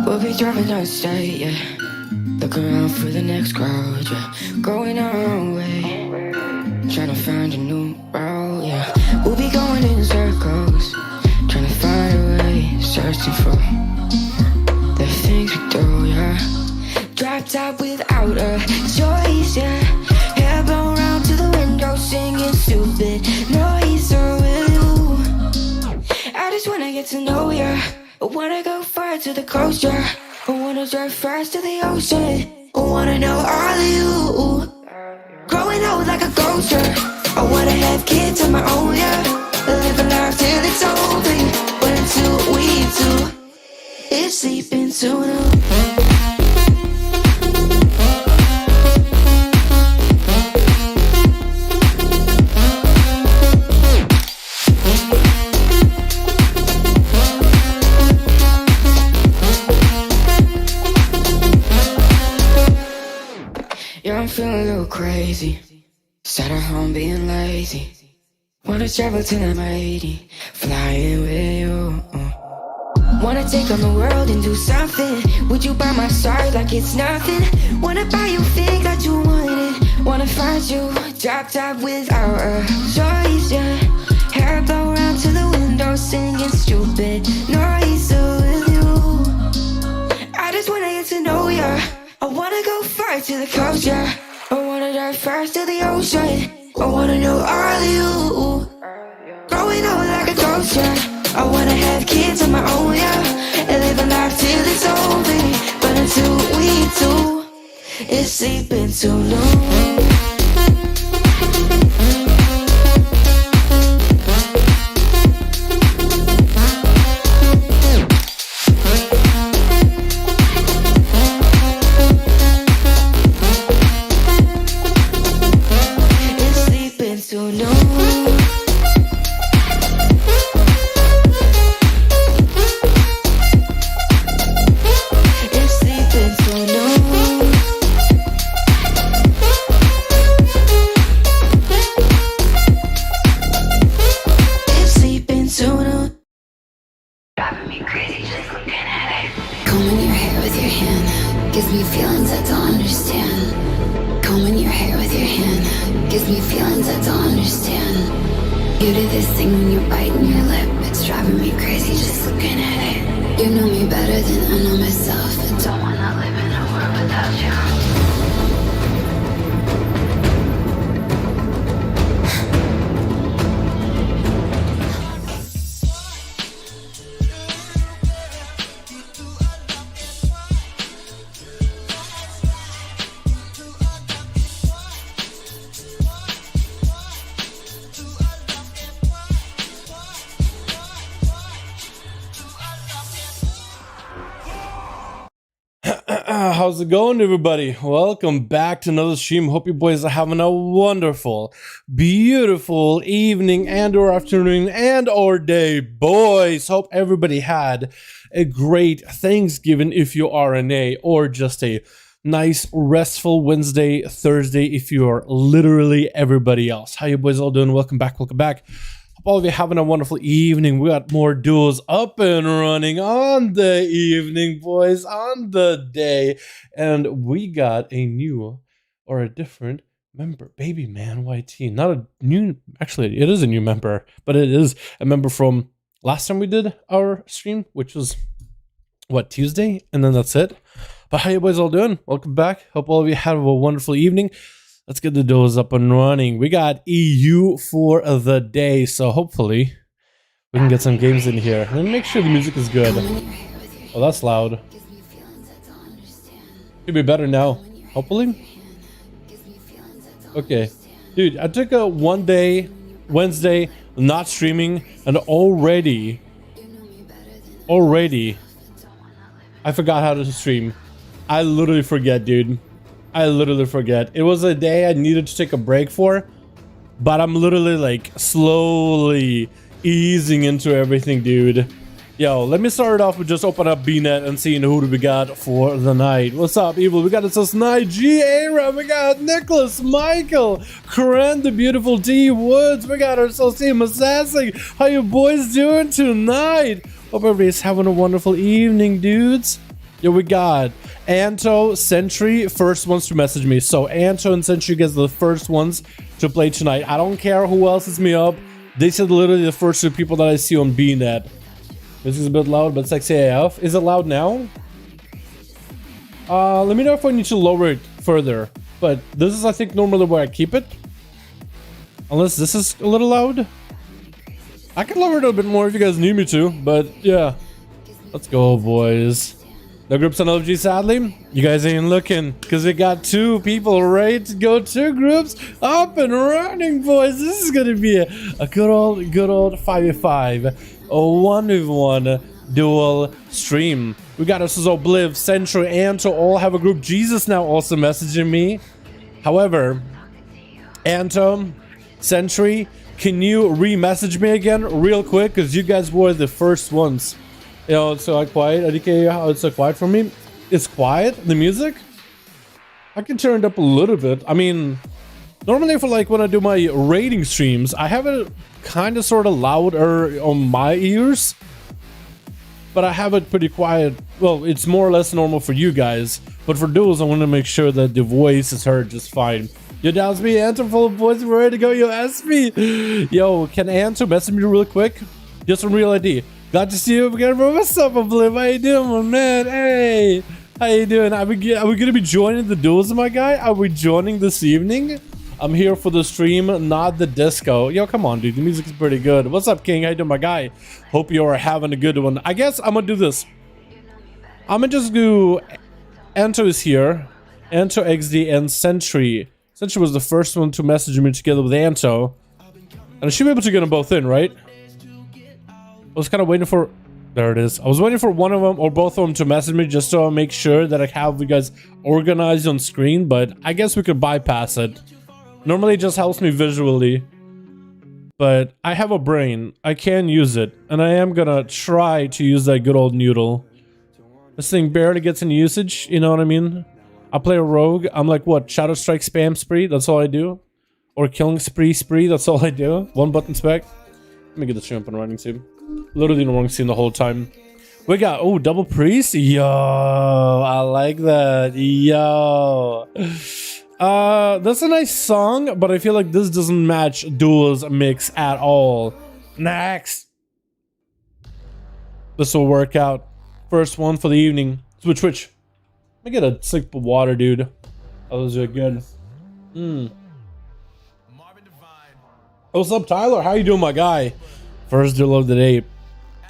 We'll be driving down the state, yeah. Look around for the next crowd, yeah. Going our own way, trying to find a new route, yeah. We'll be going in circles, trying to find a way, searching for the things we do, yeah. Drop top without a choice, yeah. Hair blown round to the window, singing stupid noise with you. I just wanna get to know ya. I wanna go far to the coast, yeah. I wanna drive fast to the ocean. I wanna know all of you. Growing old like a ghost, yeah. I wanna have kids of my own, yeah. Live a life till it's over, yeah. But until we do, it's sleeping too long. Yeah, I'm feeling a little crazy. Sat at home being lazy. Wanna travel till I'm 80, flying with you. Wanna take on the world and do something. Would you by my side like it's nothing? Wanna buy you things that you wanted. Wanna find you, drop top without a choice, yeah. Hair blow round to the window, singing stupid noise with you. I just wanna get to know ya. I wanna go far to the coast, yeah. I wanna drive fast to the ocean. I wanna know all of you. Growing old like a ghost, yeah. I wanna have kids of my own, yeah. And live a life till it's over. But until we do, it's sleeping too long. gives me feelings I don't understand. Combing your hair with your hand gives me feelings I don't understand. You do this thing when you're biting your lip, it's driving me crazy just looking at it. You know me better than I know myself. I don't wanna live in a world without you. How's it going, everybody? Welcome back to another stream. Hope you boys are having a wonderful, beautiful evening and or afternoon and or day, boys. Hope everybody had a great Thanksgiving if you are RNA, or just a nice restful Wednesday, Thursday if you are literally everybody else. How you boys all doing? Welcome back, welcome back. All of you having a wonderful evening. We got more duels up and running on the evening, boys, on the day. And we got a new or a different member, Baby Man YT. Not a new, actually, it is a new member, but it is a member from last time we did our stream, which was, what, Tuesday? And then that's it. But how you boys all doing? Welcome back. Hope all of you have a wonderful evening. Let's get the duels up and running. We got EU for the day, so hopefully we can get some games in here. And make sure the music is good. Oh, that's loud. Should be better now, hopefully. Okay. Dude, I took a one day, Wednesday, not streaming, and already, I forgot how to stream. I literally forget, dude. I literally forget. It was a day I needed to take a break for, but I'm literally like slowly easing into everything, dude. Yo, let me start it off with just open up BNet and seeing who do we got for the night. What's up, Evil? We got us Night, G-Ara, we got Nicholas, Michael, Karen, the beautiful D Woods, we got ourselves Team Assassin. How you boys doing tonight? Hope everybody's having a wonderful evening, dudes. Yo, we got Anto, Sentry, first ones to message me. So Anto and Sentry gets the first ones to play tonight. I don't care who else is me up. They said literally the first two people that I see on BNet. This is a bit loud, but sexy AF. Is it loud now? Let me know if I need to lower it further. But this is, I think, normally where I keep it. Unless this is a little loud. I can lower it a bit more if you guys need me to. But yeah. Let's go, boys. No groups on LG, sadly. You guys ain't looking, because we got two people ready to go. Two groups up and running, boys. This is going to be a good old 5v5 1v1 duel stream. We got us as Obliv, Central, Anto all have a group. Jesus now also messaging me. However, Anto, Sentry, can you re-message me again real quick? Because you guys were the first ones. You know, it's so quiet. IDK, how it's so quiet for me? It's quiet, the music? I can turn it up a little bit. I mean, normally for like when I do my rating streams, I have it kind of sort of louder on my ears. But I have it pretty quiet. Well, it's more or less normal for you guys. But for duels, I want to make sure that the voice is heard just fine. Yo, Downs me, Anto full of voice, we're ready to go. Yo, SP. Yo, can Anto message me real quick? Just some real ID. Glad to see you again, bro. What's up, Obliv? How you doing, my man? Hey, how you doing? Are we gonna be joining the duels, my guy? Are we joining this evening? I'm here for the stream, not the disco. Yo, come on, dude. The music's pretty good. What's up, King? How you doing, my guy? Hope you are having a good one. I guess I'm gonna do this. I'm gonna just do... Anto is here. Anto, XD, and Sentry. Sentry was the first one to message me together with Anto. And I should be able to get them both in, right? I was kind of waiting for... There it is. I was waiting for one of them or both of them to message me just to make sure that I have you guys organized on screen, but I guess we could bypass it. Normally it just helps me visually. But I have a brain. I can use it. And I am gonna try to use that good old noodle. This thing barely gets any usage, you know what I mean? I play a rogue. I'm like, what? Shadow Strike spam spree? That's all I do? Or killing spree? That's all I do? One button spec? Let me get the stream up and running soon. Literally in the wrong scene the whole time. We got, oh, double priest. Yo, I like that. Yo. That's a nice song, but I feel like this doesn't match Duels mix at all. Next. This will work out. First one for the evening. Switch, switch. Let me get a sip of water, dude. Oh, those are good. What's up, Tyler? How you doing, my guy? First duel of the day.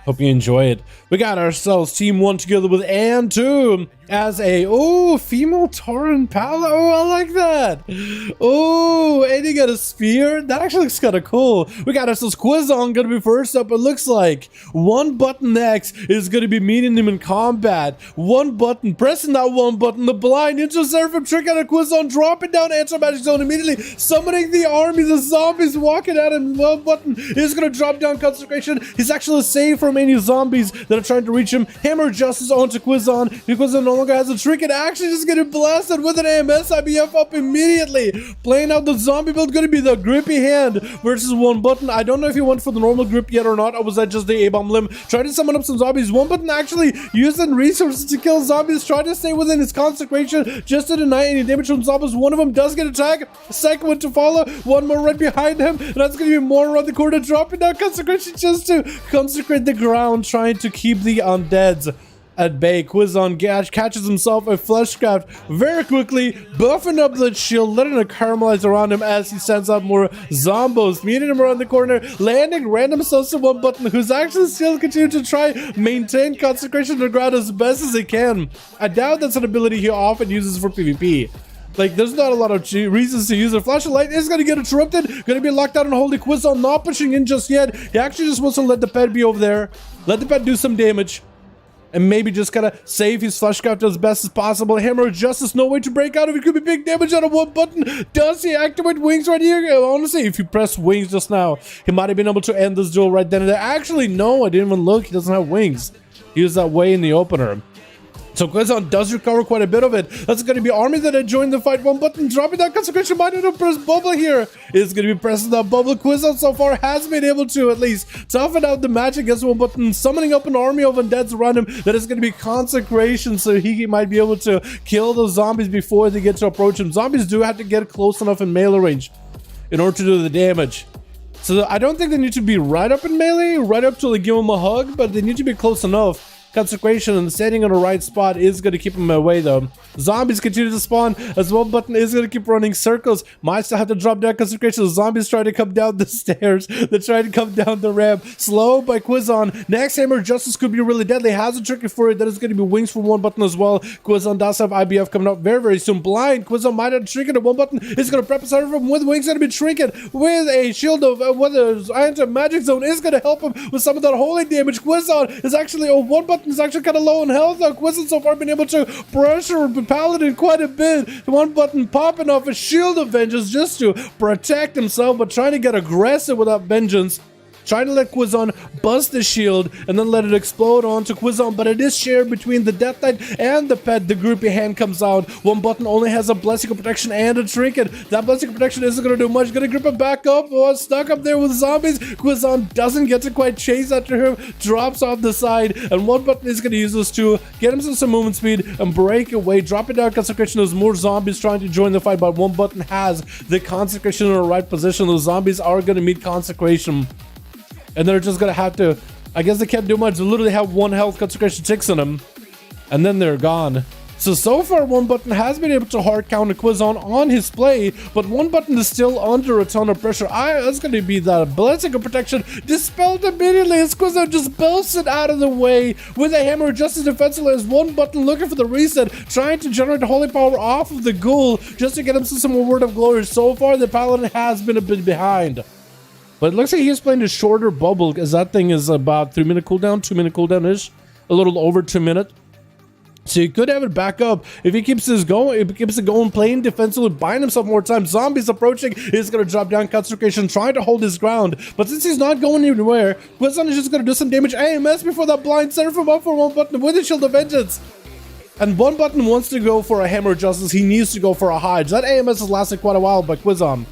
Hope you enjoy it. We got ourselves Team 1 together with and 2 as a, oh, female Tauren Pala. Oh, I like that. Oh, and you got a spear. That actually looks kind of cool. We got ourselves Quizon gonna be first up. It looks like one button next is gonna be meeting him in combat. One button, pressing that one button, the blind Ninja Seraphim trick out of Quizon, dropping down anti-magic zone immediately, summoning the army, the zombies walking at him. One button is gonna drop down consecration. He's actually safe from any zombies that are trying to reach him. Hammer Justice onto Quizon. Quizon no longer has a trick and actually just getting blasted with an AMS IBF up immediately. Playing out the zombie build, gonna be the grippy hand versus one button. I don't know if he went for the normal grip yet or not, or was that just the A-bomb limb? Trying to summon up some zombies. One button actually using resources to kill zombies, trying to stay within his consecration just to deny any damage from zombies. One of them does get attacked. Second one to follow. One more right behind him. And that's gonna be more around the corner, dropping down consecration just to consecrate the ground, trying to keep the undeads at bay. Quizon catches himself a fleshcraft very quickly, buffing up the shield, letting it caramelize around him as he sends out more zombos, meeting him around the corner, landing random stuff to one button, who's actually still continuing to try maintain consecration on the ground as best as he can. I doubt that's an ability he often uses for PvP. Like, there's not a lot of reasons to use a flashlight. Is going to get interrupted. Going to be locked out and holding Quizon, not pushing in just yet. He actually just wants to let the pet be over there. Let the pet do some damage. And maybe just kind of save his fleshcraft as best as possible. Hammer of Justice, no way to break out of it. Could be big damage out of one button. Does he activate wings right here? Honestly, if you press wings just now, he might have been able to end this duel right then and there. Actually, no, I didn't even look. He doesn't have wings. He was that way in the opener. So Quizon does recover quite a bit of it. That's going to be army that had joined the fight. One button, dropping that consecration. Might have to press bubble here. It's going to be pressing that bubble. Quizon so far has been able to at least toughen out the match against one button, summoning up an army of undeads around him. That is going to be consecration, so he might be able to kill those zombies before they get to approach him. Zombies do have to get close enough in melee range in order to do the damage. So I don't think they need to be right up in melee, right up to like give him a hug, but they need to be close enough. Consecration and standing on the right spot is going to keep him away though. Zombies continue to spawn as one button is going to keep running circles. Might still have to drop down consecration. The zombies try to come down the stairs. They try to come down the ramp. Slow by Quizon. Next Hammer Justice could be really deadly. Has a trick for it. That is going to be wings from one button as well. Quizon does have IBF coming up very, very soon. Blind. Quizon might have trinket at one button. Is going to prep his him with wings. Going to be trinket with a shield of whether anti-magic zone is going to help him with some of that holy damage. Quizon is actually one button. Is actually kind of low in health. Quizon so far been able to pressure Paladin quite a bit. One button popping off a shield of vengeance just to protect himself, but trying to get aggressive without vengeance. Trying to let Quizon bust the shield and then let it explode onto Quizon, but it is shared between the Death Knight and the pet. The groupie hand comes out. One button only has a blessing of protection and a trinket. That blessing of protection isn't going to do much. Going to grip him back up. Oh, stuck up there with zombies. Quizon doesn't get to quite chase after him. Drops off the side, and one button is going to use this to get himself some movement speed and break away. Dropping down consecration. There's more zombies trying to join the fight, but one button has the consecration in the right position. Those zombies are going to meet consecration. And they're just gonna have to, I guess they can't do much. They literally have one health consecration ticks on them, and then they're gone. So far, one button has been able to hard counter Quizon on his play, but one button is still under a ton of pressure. That's gonna be that blessing of protection dispelled immediately as Quizon just belts it out of the way with a Hammer of Justice defensively as one button looking for the reset, trying to generate holy power off of the ghoul just to get himself some more word of glory. So far, the Paladin has been a bit behind. But it looks like he's playing a shorter bubble because that thing is about 3-minute cooldown, 2-minute cooldown-ish, a little over 2 minutes. So he could have it back up if he keeps it going, playing defensively, buying himself more time. Zombies approaching, he's going to drop down consecration, trying to hold his ground. But since he's not going anywhere, Quizon is just going to do some damage. AMS before that blind Seraphim up for one button with a Shield of Vengeance. And one button wants to go for a Hammer of Justice. He needs to go for a Hodge. That AMS has lasted quite a while by Quizon.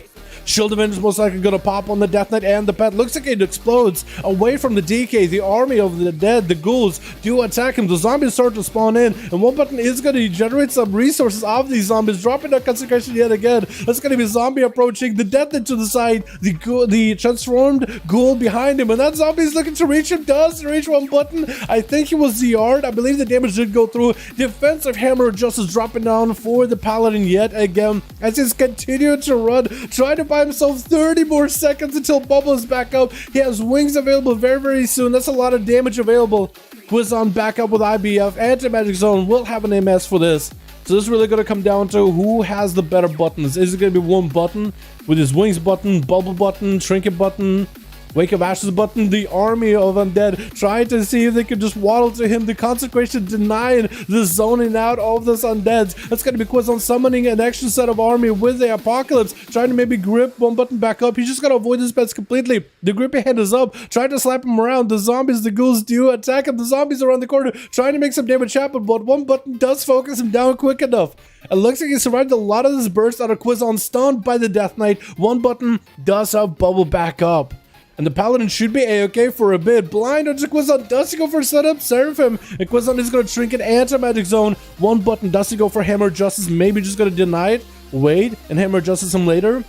Shield of Vengeance most likely gonna pop on the Death Knight and the pet. Looks like it explodes away from the DK. The army of the dead, the ghouls, do attack him. The zombies start to spawn in, and one button is gonna generate some resources off these zombies, dropping that concentration yet again. That's gonna be zombie approaching, the Death Knight to the side, the transformed ghoul behind him, and that zombie is looking to reach him. Does reach one button. I think he was the yard. I believe the damage did go through. Defensive Hammer of Justice dropping down for the Paladin yet again as he's continuing to run, trying to buy himself 30 more seconds until Bubble is back up. He has wings available very soon. That's a lot of damage available. Quizon back up with IBF. Anti-Magic Zone will have an MS for this. So this is really going to come down to who has the better buttons. Is it going to be one button with his wings button, bubble button, trinket button, Wake of Ashes button, the army of undead trying to see if they can just waddle to him, the consecration denying the zoning out of this undeads. That's going to be Quizon summoning an extra set of army with the apocalypse, trying to maybe grip one button back up. He's just got to avoid his pets completely. The grippy hand is up, trying to slap him around. The zombies, the ghouls do attack him. The zombies around the corner trying to make some damage happen, but one button does focus him down quick enough. It looks like he survived a lot of this burst out of Quizon, stunned by the Death Knight. One button does have Bubble back up. And the Paladin should be a-okay for a bit. Blind onto Quizon. Does he go for setup? Seraphim. And Quizon is going to trinket anti-magic zone. One button. Does he go for Hammer Justice? Maybe just going to deny it. Wait. And Hammer Justice him later.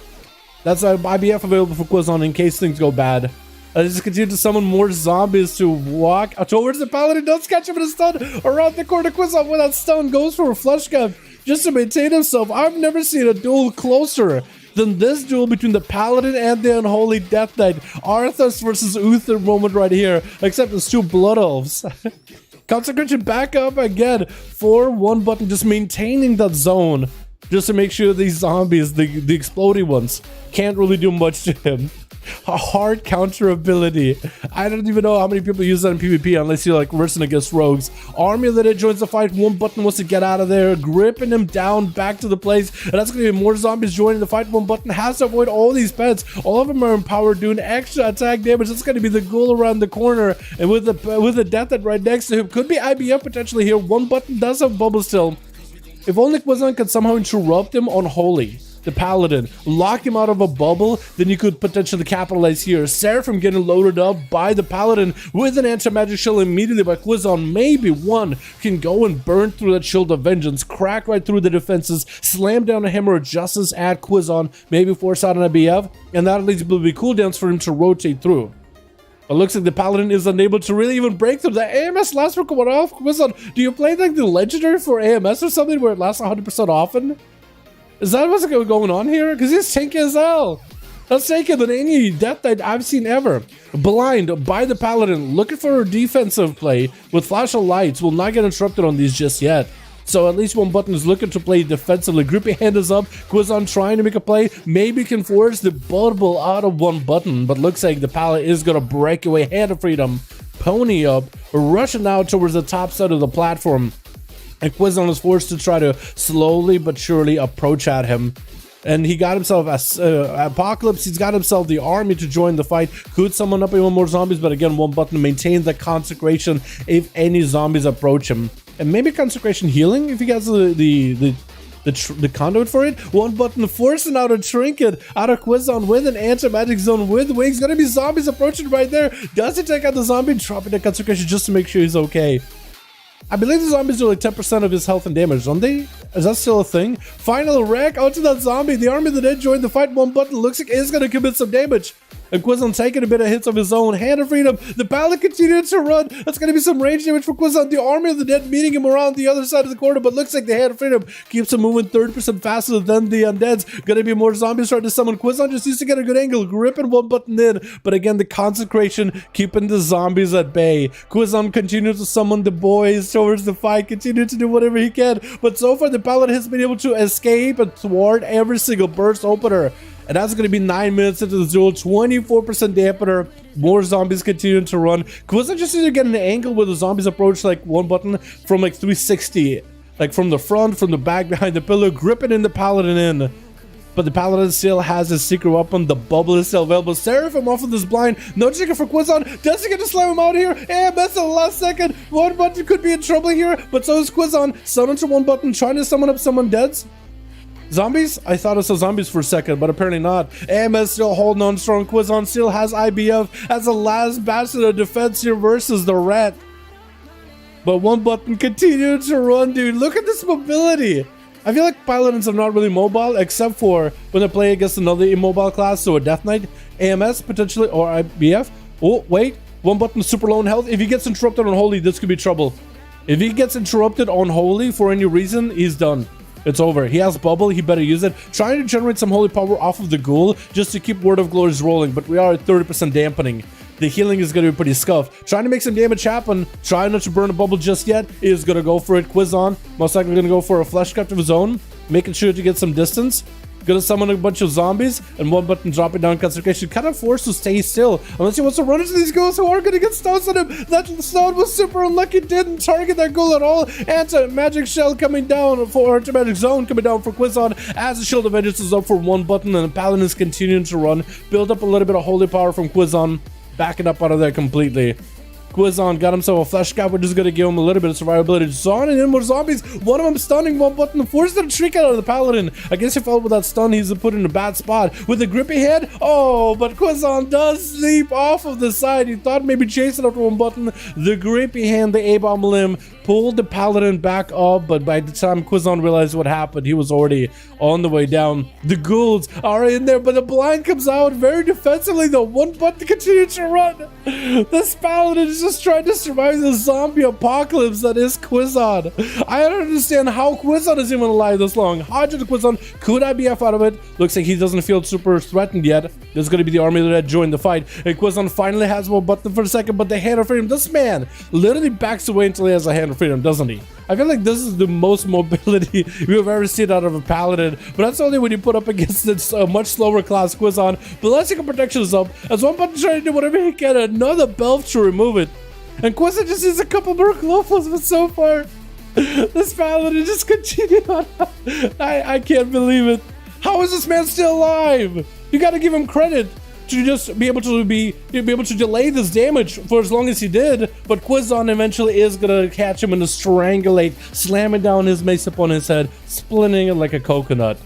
That's IBF available for Quizon in case things go bad. Just continue to summon more zombies to walk towards the Paladin. Does catch him in a stun. Around the corner. Quizon with that stun goes for a flush gun just to maintain himself. I've never seen a duel closer than this duel between the Paladin and the Unholy Death Knight. Arthas versus Uther moment right here, except it's two Blood Elves. Consecration back up again for one button, just maintaining that zone, just to make sure these zombies, the exploding ones, can't really do much to him. A hard counter ability. I don't even know how many people use that in PvP unless you're like versing against rogues. Army of the Dead joins the fight. One button wants to get out of there, gripping him down back to the place. And that's going to be more zombies joining the fight. One button has to avoid all these pets. All of them are empowered, doing extra attack damage. That's going to be the ghoul around the corner, and with the Death Knight right next to him, could be IBF potentially here. One button does have bubble still. If only Quizon could somehow interrupt him on Holy, the Paladin, lock him out of a bubble, then you could potentially capitalize here. Seraphim getting loaded up by the Paladin with an anti-magic shield immediately by Quizon. Maybe one can go and burn through that Shield of Vengeance, crack right through the defenses, slam down a Hammer of Justice at Quizon, maybe force out an IBF, and that leads to be cooldowns for him to rotate through. It looks like the Paladin is unable to really even break through. The AMS lasts for going off. Quizon, do you play like the Legendary for AMS or something where it lasts 100% often? Is that what's going on here? Because he's tanky as hell. That's tankier than any Death Knight I've seen ever. Blind by the Paladin, looking for a defensive play with flash of lights. Will not get interrupted on these just yet. So at least one button is looking to play defensively. Grippy hand is up. Quizon trying to make a play. Maybe can force the bubble out of one button. But looks like the Paladin is going to break away. Hand of Freedom. Pony up. Rushing out towards the top side of the platform. And Quizon is forced to try to slowly but surely approach at him. And he got himself Apocalypse. He's got himself the army to join the fight. Could summon up even more zombies, but again, one button to maintain the consecration if any zombies approach him. And maybe consecration healing if he gets the conduit for it. One button forcing out a trinket out of Quizon with an anti-magic zone with wings. Gonna be zombies approaching right there. Does he take out the zombie? Dropping the consecration just to make sure he's okay. I believe the zombies do like 10% of his health and damage, don't they? Is that still a thing? Final wreck onto that zombie. The Army of the Dead joined the fight. One button looks like it's going to commit some damage. And Quizon taking a bit of hits of his own. Hand of Freedom. The Paladin continues to run. That's going to be some range damage for Quizon. The Army of the Dead meeting him around the other side of the corner, but looks like the Hand of Freedom keeps him moving 30% faster than the undeads. Going to be more zombies trying to summon. Quizon just needs to get a good angle, gripping one button in. But again, the consecration keeping the zombies at bay. Quizon continues to summon the boys towards the fight, continue to do whatever he can. But so far, the Paladin has been able to escape and thwart every single burst opener. And that's going to be 9 minutes into the duel, 24% dampener, more zombies continuing to run. Quizon just needs to get an angle where the zombies approach like one button from like 360, like from the front, from the back, behind the pillar, gripping in the Paladin in. But the Paladin still has his secret weapon, the bubble is still available. Seraphim off of this blind, no trigger for Quizon. Does he get to slam him out here? And that's the last second. One button could be in trouble here, but so is Quizon. Summon to one button, trying to summon up someone dead. Zombies? I thought I saw zombies for a second, but apparently not. AMS still holding on strong. Quizon still has IBF as the last bastion of defense here versus the rat. But one button continued to run, dude. Look at this mobility. I feel like Paladins are not really mobile, except for when they play against another immobile class, so a Death Knight. AMS potentially, or IBF. Oh, wait. One button super low in health. If he gets interrupted on Holy, this could be trouble. If he gets interrupted on Holy for any reason, he's done. It's over. He has bubble. He better use it. Trying to generate some holy power off of the ghoul just to keep Word of Glories rolling, but we are at 30% dampening. The healing is going to be pretty scuffed. Trying to make some damage happen. Trying not to burn a bubble just yet. Is going to go for it. Quizon. Most likely going to go for a flesh craft of his own. Making sure to get some distance. Gonna summon a bunch of zombies and one button dropping down concentration. Kind of forced to stay still unless he wants to run into these ghouls who are gonna get stuns on him. That stone was super unlucky, didn't target that ghoul at all. Anti-magic shell coming down for anti-magic zone coming down for Quizon as the shield of vengeance is up for one button and the Paladin is continuing to run. Build up a little bit of holy power from Quizon, backing up out of there completely. Quizon got himself a flesh cap, which is going to give him a little bit of survivability. Zon and in more zombies. One of them stunning, one button forced him to shrink out of the Paladin. I guess he felt with that stun, he's put in a bad spot. With a grippy head, oh, but Quizon does sleep off of the side. He thought maybe chasing after one button. The grippy hand, the A-bomb limb, pulled the Paladin back up, but by the time Quizon realized what happened, he was already on the way down. The ghouls are in there, but the blind comes out very defensively, though. One button continues to run. This Paladin is just trying to survive the zombie apocalypse that is Quizon. I don't understand how Quizon is even alive this long. Hodge to Quizon, could IBF out of it? Looks like he doesn't feel super threatened yet. There's going to be the army that joined the fight. And Quizon finally has one button for a second, but the hand of freedom, this man literally backs away until he has a hand of freedom, doesn't he? I feel like this is the most mobility we've ever seen out of a Paladin, but that's only when you put up against this much slower class Quizon. Ballistic protection is up, as one button trying to do whatever he can, another belch to remove it. And Quizon just needs a couple more glowfuls, but so far, this Paladin just continued on. I can't believe it. How is this man still alive? You gotta give him credit to just be able to delay this damage for as long as he did, but Quizon eventually is gonna catch him and to strangulate, slamming down his mace upon his head, splitting it like a coconut.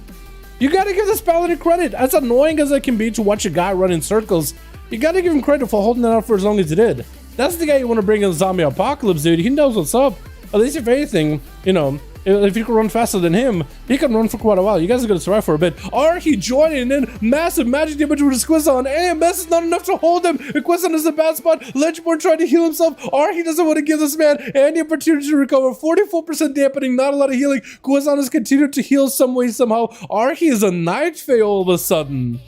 You gotta give this Paladin credit. As annoying as it can be to watch a guy run in circles, you gotta give him credit for holding it out for as long as he did. That's the guy you want to bring in zombie apocalypse, dude. He knows what's up. At least if anything, you know, if you can run faster than him, he can run for quite a while. You guys are going to survive for a bit. Archie joining in. Massive magic damage with his Quizon. AMS is not enough to hold him. Quizon is a bad spot. Ledgeborn trying to heal himself. Archie doesn't want to give this man any opportunity to recover. 44% dampening, not a lot of healing. Quizon has continued to heal some way, somehow. Archie is a Night Fae all of a sudden.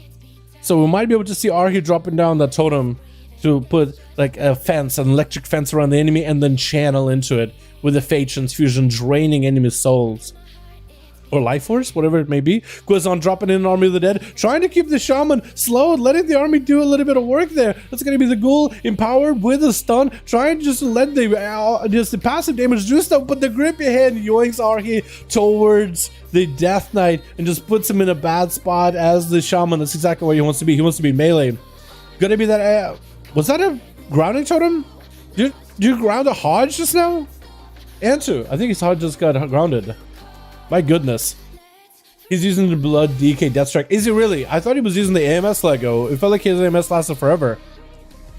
So we might be able to see Archie dropping down that totem to put like a fence, an electric fence around the enemy, and then channel into it with the Fate Transfusion, draining enemy souls. Or life force, whatever it may be. Quizon dropping in an army of the dead, trying to keep the Shaman slow, letting the army do a little bit of work there. That's going to be the ghoul empowered with a stun, trying to just let the passive damage do stuff, but the grippy hand yoinks Archie towards the Death Knight and just puts him in a bad spot as the Shaman. That's exactly where he wants to be. He wants to be melee. Gonna be that, was that a grounding totem? Did you ground a Hodge just now? Answer. I think his Hodge just got grounded. My goodness. He's using the Blood DK Death Strike. Is he really? I thought he was using the AMS Lego. It felt like his AMS lasted forever.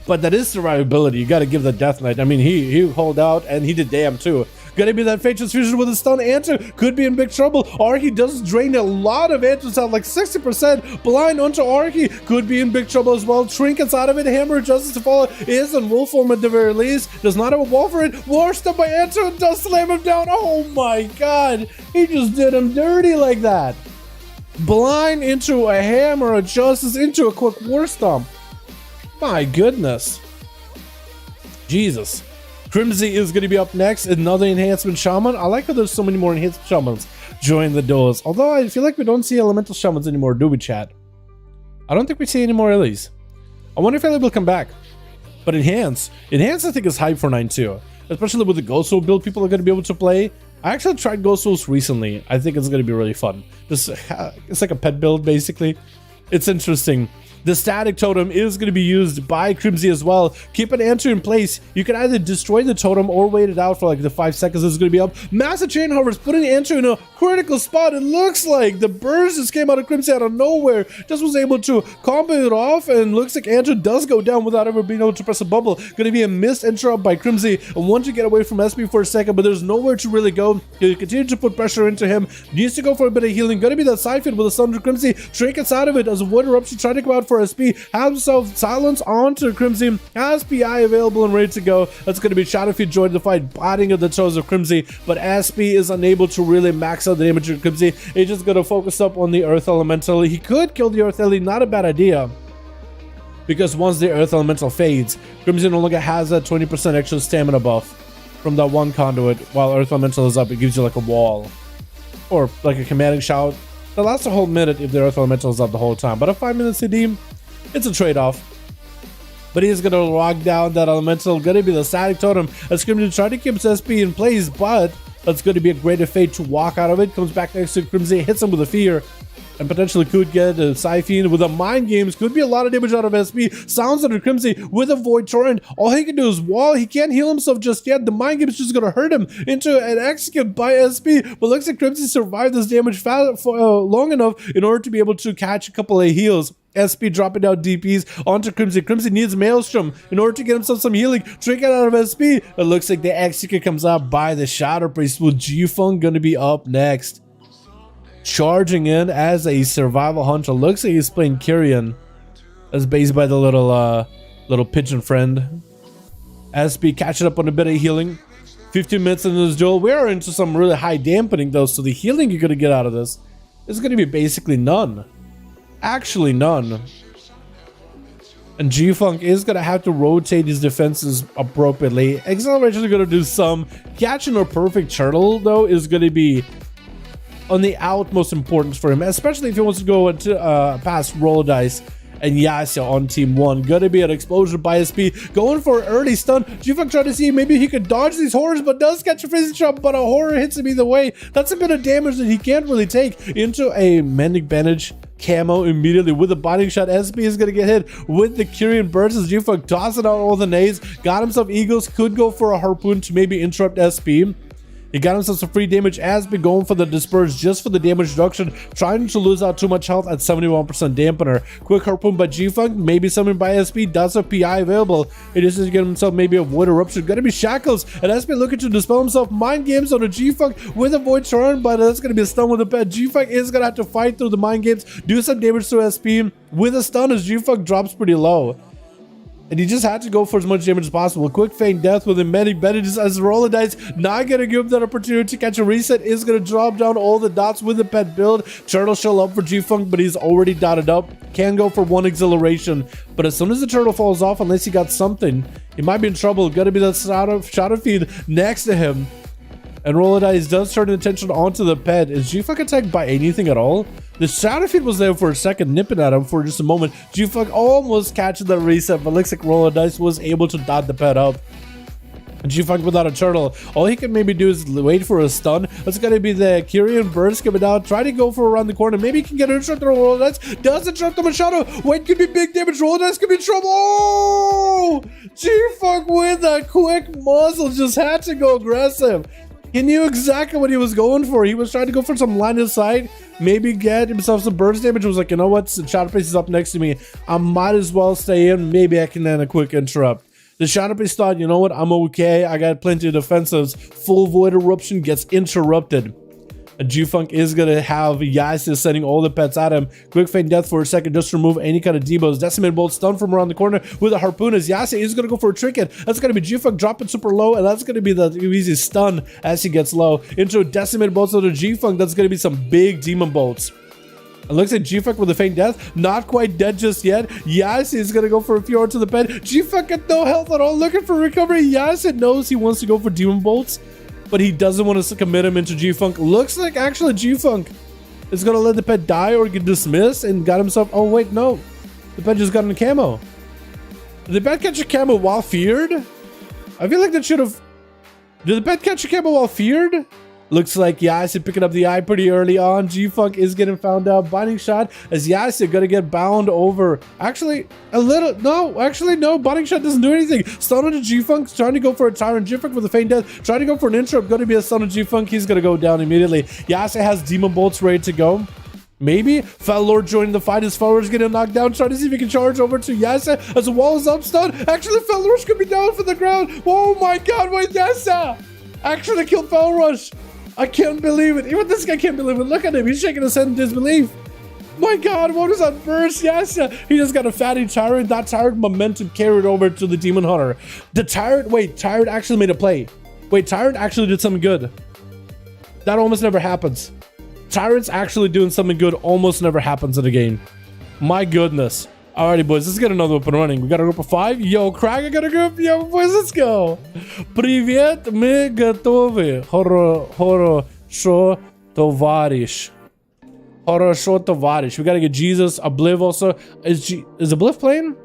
But that is survivability. You gotta give the Death Knight. I mean, he held out and he did damn too. Gonna be that Fate Transfusion with a stun. Answer could be in big trouble. Archie does drain a lot of answers out, like 60%. Blind onto Archie could be in big trouble as well. Trinkets out of it. Hammer of Justice to follow is in wolf form at the very least. Does not have a wall for it. War step by Answer and does slam him down. Oh my god. He just did him dirty like that. Blind into a Hammer of Justice into a quick War Stomp. My goodness. Jesus. Crimsy is going to be up next. Another Enhancement Shaman. I like how there's so many more Enhancement Shamans join the duels. Although I feel like we don't see Elemental Shamans anymore, do we, chat? I don't think we see any more of these. I wonder if Ellie will come back. But Enhance I think is hype for 9-2. Especially with the Ghost Soul build people are going to be able to play. I actually tried Ghost Souls recently. I think it's going to be really fun. Just, it's like a pet build, basically. It's interesting. The static totem is going to be used by Crimsy as well. Keep an answer in place. You can either destroy the totem or wait it out for like the 5 seconds it's going to be up. Massive chain hovers, putting the answer in a critical spot. It looks like the burst just came out of Crimsy out of nowhere. Just was able to combo it off, and looks like answer does go down without ever being able to press a bubble. Going to be a missed interrupt by Crimsy, and want to get away from SP for a second, but there's nowhere to really go. You continue to put pressure into him. Needs to go for a bit of healing. Going to be that Siphon with a stun to Crimsy. Trinkets out of it as a Void Eruption trying to come out for SP. Has himself silence onto Crimsy. Has PI available and ready to go. That's going to be Shadowfiend joining the fight, biting at the toes of Crimsy, but SP is unable to really max out the damage of Crimsy. He's just going to focus up on the Earth Elemental. He could kill the Earth Ellie, not a bad idea, because once the Earth Elemental fades, Crimsy no longer has that 20% extra stamina buff from that one conduit. While Earth Elemental is up, it gives you like a wall or like a commanding shout that lasts a whole minute if the Earth Elemental is up the whole time. But a 5-minute CD, it's a trade-off. But he's going to lock down that Elemental. Going to be the static totem. That's going to try to keep his SP in place, but that's going to be a greater fate to walk out of it. Comes back next to Crimsy, hits him with a fear, and potentially could get a Siphon with a Mind Games. Could be a lot of damage out of SP. Sounds under Crimsy with a Void Torrent. All he can do is wall. He can't heal himself just yet. The Mind Games is just going to hurt him into an execute by SP. But looks like Crimsy survived this damage long enough in order to be able to catch a couple of heals. SP dropping down DPs onto Crimsy. Crimsy needs Maelstrom in order to get himself some healing. Trinket out of SP. It looks like the execute comes out by the Shadow Priest, with G-Funk going to be up next. Charging in as a survival hunter. Looks like he's playing Kyrian, as based by the little pigeon friend. SP catching up on a bit of healing. 15 minutes into this duel. We are into some really high dampening though, so the healing you're going to get out of this is going to be basically none. Actually none. And G-Funk is going to have to rotate his defenses appropriately. Acceleration is going to do some. Catching a perfect turtle though is going to be on the utmost importance for him, especially if he wants to go into, past roll dice and Yasuo on team 1. Gonna be an explosion by SP, going for an early stun. G-Funk trying to see maybe he could dodge these horrors, but does catch a freezing shot, but a horror hits him either way. That's a bit of damage that he can't really take. Into a Mending Bandage camo immediately with a binding shot. SP is gonna get hit with the Kyrian burst as G-Funk tossing out all the nades. Got himself Eagles, could go for a harpoon to maybe interrupt SP. He got himself some free damage. As been going for the disperse just for the damage reduction, trying to lose out too much health at 71% dampener. Quick harpoon by G-Funk, maybe summoned by SP, does have PI available. It is to get himself maybe a Void Eruption. Gonna be Shackles, and SP looking to dispel himself. Mind Games on a G-Funk with a Void Torrent, but that's gonna be a stun with a pet. G-Funk is gonna have to fight through the Mind Games, do some damage to SP with a stun as G-Funk drops pretty low. And he just had to go for as much damage as possible. Quick feint death with many bandages as roll of dice. Not gonna give him that opportunity to catch a reset. Is gonna drop down all the dots with the pet build. Turtle shell up for G-Funk, but he's already dotted up. Can go for one exhilaration, but as soon as the turtle falls off, unless he got something, he might be in trouble. Gotta be that shadow feed next to him. And roll of dice does turn attention onto the pet. Is G-Funk attacked by anything at all? The shadow feed was there for a second, nipping at him for just a moment. G-Funk almost catches the reset, but looks like roll of dice was able to dot the pet up. And G-Funk without a turtle, all he can maybe do is wait for a stun. That's gonna be the Kyrian burst coming down. Try to go for around the corner. Maybe he can get an interrupt on roll of dice. Does interrupt him a shadow. Wait, could be big damage. Roll of dice could be in trouble. Oh! G-Funk with a quick muzzle just had to go aggressive. He knew exactly what he was going for. He was trying to go for some line of sight, maybe get himself some burst damage. He was like, you know what? The Shadow Priest is up next to me. I might as well stay in. Maybe I can land a quick interrupt. The Shadow Priest thought, you know what? I'm okay. I got plenty of defensives. Full Void Eruption gets interrupted. And G-Funk is going to have Yasuo sending all the pets at him. Quick feint death for a second just to remove any kind of debos. Decimate Bolt stun from around the corner with a harpoon as Yasuo is going to go for a trinket. That's going to be G-Funk dropping super low, and that's going to be the easy stun as he gets low. Into a Decimate Bolt to G-Funk. That's going to be some big Demon Bolts. It looks like G-Funk with a feint death. Not quite dead just yet. Yasuo is going to go for a Fiora to the pet. G-Funk got no health at all. Looking for recovery. Yasuo knows he wants to go for Demon Bolts, but he doesn't want to commit him into G-Funk. Looks like actually G-Funk is going to let the pet die or get dismissed and got himself... Oh, wait, no. The pet just got in camo. Did the pet catch a camo while feared? I feel like that should have... Did the pet catch a camo while feared? Looks like Yassi picking up the eye pretty early on. G-Funk is getting found out. Binding shot as Yassi gonna get bound over. Actually, no. Binding shot doesn't do anything. Stun on the G-Funk, trying to go for a Tyrant. G-Funk with a feint death, trying to go for an interrupt. Gonna be a stun on G-Funk. He's gonna go down immediately. Yassi has Demon Bolts ready to go. Maybe Fel Lord joining the fight as Fel Lord's getting knocked down, trying to see if he can charge over to Yasa as the wall is up stun. Actually, Fel Lord's gonna be down for the ground. Oh my god, wait, Yasa actually killed Fel Rush. I can't believe it. Even this guy can't believe it. Look at him. He's shaking his head in disbelief. My god, what was that burst? Yes, he just got a fatty Tyrant. That Tyrant momentum carried over to the Demon Hunter. The Tyrant, wait, Tyrant actually made a play. Wait, Tyrant actually did something good. That almost never happens. Tyrant's actually doing something good almost never happens in the game. My goodness. Alrighty, boys, let's get another up and running. We got a group of 5. Yo, Craig, I got a group. Yo, boys, let's go. Привет, мы готовы. Хорошо, товарищ. Хорошо, товарищ. We gotta get Jesus, Obliv also. Is Obliv playing?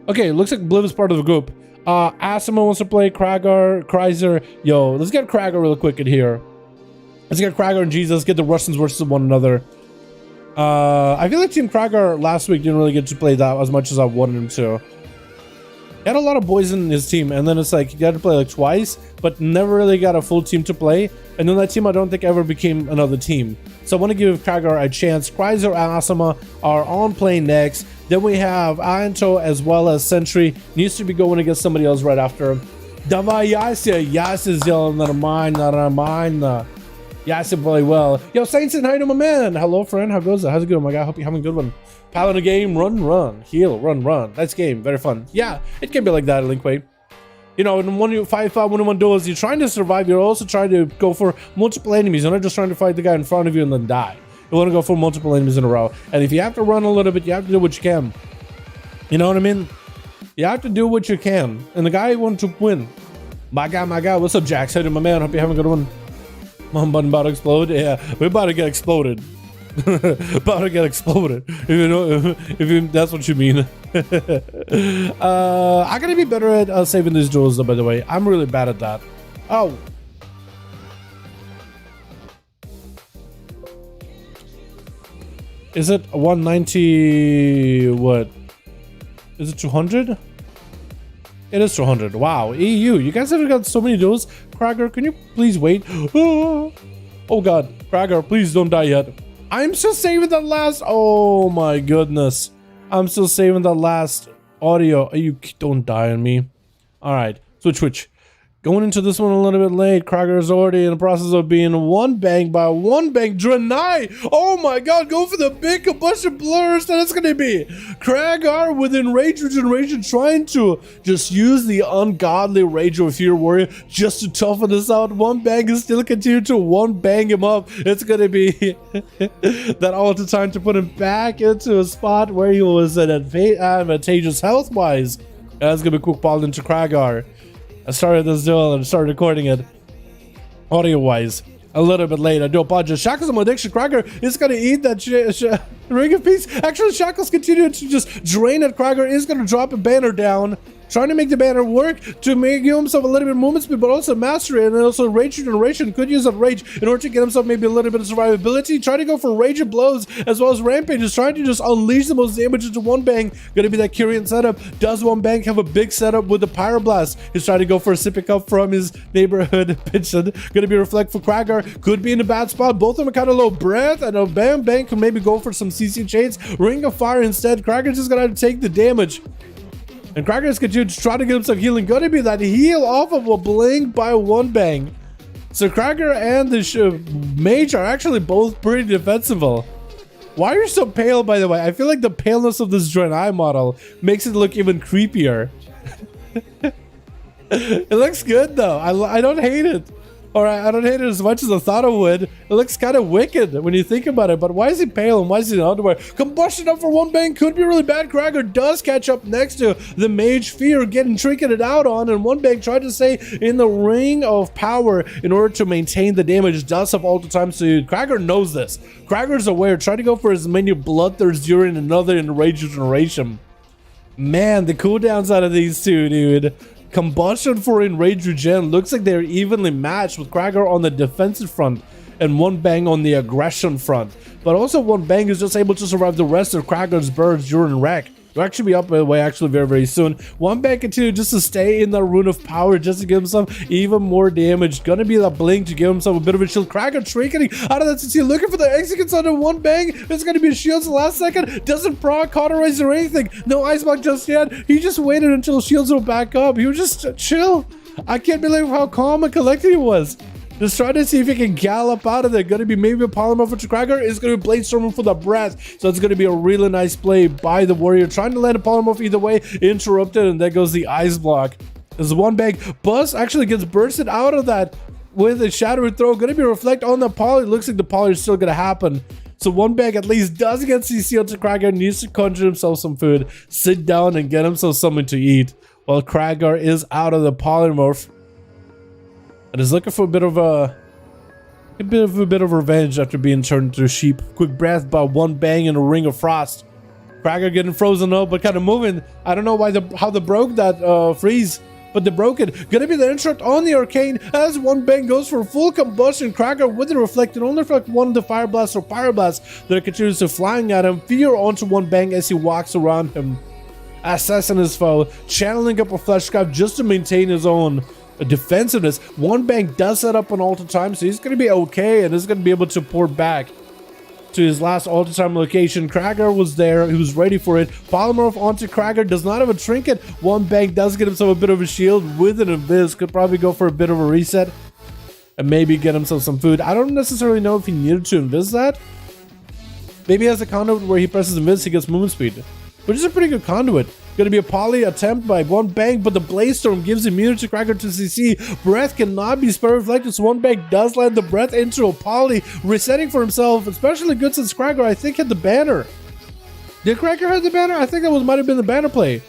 Okay, looks like Obliv is part of the group. Asima wants to play, Kreiser. Yo, let's get Krager real quick in here. Let's get Krager and Jesus, get the Russians versus one another. I feel like Team Krager last week didn't really get to play that as much as I wanted him to. He had a lot of boys in his team, and then it's like he got to play like twice, but never really got a full team to play. And then that team I don't think ever became another team. So I want to give Krager a chance. Kreiser and Asama are on play next. Then we have Anto as well as Sentry. Needs to be going against somebody else right after him. Davai Yasia. Yasia's yelling, not mine. Yes, it really well. Yo, Saints and hi to my man. Hello, friend. How goes it? How's it going, my guy? Hope you're having a good one. Paladin game, run. Heal, run. Nice game. Very fun. Yeah, it can be like that, Linkway. You know, in 5v5 1v1 duels, you're trying to survive. You're also trying to go for multiple enemies. You're not just trying to fight the guy in front of you and then die. You want to go for multiple enemies in a row. And if you have to run a little bit, you have to do what you can. You know what I mean? You have to do what you can. And the guy wants to win. My guy. What's up, Jax? Hey to my man. Hope you're having a good one. My button about to explode. Yeah, we're about to get exploded. About to get exploded. If that's what you mean. I gotta be better at saving these duels, though. By the way, I'm really bad at that. Oh, is it 190? What is it? 200? It is 200. Wow, EU. You guys have got so many duels. Krager, can you please wait? Oh god, Krager, please don't die yet. I'm still saving that last. Oh my goodness, I'm still saving that last audio. You don't die on me. All right, switch. Going into this one a little bit late. Krager is already in the process of being one bang by one bang. Drenai! Oh my god, go for the big combustion blurs that it's gonna be. Krager within rage regeneration, trying to just use the ungodly rage of a Fear Warrior just to toughen this out. One bang is still continue to one bang him up. It's gonna be that all the time to put him back into a spot where he was at advantageous health wise. That's gonna be quick ball into Krager. I started this duel and started recording it audio-wise a little bit late. I do apologize. Shackles and Addiction Krager is going to eat that Ring of Peace. Actually, Shackles continue to just drain at Krager. Is going to drop a banner down. Trying to make the banner work to make himself a little bit of movement speed, but also mastery and also rage regeneration. Could use that rage in order to get himself maybe a little bit of survivability. Trying to go for rage and blows as well as rampage. Is trying to just unleash the most damage into one bang. Gonna be that Kyrian setup. Does one bang have a big setup with the pyroblast? He's trying to go for a sipping up from his neighborhood pitchin. Gonna be reflect for Krager. Could be in a bad spot. Both of them are kind of low breath, and a bang bang can maybe go for some CC chains. Ring of Fire instead. Krager's just gonna have to take the damage. And Krager is continuing to try to get himself healing. Gonna be that heal off of a blink by one bang. So Krager and the Mage are actually both pretty defensible. Why are you so pale, by the way? I feel like the paleness of this Draenei model makes it look even creepier. It looks good though. I don't hate it. Or I don't hate it as much as I thought I would. It looks kind of wicked when you think about it. But why is he pale and why is he in underwear? Combustion up for one bang could be really bad. Krager does catch up next to the Mage Fear, getting trinketed out on. And one bang tried to stay in the ring of power in order to maintain the damage. Does have all the time. So Krager knows this. Krager's aware. Try to go for as many bloodthirsts during another in rage regeneration. Man, the cooldowns out of these two, dude. Combustion for enraged regen. Looks like they're evenly matched, with Krager on the defensive front and One Bang on the aggression front. But also One Bang is just able to survive the rest of Krager's birds during wreck. He'll actually be up by the way actually very soon. One Bang continues just to stay in the rune of power just to give himself even more damage. Gonna be that blink to give himself a bit of a shield. Krager trinketing out of that CC, looking for the executes on the One Bang. It's gonna be a shield in the last second. Doesn't proc, cauterize or anything. No ice block just yet. He just waited until shields will back up. He was just chill. I can't believe how calm and collected he was. Just trying to see if he can gallop out of there. Gonna be maybe a polymorph for Krager. Is gonna be blade storming for the breath. So it's gonna be a really nice play by the warrior. Trying to land a polymorph either way. Interrupted, and there goes the ice block. There's One Bang. Buzz actually gets bursted out of that with a shadowy throw. Gonna be reflect on the poly. Looks like the poly is still gonna happen. So One Bang at least does get CC onto Krager. Needs to conjure himself some food. Sit down and get himself something to eat. While Krager is out of the polymorph. And is looking for a bit of revenge after being turned into a sheep. Quick breath by One Bang in a ring of frost. Krager getting frozen up, but kind of moving. I don't know how they broke that freeze, but they broke it. Gonna be the interrupt on the arcane as One Bang goes for full combustion. Krager with the reflect, and only reflect one of the fire blasts or pyroblast that continues to flying at him. Fear onto One Bang as he walks around him, assessing his foe, channeling up a flesh scarf just to maintain his own defensiveness. One Bang does set up an altar time, so he's going to be okay and is going to be able to port back to his last altar time location. Krager was there, he was ready for it. Polymorph onto Krager, does not have a trinket. One Bang does get himself a bit of a shield with an invis. Could probably go for a bit of a reset and maybe get himself some food. I don't necessarily know if he needed to invis that. Maybe he has a conduit where he presses invis, he gets movement speed, which is a pretty good conduit. Gonna be a poly attempt by One Bang, but the Blaze Storm gives immunity to Krager to CC. Breath cannot be spell reflected, so One Bang does land the breath into a poly, resetting for himself. Especially good since Krager, I think, had the banner. Did Krager have the banner? I think that might have been the banner play.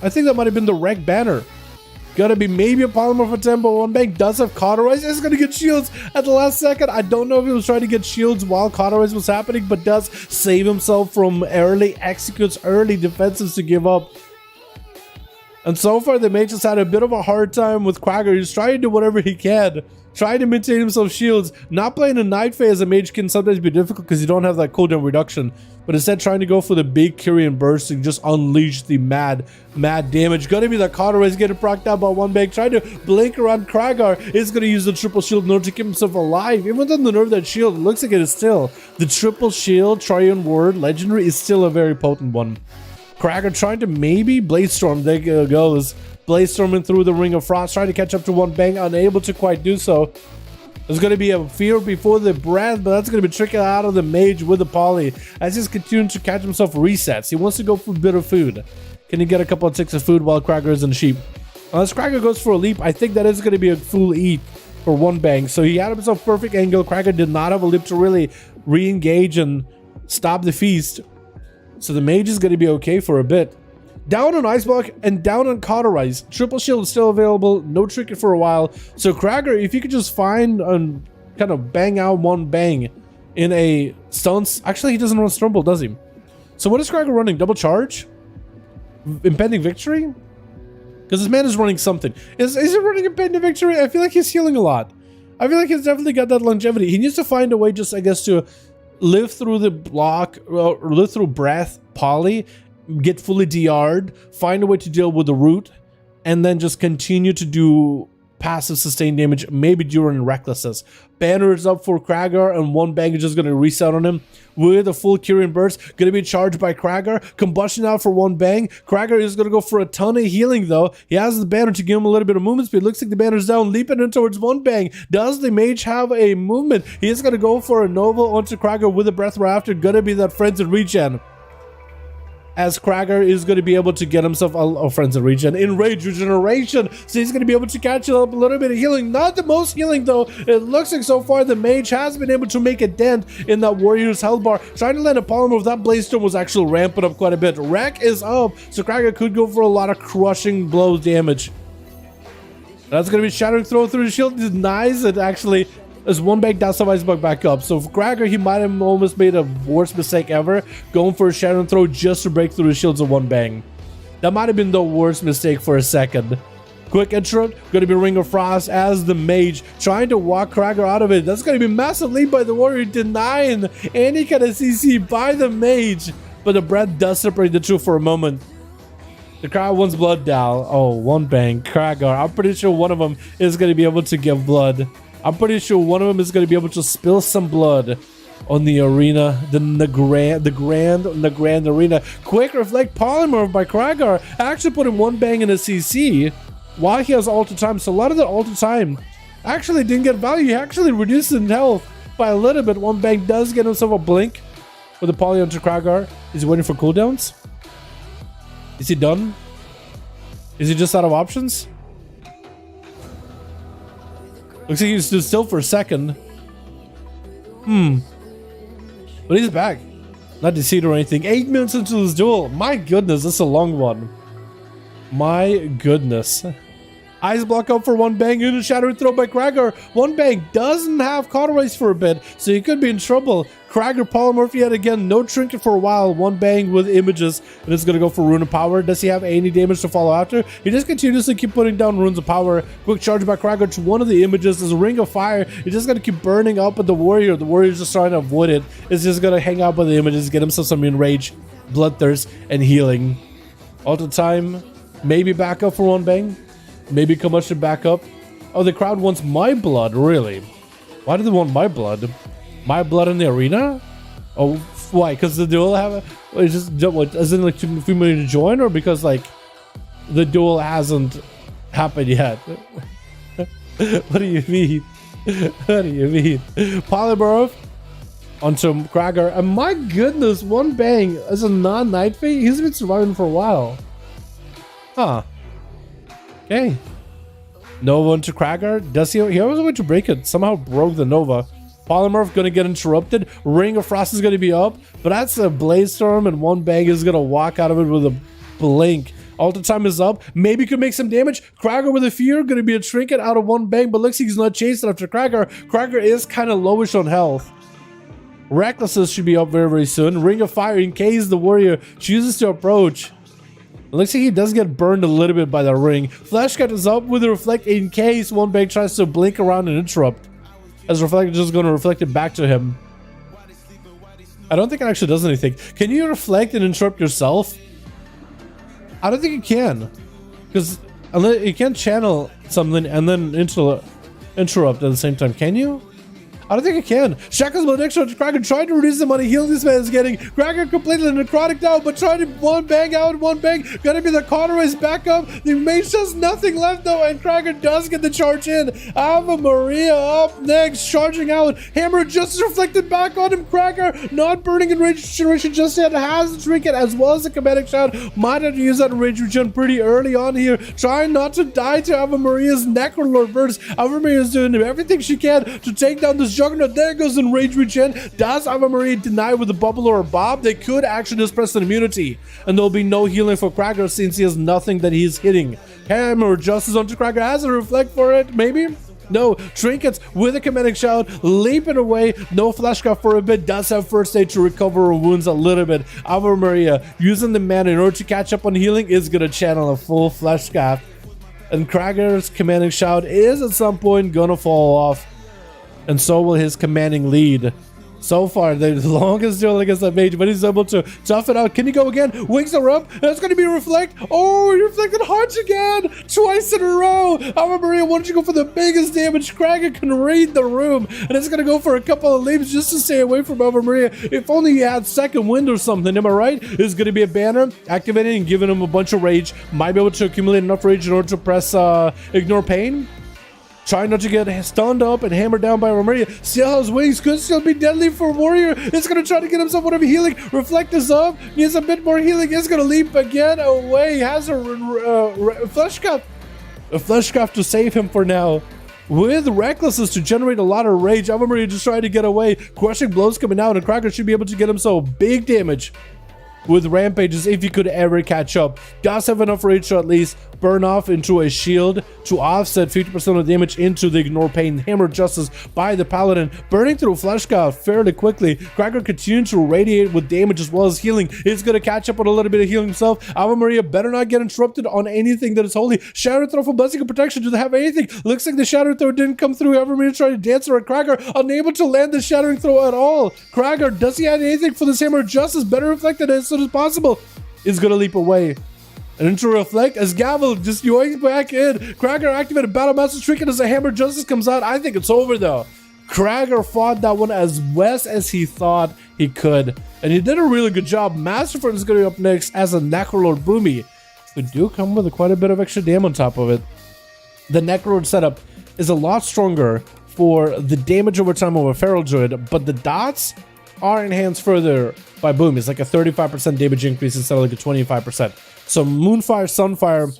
I think that might have been the wreck banner. Gonna be maybe a polymorph attempt, but One Bang does have cauterize. It's gonna get shields at the last second. I don't know if he was trying to get shields while cauterize was happening, but does save himself from early executes, early defenses to give up. And so far, the Mage has had a bit of a hard time with Krager. He's trying to do whatever he can, trying to maintain himself shields. Not playing a Night Phase as a Mage can sometimes be difficult because you don't have that cooldown reduction. But instead, trying to go for the big Kyrian burst and just unleash the mad damage. Gonna be the cauterize getting procced out by One Bang. Trying to blink around Krager. Is gonna use the triple shield in order to keep himself alive. Even though the nerf that shield, it looks like it is still. The triple shield, Triune Word, Legendary is still a very potent one. Krager trying to maybe Blaze Storm. There goes. Blaze Storming through the Ring of Frost. Trying to catch up to One Bang. Unable to quite do so. There's going to be a fear before the breath, but that's going to be tricking out of the Mage with the poly. As he's continuing to catch himself resets. He wants to go for a bit of food. Can he get a couple of ticks of food while Krager is in the sheep? Unless Krager goes for a leap, I think that is going to be a full eat for One Bang. So he had himself perfect angle. Krager did not have a leap to really re-engage and stop the feast. So the Mage is going to be okay for a bit. Down on Ice Block and down on Cauterize. Triple Shield is still available. No trinket for a while. So Krager, if you could just find and kind of bang out One Bang in a stance. Actually, he doesn't run Stumble, does he? So what is Krager running? Double Charge? Impending Victory? Because this man is running something. Is he running Impending Victory? I feel like he's healing a lot. I feel like he's definitely got that longevity. He needs to find a way just, I guess, to live through the block, or live through breath, poly, get fully DR'd, find a way to deal with the root, and then just continue to do passive sustained damage, maybe during recklessness. Banner is up for Krager, and One Bang is just going to reset on him with a full Kyrian burst. Going to be charged by Krager. Combustion out for One Bang. Krager is going to go for a ton of healing, though. He has the banner to give him a little bit of movement speed. Looks like the banner's down, leaping in towards One Bang. Does the Mage have a movement? He is going to go for a Nova onto Krager with a breath right after. Going to be that Frenzied Regen. As Krager is going to be able to get himself a Frenzied Regen, Enraged Regeneration, so he's going to be able to catch up a little bit of healing. Not the most healing, though. It looks like so far the Mage has been able to make a dent in that Warrior's health bar. Trying to land a polymorph, that Blaze Storm was actually ramping up quite a bit. Wreck is up, so Krager could go for a lot of crushing blows damage. That's going to be Shattering Throw through the shield. Denies it, actually. As One Bang does survive bug back up. So for Krager, he might have almost made a worst mistake ever, going for a Shadow Throw just to break through the shields of One Bang. That might have been the worst mistake for a second. Quick interrupt, gonna be Ring of Frost as the Mage, trying to walk Krager out of it. That's gonna be massive lead by the Warrior, denying any kind of CC by the Mage. But the breath does separate the two for a moment. The crowd wants blood down. Oh, one bang, Krager. I'm pretty sure one of them is gonna be able to give blood. I'm pretty sure one of them is gonna be able to spill some blood on the arena, the grand arena. Quick reflect polymorph by Krager, actually putting one bang in a CC while he has alter time. So a lot of that alter time actually didn't get value. He actually reduced in health by a little bit. One bang does get himself a blink with the poly onto Krager. Is he waiting for cooldowns? Is he done? Is he just out of options? Looks like he stood still for a second. But he's back. Not deceived or anything. 8 minutes into this duel. My goodness, this is a long one. My goodness. Ice block up for one bang into shadowy throw by Krager. One bang doesn't have cauterized for a bit, so he could be in trouble. Krager polymorph yet again, no trinket for a while. One bang with images, and it's gonna go for Rune of Power. Does he have any damage to follow after? He just continues to keep putting down Runes of Power. Quick charge by Krager to one of the images. There's a Ring of Fire. He's just gonna keep burning up at the Warrior. The Warrior's just trying to avoid it. It's just gonna hang out by the images, get himself some Enrage, Bloodthirst, and healing. All the time, maybe back up for one bang. Maybe combustion back up. Oh, the crowd wants my blood, really? Why do they want my blood? My blood in the arena? Oh, why? Because the duel have a... It's just, what, as in like too many to join, or because like the duel hasn't happened yet? What do you mean? What do you mean? Polymorph onto Krager, and my goodness, one bang as a non-night fate. He's been surviving for a while. Huh. Okay. Nova into Krager. Does he was going to break it. Somehow broke the Nova. Polymorph gonna get interrupted. Ring of Frost is gonna be up, but that's a Blaze Storm, and one bang is gonna walk out of it with a blink. Alter time is up. Maybe could make some damage. Krager with a fear, gonna be a trinket out of one bang, but looks like he's not chasing after Krager. Krager is kind of lowish on health. Recklessness should be up very, very soon. Ring of Fire in case the Warrior chooses to approach. It looks like he does get burned a little bit by the ring. Flash cut is up with a reflect in case one bang tries to blink around and interrupt. As reflect is just going to reflect it back to him. I don't think it actually does anything. Can you reflect and interrupt yourself? I don't think you can. Because you can't channel something and then interrupt at the same time. Can you? I don't think I can. Shackles with extra to Krager, trying to reduce the money heal this man is getting. Krager completely necrotic now, but trying to one bang out, one bang. Gonna be the cauterized back up. The Mage has nothing left though, and Krager does get the charge in. Ave Maria up next, charging out. Hammer just reflected back on him. Krager not burning in rage generation just yet. Has the trinket as well as the comedic shot. Might have to use that in rage regen pretty early on here. Trying not to die to Ave Maria's Necrolord burst. Ave Maria is doing everything she can to take down this Juggernaut. There goes in rage regen. Does Ave Maria deny with a bubble or a bob? They could actually just press an immunity, and there'll be no healing for Krager since he has nothing that he's hitting. Hammer justice onto Krager. Has a reflect for it, maybe? No. Trinkets with a commanding shout, leaping away. No flash cut for a bit. Does have first aid to recover her wounds a little bit. Ave Maria using the mana in order to catch up on healing is gonna channel a full flash cut, and Krager's commanding shout is at some point gonna fall off. And so will his commanding lead. So far, the longest duel against that Mage, but he's able to tough it out. Can he go again? Wings are up. That's going to be a reflect. Oh, he reflected Hunch again. Twice in a row. Ave Maria, why don't you go for the biggest damage? Krager can read the room. And it's going to go for a couple of leaps just to stay away from Ave Maria. If only he had second wind or something, am I right? It's going to be a banner. Activating and giving him a bunch of rage. Might be able to accumulate enough rage in order to press Ignore Pain. Trying not to get stunned up and hammered down by Maria. Still has wings, could still be deadly for Warrior. It's going to try to get himself whatever healing. Reflect is up. Needs a bit more healing. It's going to leap again away. Has a flesh cup. A flesh cup to save him for now. With Recklessness to generate a lot of rage. Ave Maria just trying to get away. Crushing blows coming out, and Krager should be able to get himself big damage. with rampages if he could ever catch up. Does have enough rage to at least burn off into a shield to offset 50% of the damage into the ignore pain hammer justice by the Paladin, burning through flesh god fairly quickly. Cracker continuing to radiate with damage as well as healing. He's going to catch up on a little bit of healing himself. Ave Maria better not get interrupted on anything that is holy. Shadow throw for blessing and protection. Do they have anything? Looks like the shadow throw didn't come through. Ave Maria trying to dance around Cracker, unable to land the shattering throw at all. Cracker, does he have anything for this hammer of justice? Better reflected as soon as possible. Is going to leap away. And into reflect as Gavel just yoinks back in. Cracker activated Battle Master Trinket as the hammer of justice comes out. I think it's over though. Cracker fought that one as best as he thought he could. And he did a really good job. Masterford is going to be up next as a Necrolord Boomy. We do come with quite a bit of extra dam on top of it. The Necrolord setup is a lot stronger for the damage over time of a Feral Druid, but the dots are enhanced further by Boom. It's like a 35% damage increase instead of like a 25%. So Moonfire, Sunfire,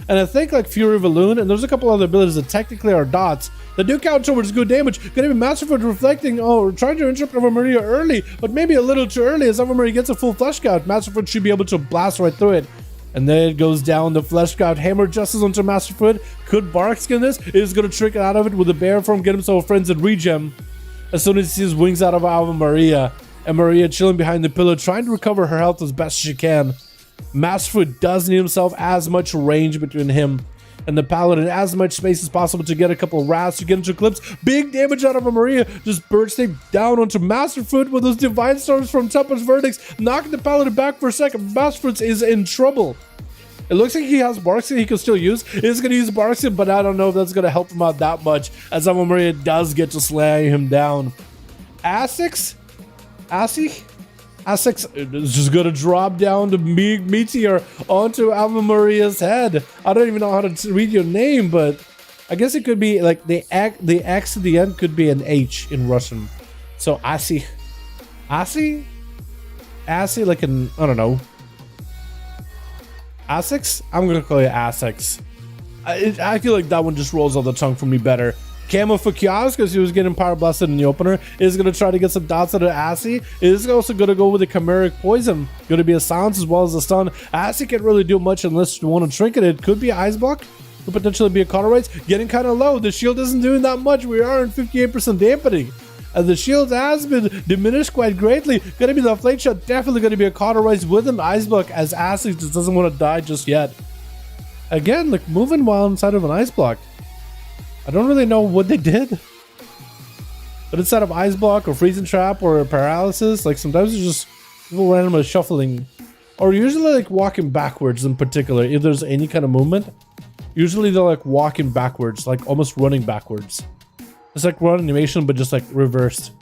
and I think like Fury of a Loon, and there's a couple other abilities that technically are dots that do count towards good damage. Gonna be Masterford reflecting, trying to interrupt Ave Maria early, but maybe a little too early as Ave Maria gets a full flesh gout. Masterford should be able to blast right through it. And then it goes down the flesh gout. Hammer Justice onto Masterford. Could Bark skin this? Is gonna trick it out of it with a bear form, get himself a frenzied regen. As soon as he sees wings out of Ave Maria, and Maria chilling behind the pillar, trying to recover her health as best she can. Masterford does need himself as much range between him and the Paladin, as much space as possible to get a couple of rats, to get into clips. Big damage out of Maria, just bursting down onto Masterford with those Divine Storms from Tempest Verdicts, knocking the Paladin back for a second. Masterford is in trouble. It looks like he has Barkskin he can still use. He's going to use Barkskin, but I don't know if that's going to help him out that much, as Ave Maria does get to slam him down. ASUS is just gonna drop down the meteor onto Ave Maria's head. I don't even know how to read your name, but I guess it could be like the X at the end could be an H in Russian. So Asi, like an, I don't know. ASUS? I'm gonna call you ASUS. I feel like that one just rolls off the tongue for me better. Camo for Kiosk, because he was getting Power Blasted in the opener, is going to try to get some dots out of Assy. Is also going to go with the Chimeric Poison. Going to be a silence as well as a stun. Assy can't really do much unless you want to trinket it. Could be Ice Block. Could potentially be a Cauterize. Getting kind of low. The shield isn't doing that much. We are in 58% dampening. And the shield has been diminished quite greatly. Going to be the Flame Shot. Definitely going to be a Cauterize with an Ice Block, as Assy just doesn't want to die just yet. Again, like moving while inside of an Ice Block. I don't really know what they did, but instead of Ice Block or Freezing Trap or Paralysis, like sometimes it's just people randomly shuffling, or usually like walking backwards in particular. If there's any kind of movement, usually they're like walking backwards, like almost running backwards. It's like run animation, but just like reversed.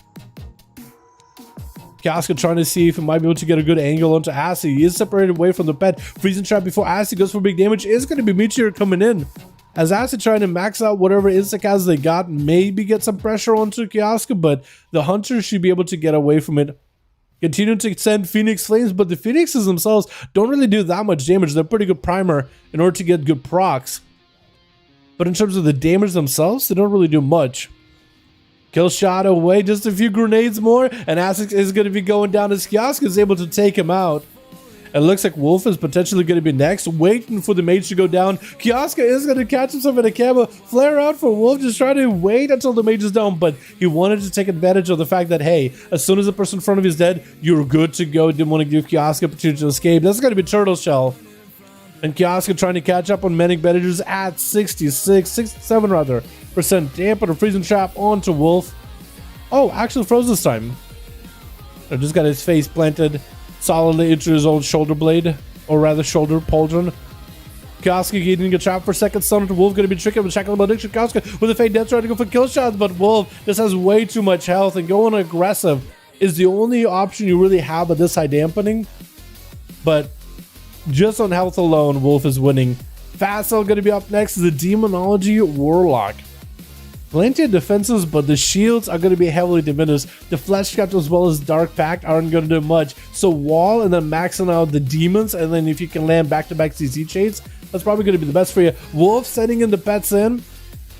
Kioska trying to see if he might be able to get a good angle onto Assy. He is separated away from the pet. Freezing Trap before Assy goes for big damage. Is going to be Meteor coming in. As Assy trying to max out whatever Instacast they got, maybe get some pressure onto Kioska, but the Hunter should be able to get away from it. Continue to send Phoenix Flames, but the Phoenixes themselves don't really do that much damage. They're pretty good primer in order to get good procs. But in terms of the damage themselves, they don't really do much. Kill shot away, just a few grenades more, and Assy is going to be going down as Kioska is able to take him out. It looks like Wolf is potentially going to be next, waiting for the Mage to go down. Kioska is going to catch himself in a camo. Flare out for Wolf, just trying to wait until the Mage is down, but he wanted to take advantage of the fact that, hey, as soon as the person in front of you is dead, you're good to go. Didn't want to give Kioska opportunity to escape. That's going to be Turtle Shell. And Kioska trying to catch up on Manic Bandages at 67 rather percent dampen a Freezing Trap onto Wolf. Oh, actually froze this time. I just got his face planted solidly into his own shoulder blade, or rather shoulder pauldron. Kioska getting a trap for second stun to Wolf, going to be tricky with Shackle Malediction. Kioska with a fade death trying to go for kill shots, but Wolf just has way too much health, and going aggressive is the only option you really have at this high dampening. But just on health alone, Wolf is winning. Fastcell going to be up next is the Demonology Warlock. Plenty of defenses, but the shields are going to be heavily diminished. The Flesh Cut as well as Dark Pact aren't going to do much. So wall and then maxing out the demons, and then if you can land back-to-back CC Shades, that's probably going to be the best for you. Wolf sending in the pets in.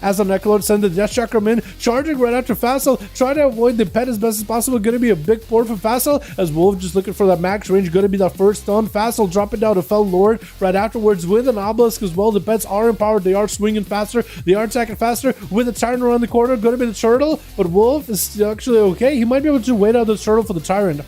as a Necrolord, send the Death Chakram in, charging right after Facile, try to avoid the pet as best as possible. Gonna be a big board for Facile, as Wolf just looking for that max range. Gonna be that first stun. Facile dropping down to Fell Lord right afterwards with an Obelisk as well. The pets are empowered, they are swinging faster, they are attacking faster with a Tyrant around the corner. Gonna be the Turtle, but Wolf is actually okay. He might be able to wait out the Turtle for the Tyrant.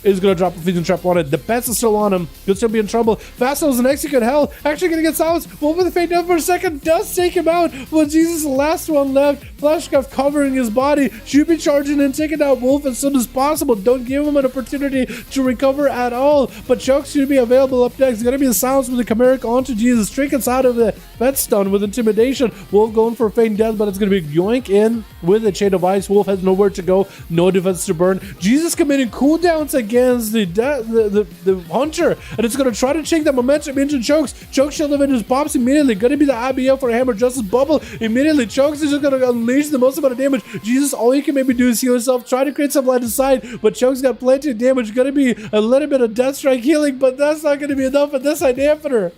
Is going to drop a Feeding Trap on it. The pets are still on him. Could still be in trouble. Facile's an execute hell. Actually going to get silenced. Wolf with the fade down for a second. Does take him out. Well, Jesus, the last one left. Flashcraft covering his body. Should be charging and taking out Wolf as soon as possible. Don't give him an opportunity to recover at all. But Chokes should be available up next. Going to be a silence with the Chimeric onto Jesus. Trinkets out of the pet stun with Intimidation. Wolf going for a feign death, but it's going to be yoink in with a Chain of Ice. Wolf has nowhere to go. No defense to burn. Jesus committing cooldowns against the Hunter, and it's going to try to take that momentum into Chokes. Chokes shield of it just pops immediately. Going to be the IBL for Hammer Justice Bubble. Immediately, Chokes is just going to unleash the most amount of damage. Jesus, all you can maybe do is heal yourself. Try to create some line of sight, but Chokes got plenty of damage. Going to be a little bit of Death Strike healing, but that's not going to be enough at this side dampener.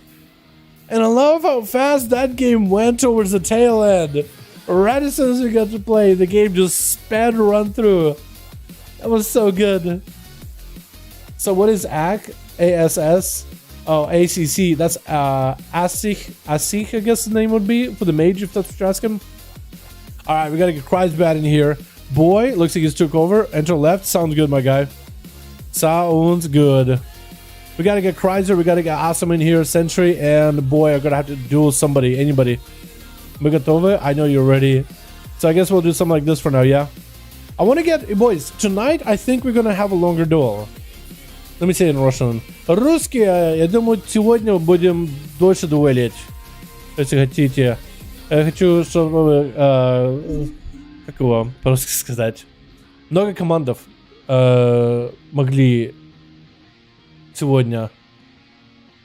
And I love how fast that game went towards the tail end. Right as soon as we got to play, the game just sped run through. That was so good. So what is AC? ASS? Oh, ACC. That's ASIC, I guess the name would be for the Mage, if that's what you're asking. All right, we got to get Kreisbad in here. Boy, looks like he's took over. Enter left. Sounds good, my guy. Sounds good. We got to get Kreiser. We got to get Awesome in here. Sentry and Boy are going to have to duel somebody. Anybody. Megatova, I know you're ready. So I guess we'll do something like this for now, yeah? I want to get... Boys, tonight I think we're going to have a longer duel. Let me say it in Russian. Русские, я думаю, сегодня будем дольше дуэлить. Если хотите. Я хочу, чтобы... как его по-русски сказать? Много командов могли сегодня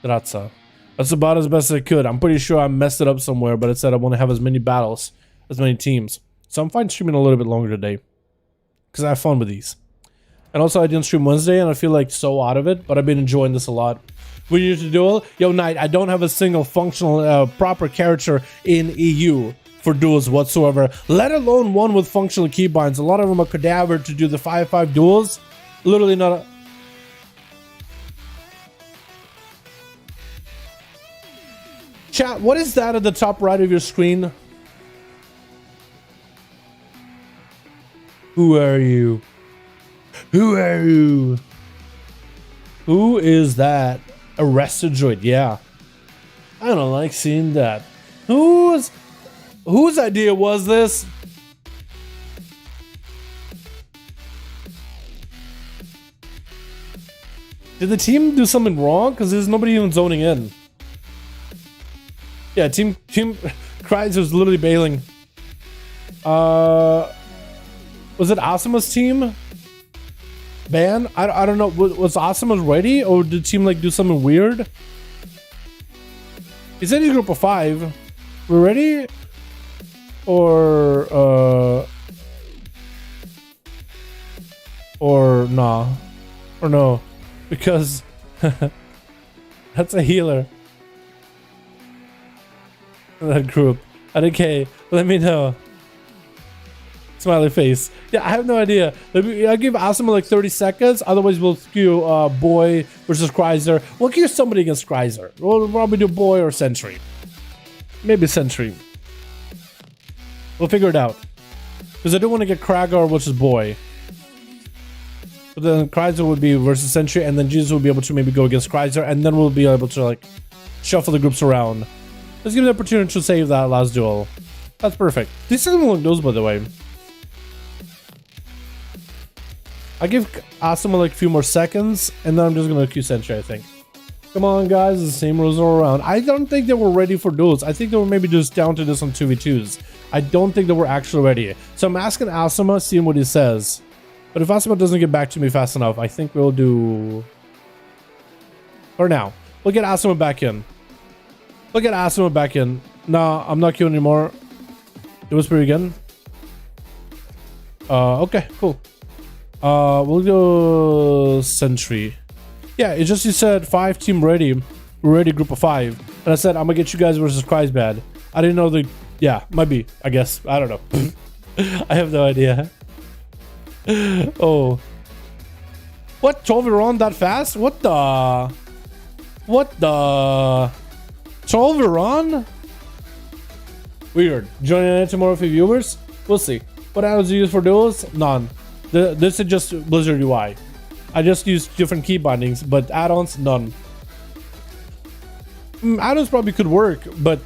драться. That's about as best as I could. I'm pretty sure I messed it up somewhere, but it said I want to have as many battles, as many teams. So I'm fine streaming a little bit longer today. Because I have fun with these. And also I didn't stream Wednesday and I feel like so out of it, but I've been enjoying this a lot. We need to duel. Yo, Knight, I don't have a single functional, proper character in EU for duels whatsoever. Let alone one with functional keybinds. A lot of them are cadaver to do the 5v5 duels. Literally not a... Chat, what is that at the top right of your screen? Who are you? Who are you? Who is that? Arrested droid, yeah. I don't like seeing that. Whose idea was this? Did the team do something wrong? Because there's nobody even zoning in. Yeah, team Cries was literally bailing. Was it Asuma's team? Ban? I don't know. Was Asuma's ready, or did team like do something weird? He said he's group of 5. We're ready? Or nah. Or no. Because that's a healer. That group. Okay, let me know. Smiley face. Yeah, I have no idea. I'll give Asuma like 30 seconds. Otherwise, we'll queue Boy versus Kreiser. We'll queue somebody against Kreiser. We'll probably do Boy or Sentry. Maybe Sentry. We'll figure it out. Because I do want to get Kragar versus Boy. But then Kreiser would be versus Sentry, and then Jesus will be able to maybe go against Kreiser, and then we'll be able to like shuffle the groups around. Let's give me the opportunity to save that last duel. That's perfect. This doesn't look those, by the way. I give Asuma like a few more seconds, and then I'm just gonna queue Sentry, I think. Come on, guys, the same rules all around. I don't think they were ready for duels. I think they were maybe just down to this on 2v2s. I don't think they were actually ready. So I'm asking Asuma, seeing what he says. But if Asuma doesn't get back to me fast enough, I think we'll do... For now. We'll get Asuma back in. We'll get Asuma back in. Nah, I'm not queuing anymore. Do Whisper again. Okay, cool. We'll go Sentry. Yeah, it's just you said 5 team ready. We're ready group of 5. And I said I'm gonna get you guys versus Kreisbad. I didn't know the Yeah, might be, I guess. I don't know. I have no idea. Oh. What? 12 Iran that fast? What the? What the? 12 Iran? Weird. Joining in tomorrow for viewers? We'll see. What addons do you use for duels? None. This is just Blizzard UI. I just use different key bindings, but add-ons, none. Add-ons probably could work, but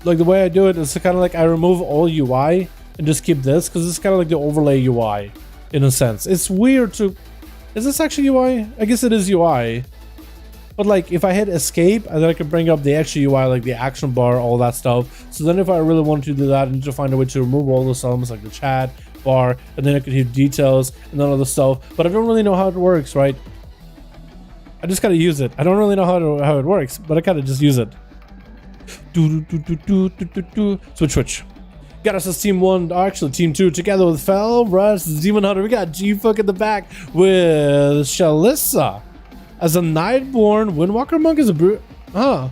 like the way I do it is kind of like I remove all UI and just keep this, because it's kind of like the overlay UI in a sense. It's weird to... Is this actually UI? I guess it is UI. But like if I hit escape, and then I can bring up the extra UI, like the action bar, all that stuff. So then if I really wanted to do that, I need to find a way to remove all those elements like the chat bar, and then I could hit details and then other stuff. But I don't really know how it works, right? I just gotta use it. I don't really know how it works, but I gotta just use it. Switch. Got us as team 1, actually team 2, together with Fel, Rush, Demon Hunter. We got G-Fuck in the back with Shalissa as a Nightborn. Windwalker monk is a brute. Huh.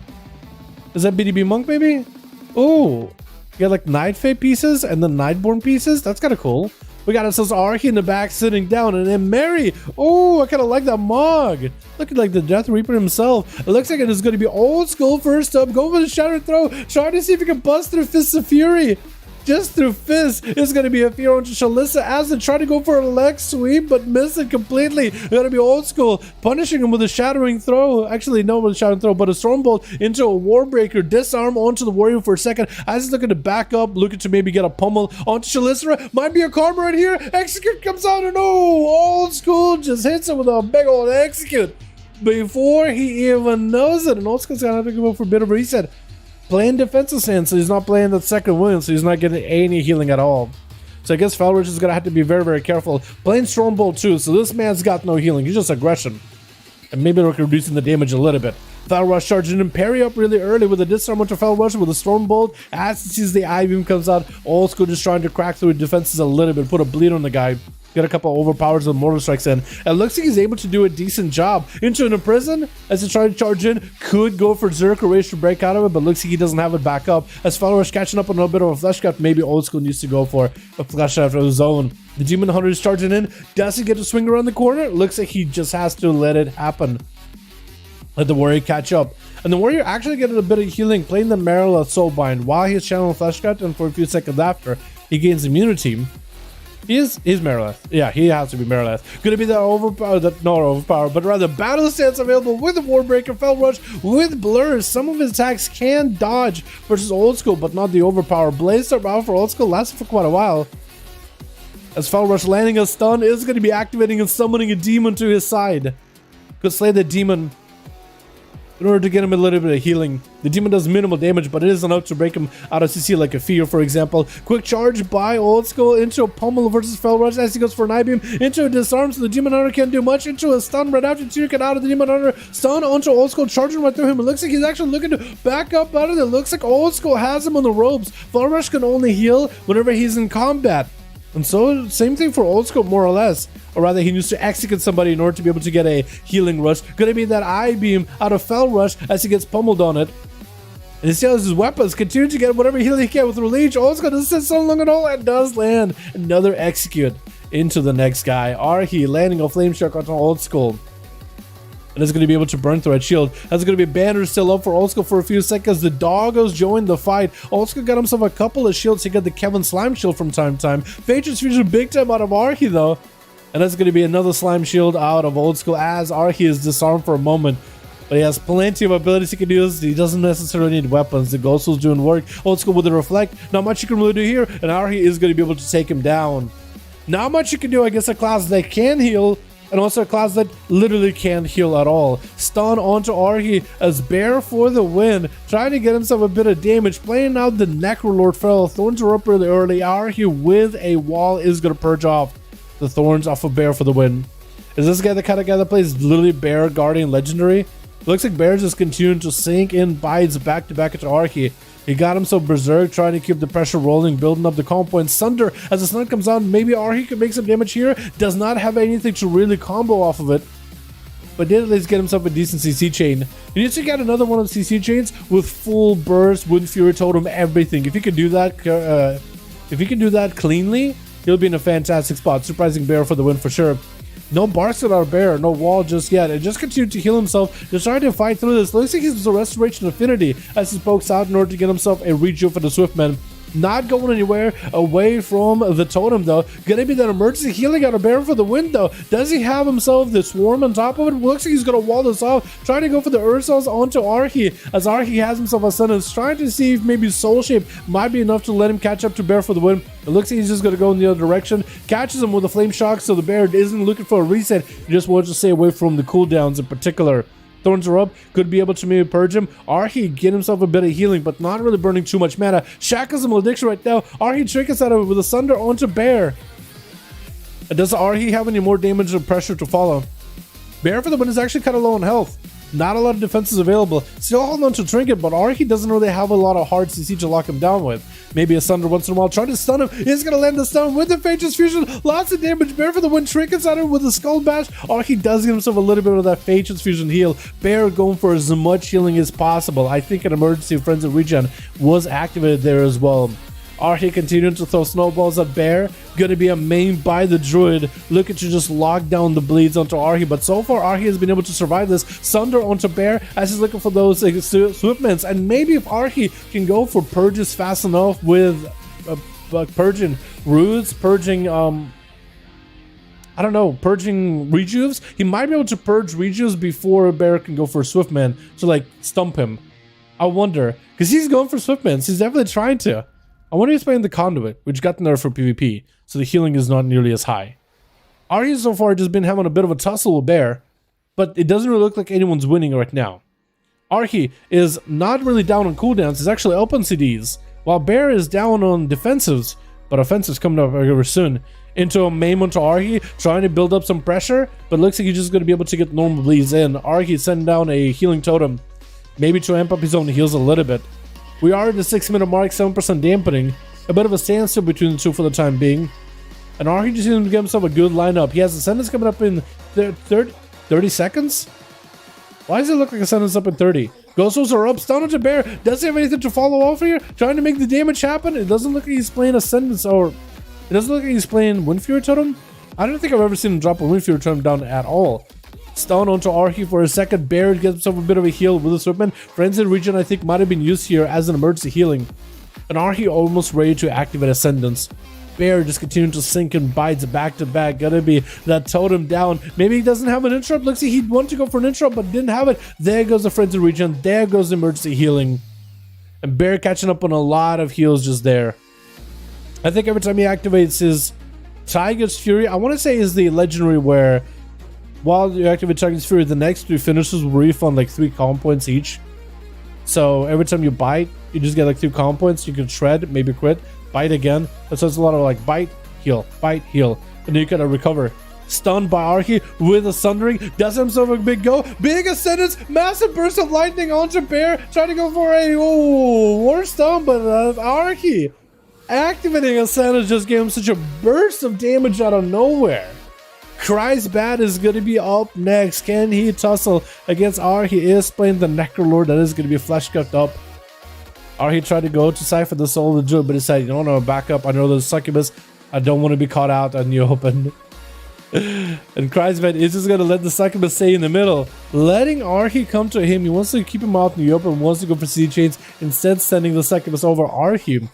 Is that BDB monk maybe? Oh. You got like Night Fae pieces and the Nightborn pieces. That's kind of cool. We got ourselves Archie in the back sitting down, and then Mary. Oh, I kind of like that mug. Looking like the Death Reaper himself. It looks like it is going to be old school first up. Go for the Shatter Throw. Trying to see if you can bust through Fists of Fury. Just through Fist. It's going to be a fear onto Shalissa as they try to go for a leg sweep, but miss it completely. Going to be old school. Punishing him with a Shattering Throw. Actually, no with a Shattering Throw, but a Stormbolt into a Warbreaker. Disarm onto the Warrior for a second. As he's looking to back up, looking to maybe get a pummel onto Shalissa. Might be a karma right here. Execute comes out, and oh, old school just hits him with a big old execute before he even knows it. And old school's going to have to go for a bit of a reset. Playing defensive stance, so he's not playing that second win, so he's not getting any healing at all. So I guess Felrich is going to have to be very, very careful. Playing Stormbolt too, so this man's got no healing. He's just aggression. And maybe they're reducing the damage a little bit. Felrush charging and parry up really early with a disarm onto Felrush with a Stormbolt. As he sees the I-Beam comes out, old school just trying to crack through defenses a little bit, put a bleed on the guy. Get a couple of overpowers with mortal strikes in. And looks like he's able to do a decent job. Into an prison as he tries to charge in. Could go for Zerk or Rage to break out of it, but looks like he doesn't have it back up. As Felrush catching up on a little bit of a flesh cut, maybe old school needs to go for a flesh out of his own. The Demon Hunter is charging in. Does he get to swing around the corner? Looks like he just has to let it happen. Let the Warrior catch up. And the Warrior actually getting a bit of healing, playing the Marilla Soulbind while he's channeling flesh cut, and for a few seconds after, he gains immunity. He's Marileth. Yeah, he has to be Marileth. Gonna be the overpowered, but rather battle stance available with the Warbreaker, Fel Rush with blurs. Some of his attacks can dodge versus old school, but not the overpower. Blaze Star Power for old school lasted for quite a while. As Fel Rush landing a stun is going to be activating and summoning a demon to his side. Could slay the demon in order to get him a little bit of healing. The demon does minimal damage, but it is enough to break him out of CC like a Fear, for example. Quick charge by old school into a pummel versus Fel Rush as he goes for an I-Beam. Into a disarm, so the Demon Hunter can't do much. Into a stun right after to get out of the Demon Hunter. Stun onto old school, charging right through him. It looks like he's actually looking to back up out of it. It looks like old school has him on the ropes. Fel Rush can only heal whenever he's in combat. And so, same thing for old school, more or less. Or rather, he needs to execute somebody in order to be able to get a healing rush. Gonna be that I-Beam out of Fel Rush as he gets pummeled on it. And he still has his weapons, continue to get whatever healing he can with Release. Old school doesn't sit so long at all, and does land another execute into the next guy. Arhi landing a flame shark onto old school. And is going to be able to burn through a shield. That's going to be banner still up for old school for a few seconds. The doggos joined the fight. Old school got himself a couple of shields. He got the Kevin Slime shield from time to time. Phaedra's fusion big time out of Arhi though. And that's going to be another slime shield out of old school as Arhi is disarmed for a moment. But he has plenty of abilities he can use. He doesn't necessarily need weapons. The Ghost Soul's doing work. Old school with the Reflect. Not much you can really do here. And Arhi is going to be able to take him down. Not much you can do against a class that can heal. And also a class that literally can't heal at all. Stun onto Arhi as Bear for the win. Trying to get himself a bit of damage. Playing out the Necrolord Feral. Thorns are up really early. Arhi with a wall is going to purge off the Thorns off of Bear for the win. Is this guy the kind of guy that plays literally Bear, Guardian, Legendary? It looks like Bear just continuing to sink in bites back to back into Arhi. He got himself berserk, trying to keep the pressure rolling, building up the combo point. Sunder, as the stun comes out, maybe Arhi could make some damage here. Does not have anything to really combo off of it. but did at least get himself a decent CC chain. He needs to get another one of the CC chains with full burst, Wind Fury Totem, everything. If he could do that, cleanly, he'll be in a fantastic spot. Surprising Bear for the win for sure. No Barks without a Bear, no wall just yet, and just continued to heal himself, just trying to fight through this. Looks like he's a Restoration Affinity as he pokes out in order to get himself a rejuve for the Swiftman. Not going anywhere away from the totem though. Gonna be that emergency healing out of Bear for the win though. Does he have himself the swarm on top of it? Looks like he's gonna wall this off. Trying to go for the Ursals onto Arhi as Arhi has himself a sentence. Trying to see if maybe Soul Shape might be enough to let him catch up to Bear for the win. It looks like he's just gonna go in the other direction. Catches him with a Flame Shock, so the Bear isn't looking for a reset. He just wants to stay away from the cooldowns in particular. Thorns are up, could be able to maybe purge him. Arhi get himself a bit of healing, but not really burning too much mana. Shackles him Malediction right now. Arhi triggers out of it with a Sunder onto Bear. And does Arhi have any more damage or pressure to follow? Bear for the win is actually kind of low on health. Not a lot of defenses available. Still holding on to Trinket, but Arhi doesn't really have a lot of hard CC to lock him down with. Maybe a Sunder once in a while. Trying to stun him. He's going to land the stun with the Phaedra's Fusion. Lots of damage. Bear for the win. Trinkets on him with a Skull Bash. Arhi does get himself a little bit of that Phaedra's Fusion heal. Bear going for as much healing as possible. I think an emergency frenzy regen was activated there as well. Arhi continuing to throw snowballs at Bear. Gonna be a main by the Druid. Looking to just lock down the bleeds onto Arhi. But so far, Arhi has been able to survive this. Sunder onto Bear as he's looking for those Swiftmans. And maybe if Arhi can go for purges fast enough with purging Roots, purging I don't know, purging Rejuves, he might be able to purge Rejuves before Bear can go for Swiftman to like stump him. I wonder, because he's going for Swiftmans. He's definitely trying to. I wonder if he's playing the Conduit, which got nerfed for PvP, so the healing is not nearly as high. Arhi so far just been having a bit of a tussle with Bear, but it doesn't really look like anyone's winning right now. Arhi is not really down on cooldowns, he's actually up on CDs, while Bear is down on defensives, but offensives coming up very soon. Into a main onto Arhi, trying to build up some pressure, but looks like he's just going to be able to get normal bleeds in. Arhi sending down a healing totem, maybe to amp up his own heals a little bit. We are at the 6-minute mark, 7% dampening. A bit of a standstill between the two for the time being. And Arhi just needs to get himself a good lineup. He has a sentence coming up in 30 seconds? Why does it look like a sentence up in 30? Ghostos are up, stun onto Bear. Doesn't have anything to follow off here. Trying to make the damage happen. It doesn't look like he's playing a sentence, or it doesn't look like he's playing Wind Fury Totem. I don't think I've ever seen him drop a Wind Fury Totem down at all. Stun onto Arhi for a second. Bear gets himself a bit of a heal with a Swiftman. Frenzy Regen I think might have been used here as an emergency healing. And Arhi almost ready to activate Ascendance. Bear just continuing to sink and bites back to back. Gotta be that totem down. Maybe he doesn't have an interrupt. Looks like he'd want to go for an interrupt but didn't have it. There goes the Frenzy Regen. There goes the emergency healing. And Bear catching up on a lot of heals just there. I think every time he activates his Tiger's Fury, I want to say is the legendary where while you activate Tiger's Fury, the next 3 finishes will refund like 3 calm points each. So every time you bite, you just get like 3 calm points. You can shred, maybe crit, bite again. So it's a lot of like bite, heal, and then you gotta recover. Stunned by Arhi with a Sundering, does himself a big go. Big Ascendance, massive burst of lightning onto Bear, trying to go for a war stun, but Arhi activating Ascendance just gave him such a burst of damage out of nowhere. Cries Bad is going to be up next. Can he tussle against Arhi? He is playing the Necrolord. That is going to be flesh cut up. Arhi tried to go to Cypher the Soul of the Druid, but he said, no, back up. I know there's Succubus. I don't want to be caught out on the open. And Cries Bad is just going to let the Succubus stay in the middle. Letting Arhi come to him. He wants to keep him out in the open. Wants to go for seed chains. Instead, sending the Succubus over. Arhi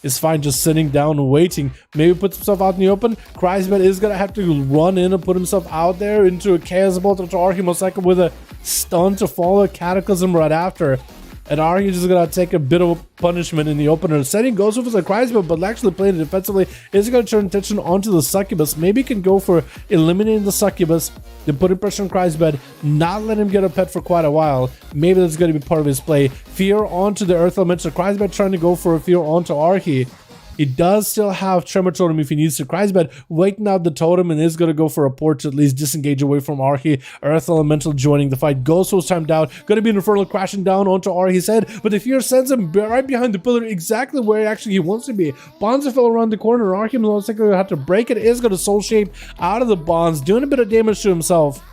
is fine just sitting down and waiting. Maybe puts himself out in the open. Crisman is gonna have to run in and put himself out there into a Chaos Bolt to Arhi most likely with a stun to follow Cataclysm right after. And Arhi is just gonna take a bit of a punishment in the opener. Setting goes with a Crisman, but actually playing it defensively is gonna turn attention onto the Succubus. Maybe can go for eliminating the Succubus, then putting pressure on Crisman, not let him get a pet for quite a while. Maybe that's gonna be part of his play. Fear onto the Earth Elemental. Crisman trying to go for a fear onto Arhi. He does still have Tremor Totem if he needs to. Crisman waiting out the totem and is going to go for a port to at least disengage away from Arhi. Earth Elemental joining the fight. Ghost was timed out. Going to be an Infernal crashing down onto Arhi's head, but the fear sends him right behind the pillar, exactly where actually he wants to be. Bonds fell around the corner. Arhi most likely going to have to break it. Is going to Soul Shape out of the bonds, doing a bit of damage to himself.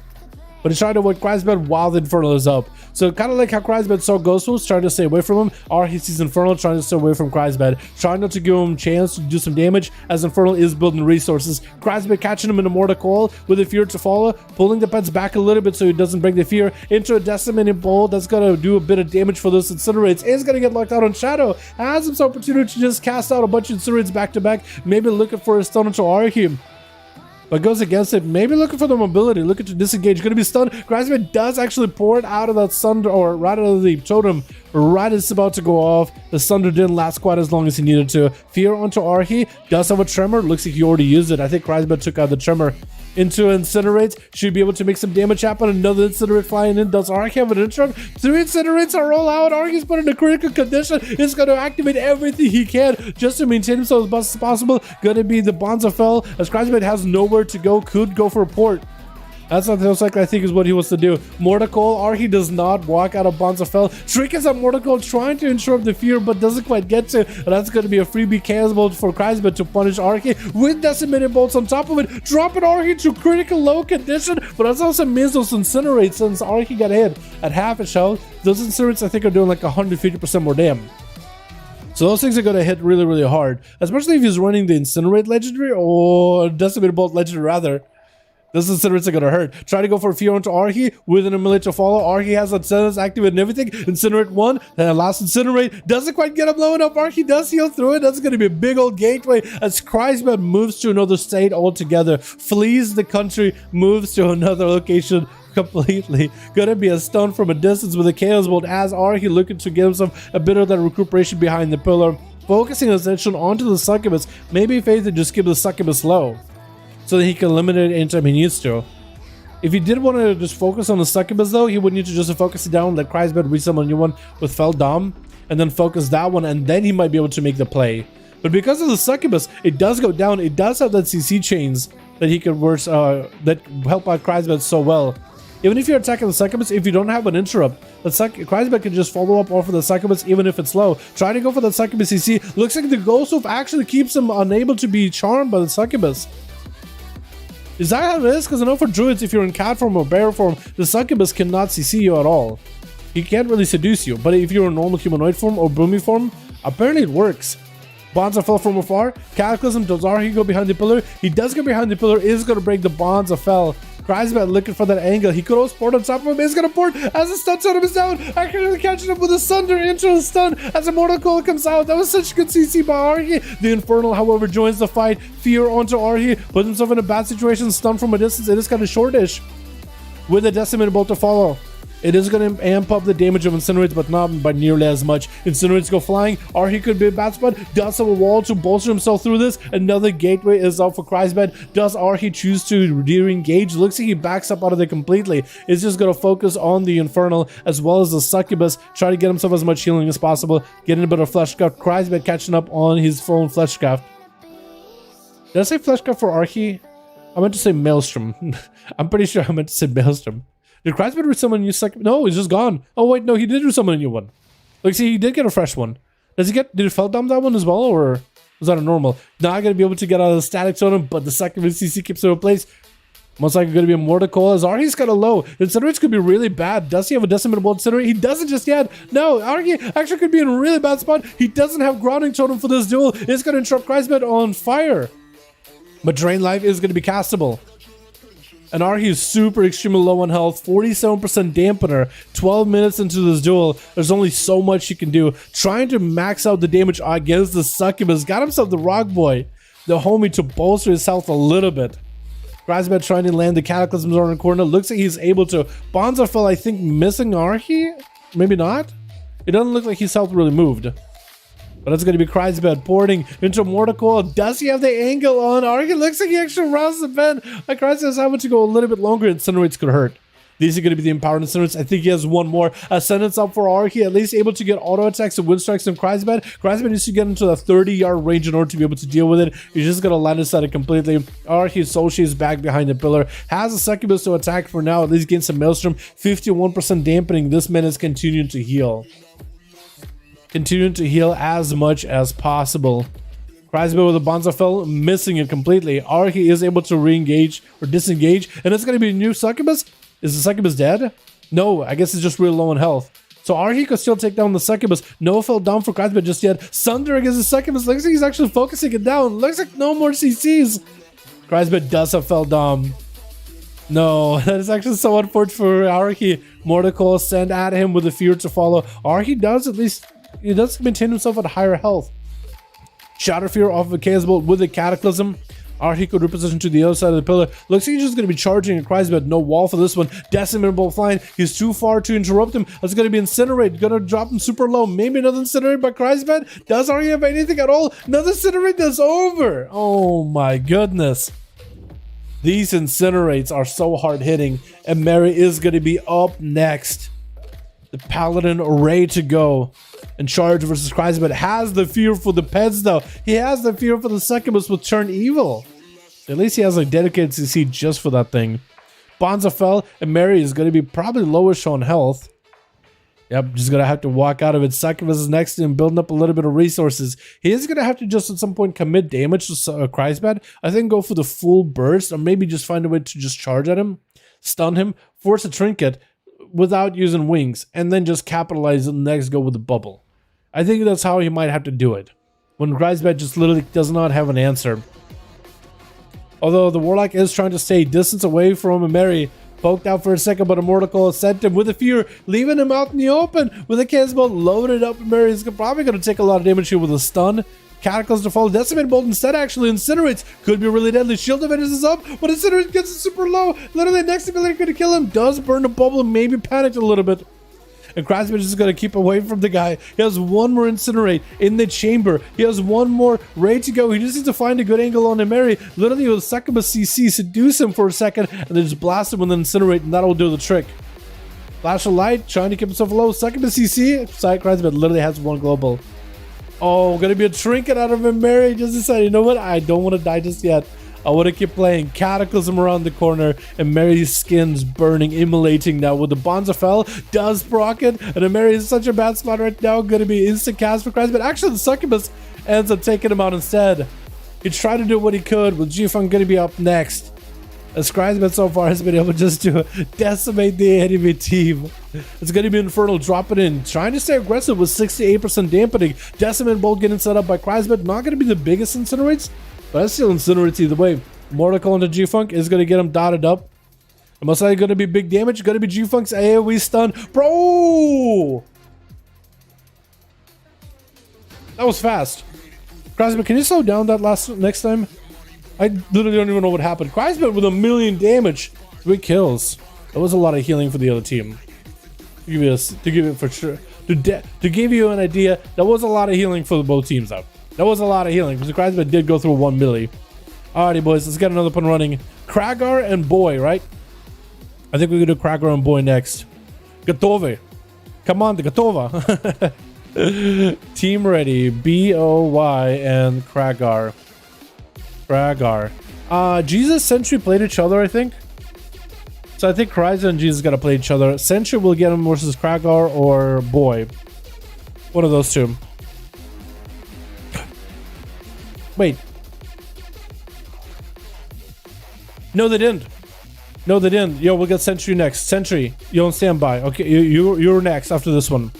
but he's trying to avoid Kreisbed while the Infernal is up. So kind of like how Kreisbed saw Ghostful, trying to stay away from him, or he sees Infernal trying to stay away from Kreisbed, trying not to give him a chance to do some damage as Infernal is building resources. Kreisbed catching him in a Mortar Coil with a Fear to follow, pulling the pets back a little bit so he doesn't break the Fear into a Decimating Bolt that's going to do a bit of damage for those Incinerates. Is going to get locked out on Shadow, has himself opportunity to just cast out a bunch of Incinerates back to back, maybe looking for a stun into Arhim. But goes against it, maybe looking for the mobility, looking to disengage, going to be stunned. Kreisbed does actually pour it out of that Sunder, or right out of the totem, right as it's about to go off. The Sunder didn't last quite as long as he needed to. Fear onto Arhi, does have a Tremor, looks like he already used it. I think Kreisbed took out the Tremor into Incinerates, should be able to make some damage happen. Another Incinerate flying in, does Arhi have an interrupt? 3 Incinerates are roll out, Arhi's put in a critical condition, he's going to activate everything he can just to maintain himself as best as possible. Going to be the Bonds of Fell, as Kreisbed has nowhere to go, could go for a port. That's what feels like, I think, is what he wants to do. Mortar Coil, Arhi does not walk out of Bonds of Fell. Trick is at Mortar Coil, trying to interrupt the Fear, but doesn't quite get to. And that's going to be a freebie Chaos Bolt for Kreisbed to punish Arhi with Decimated Bolts on top of it, dropping Arhi to critical low condition. But that's also missed those Incinerates since Arhi got hit at half his health. Those Incinerates, I think, are doing like 150% more damage. So those things are going to hit really, really hard, especially if he's running the Incinerate Legendary, or Decimated Bolt Legendary rather. This Incinerates are going to hurt. Try to go for Fear onto Arhi with an Amulet to follow. Arhi has Antennas activated and everything. Incinerate 1, and last Incinerate doesn't quite get him low enough. Arhi does heal through it. That's going to be a big old gateway as Kreisbed moves to another state altogether. Flees the country, moves to another location completely. Gonna be a stun from a distance with a Chaos Bolt as Arhi looking to get himself a bit of that recuperation behind the pillar. Focusing his attention onto the Succubus. Maybe Faith to just keep the Succubus low, so that he can eliminate it anytime he needs to. If he did want to just focus on the Succubus though, he would need to just focus it down, let Kreisbed resummon a new one with Fell Dom, and then focus that one, and then he might be able to make the play. But because of the Succubus, it does go down, it does have that CC chains that he can work, that help out Kreisbed so well. Even if you're attacking the Succubus, if you don't have an interrupt, the Kreisbed can just follow up off of the Succubus even if it's low. Try to go for the Succubus CC. Looks like the Ghost Wolf actually keeps him unable to be charmed by the Succubus. Is that how it is? Because I know for Druids, if you're in cat form or bear form, the Succubus cannot CC you at all. He can't really seduce you. But if you're in normal humanoid form or broomy form, apparently it works. Bonds of Fell from afar. Cataclysm, does Arhi go behind the pillar? He does go behind the pillar, is going to break the Bonds of Fell. Kreisbed looking for that angle. He could also port on top of him. He's going to port as the stun totem is down. Actually catching him with a Sunder into the stun as a Mortal Coil comes out. That was such good CC by Arhi. The Infernal, however, joins the fight. Fear onto Arhi. Puts himself in a bad situation. Stun from a distance. It is kind of shortish with a Decimated Bolt to follow. It is going to amp up the damage of Incinerates, but not by nearly as much. Incinerates go flying. Arhi could be a bad spot. Does have a wall to bolster himself through this. Another gateway is up for Kreisbed. Does Arhi choose to re-engage? Looks like he backs up out of there completely. Is just going to focus on the Infernal as well as the Succubus. Try to get himself as much healing as possible. Getting a bit of Fleshcraft. Kreisbed catching up on his phone Fleshcraft. Did I say Fleshcraft for Arhi? I meant to say Maelstrom. I'm pretty sure I meant to say Maelstrom. Did Kreisbed resummon a new Succubus? No, he's just gone. Oh wait, no, he did resummon a new one. Like, see, he did get a fresh one. Did it Fell Dom that one as well, or was that a normal? Not gonna be able to get out of the static totem, but the Succubus CC keeps it in place. Most likely gonna be a Mortar Coil as Arhi's kind of low. Incinerates could be really bad. Does he have a Decimated Bolt Incinerate? He doesn't just yet. No, Arhi actually could be in a really bad spot. He doesn't have Grounding Totem for this duel. It's gonna interrupt Kreisbed on fire. But Drain Life is gonna be castable. And Arhi is super extremely low on health, 47% dampener, 12 minutes into this duel. There's only so much he can do. Trying to max out the damage against the Succubus. Got himself the Rock Boy, the homie, to bolster his health a little bit. Kreisbed trying to land the Cataclysms on the corner. Looks like he's able to. Bonds of Fell, I think, missing Arhi? Maybe not? It doesn't look like his health really moved. But it's going to be Kreisbed porting into Mortar Coil. Does he have the angle on Arhi? Looks like he actually rounds the bend. Like Kreisbed is having to go a little bit longer. Incinerates could hurt. These are going to be the empowered Incinerates. I think he has one more. Ascendance up for Arhi. At least able to get auto attacks and wind strikes from Kreisbed. Kreisbed needs to get into the 30-yard range in order to be able to deal with it. He's just going to land aside it completely. Arhi Soshi is back behind the pillar. Has a Succubus to attack for now. At least gain some Maelstrom. 51% dampening. This man is continuing to heal. Continuing to heal as much as possible. Kreisbed with the Bonds of Fell, missing it completely. Arhi is able to re-engage or disengage, and it's going to be a new Succubus. Is the succubus dead? No, I guess it's just real low in health. So Arhi could still take down the succubus. No fell down for Kreisbet just yet. Sunder against the succubus. Looks like he's actually focusing it down. Looks like no more CCs. Kreisbet does have fell down. No, that is actually so unfortunate for Arhi. Mordecai send at him with the fear to follow. Arhi does at least, he does maintain himself at higher health. Shatter Fear off of a Chaos Bolt with a Cataclysm. Arhi could reposition to the other side of the pillar. Looks like he's just going to be charging at Kreisbet. No wall for this one. Decimate Bolt flying. He's too far to interrupt him. That's going to be Incinerate. Going to drop him super low. Maybe another Incinerate by Kreisbet. Does Arhi have anything at all? Another Incinerate that's over. Oh my goodness. These Incinerates are so hard hitting. And Mary is going to be up next. The Paladin ready to go. And charge versus Kreisbet has the fear for the pets though. He has the fear for the succubus with turn evil. At least he has like dedicated CC just for that thing. Bonza fell and Mary is going to be probably lowish on health. Yep, just going to have to walk out of it. Succubus is next to him, building up a little bit of resources. He is going to have to just at some point commit damage to Kreisbet. I think go for the full burst or maybe just find a way to just charge at him, stun him, force a trinket without using wings, and then just capitalize and next go with the bubble. I think that's how he might have to do it. When Kreisbet just literally does not have an answer. Although the Warlock is trying to stay distance away from Mary. Poked out for a second, but Immortal sent him with a fear, leaving him out in the open with a Chaos Bolt loaded up. Mary is probably going to take a lot of damage here with a stun. Cataclysm to follow. Decimate Bolt instead actually incinerates. Could be really deadly. Shield Defenders is up, but Incinerate gets it super low. Literally next ability could kill him. Does burn the bubble and maybe panicked a little bit. And Kreisbet is going to keep away from the guy. He has one more Incinerate in the chamber. He has one more ready to go. He just needs to find a good angle on Mary. Literally with Succubus CC, seduce him for a second, and then just blast him with an Incinerate, and that'll do the trick. Flash of Light, trying to keep himself low. Succubus CC, side Kreisbet literally has one global. Oh, gonna be a trinket out of him. Mary just decided, you know what? I don't want to die just yet. I want to keep playing. Cataclysm around the corner, and Mary's skin's burning, immolating now with the Bonza fell. Does proc it, and Mary is such a bad spot right now. Gonna be instant cast for Christ, but actually the Succubus ends up taking him out instead. He tried to do what he could, with G-Funk gonna be up next. As Kreisbet so far has been able just to decimate the enemy team. It's going to be Infernal, drop it in. Trying to stay aggressive with 68% dampening. Decimate Bolt getting set up by Kreisbet. Not going to be the biggest Incinerates, but that's still Incinerates either way. Mordecai into G-Funk is going to get him dotted up. And most likely going to be big damage. Going to be G-Funk's AoE stun. Bro! That was fast. Kreisbet, can you slow down that next time? I literally don't even know what happened. Kreisbet with 1,000,000 damage, 3 kills. That was a lot of healing for the other team. To give it for sure, to give you an idea, that was a lot of healing for both teams out. That was a lot of healing because Kreisbet did go through 1 milli. Alrighty, boys, let's get another one running. Kragar and Boy, right? I think we're gonna do Kragar and Boy next. Готовы. Команда готова. Team ready. BOY and Kragar. Jesus Sentry played each other, I think. So I think Kryza and Jesus gotta play each other. Sentry will get him versus Kragar or Boy. One of those two. Wait. No, they didn't. No, they didn't. Yo, we'll get Sentry next. Sentry, you're on standby. Okay, you're next after this one.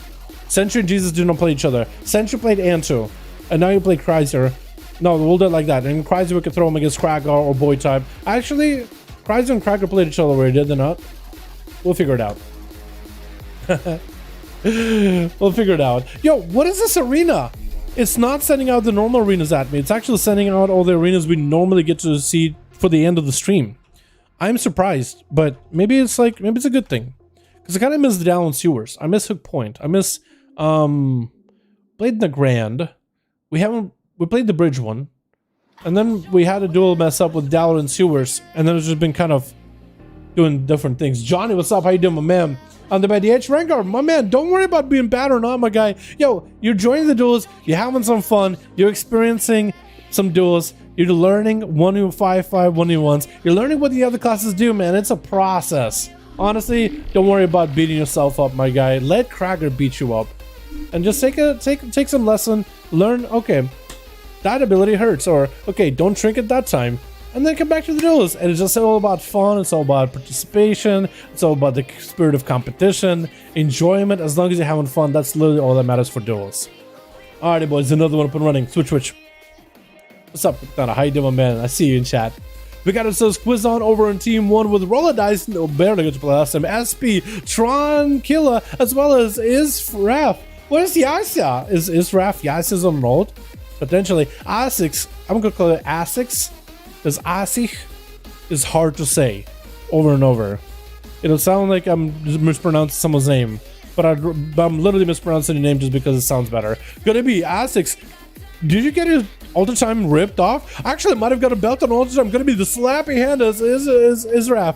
Sentry and Jesus do not play each other. Sentry played Anto, and now you play Kryzer. No, we'll do it like that. And Kryzer, we could throw him against Kragar or Boy type. Actually, Kryzer and Kragar played each other already, did they not? We'll figure it out. We'll figure it out. Yo, what is this arena? It's not sending out the normal arenas at me. It's actually sending out all the arenas we normally get to see for the end of the stream. I'm surprised, but maybe it's a good thing. Because I kind of miss the Dalaran Sewers. I miss Hook Point. I miss Blade in the Grand. We played the bridge one, and then we had a duel mess up with Dalaran Sewers, and then it's just been kind of doing different things. Johnny, what's up? How you doing, my man? On the DH Rengar, my man, don't worry about being bad or not, my guy. Yo, you're joining the duels, you're having some fun, you're experiencing some duels, you're learning 1v5 1v1s, you're learning what the other classes do, man. It's a process. Honestly, don't worry about beating yourself up, my guy. Let Kragar beat you up, and just take some lesson. Learn, okay, that ability hurts, or okay, don't trinket that time. and then come back to the duels. And it's just all about fun, it's all about participation, it's all about the spirit of competition, enjoyment. As long as you're having fun, that's literally all that matters for duels. Alrighty boys, another one up and running. Switch. What's up, Donna? How you doing, man? I see you in chat. We got ourselves quiz on over in Team 1 with Roller Dice, no, barely good to play last time, SP, Tron, Killa, as well as Israf. What is Yasha? Is Israf Yasha's enrolled? Potentially. ASICS, I'm gonna call it ASICS. Because ASIC is hard to say over and over. It'll sound like I'm mispronouncing someone's name, but I'm literally mispronouncing the name just because it sounds better. Gonna be ASICS. Did you get his Ultra Time ripped off? Actually, might have got a belt on Ultra Time. Gonna be the slappy hand as Israf.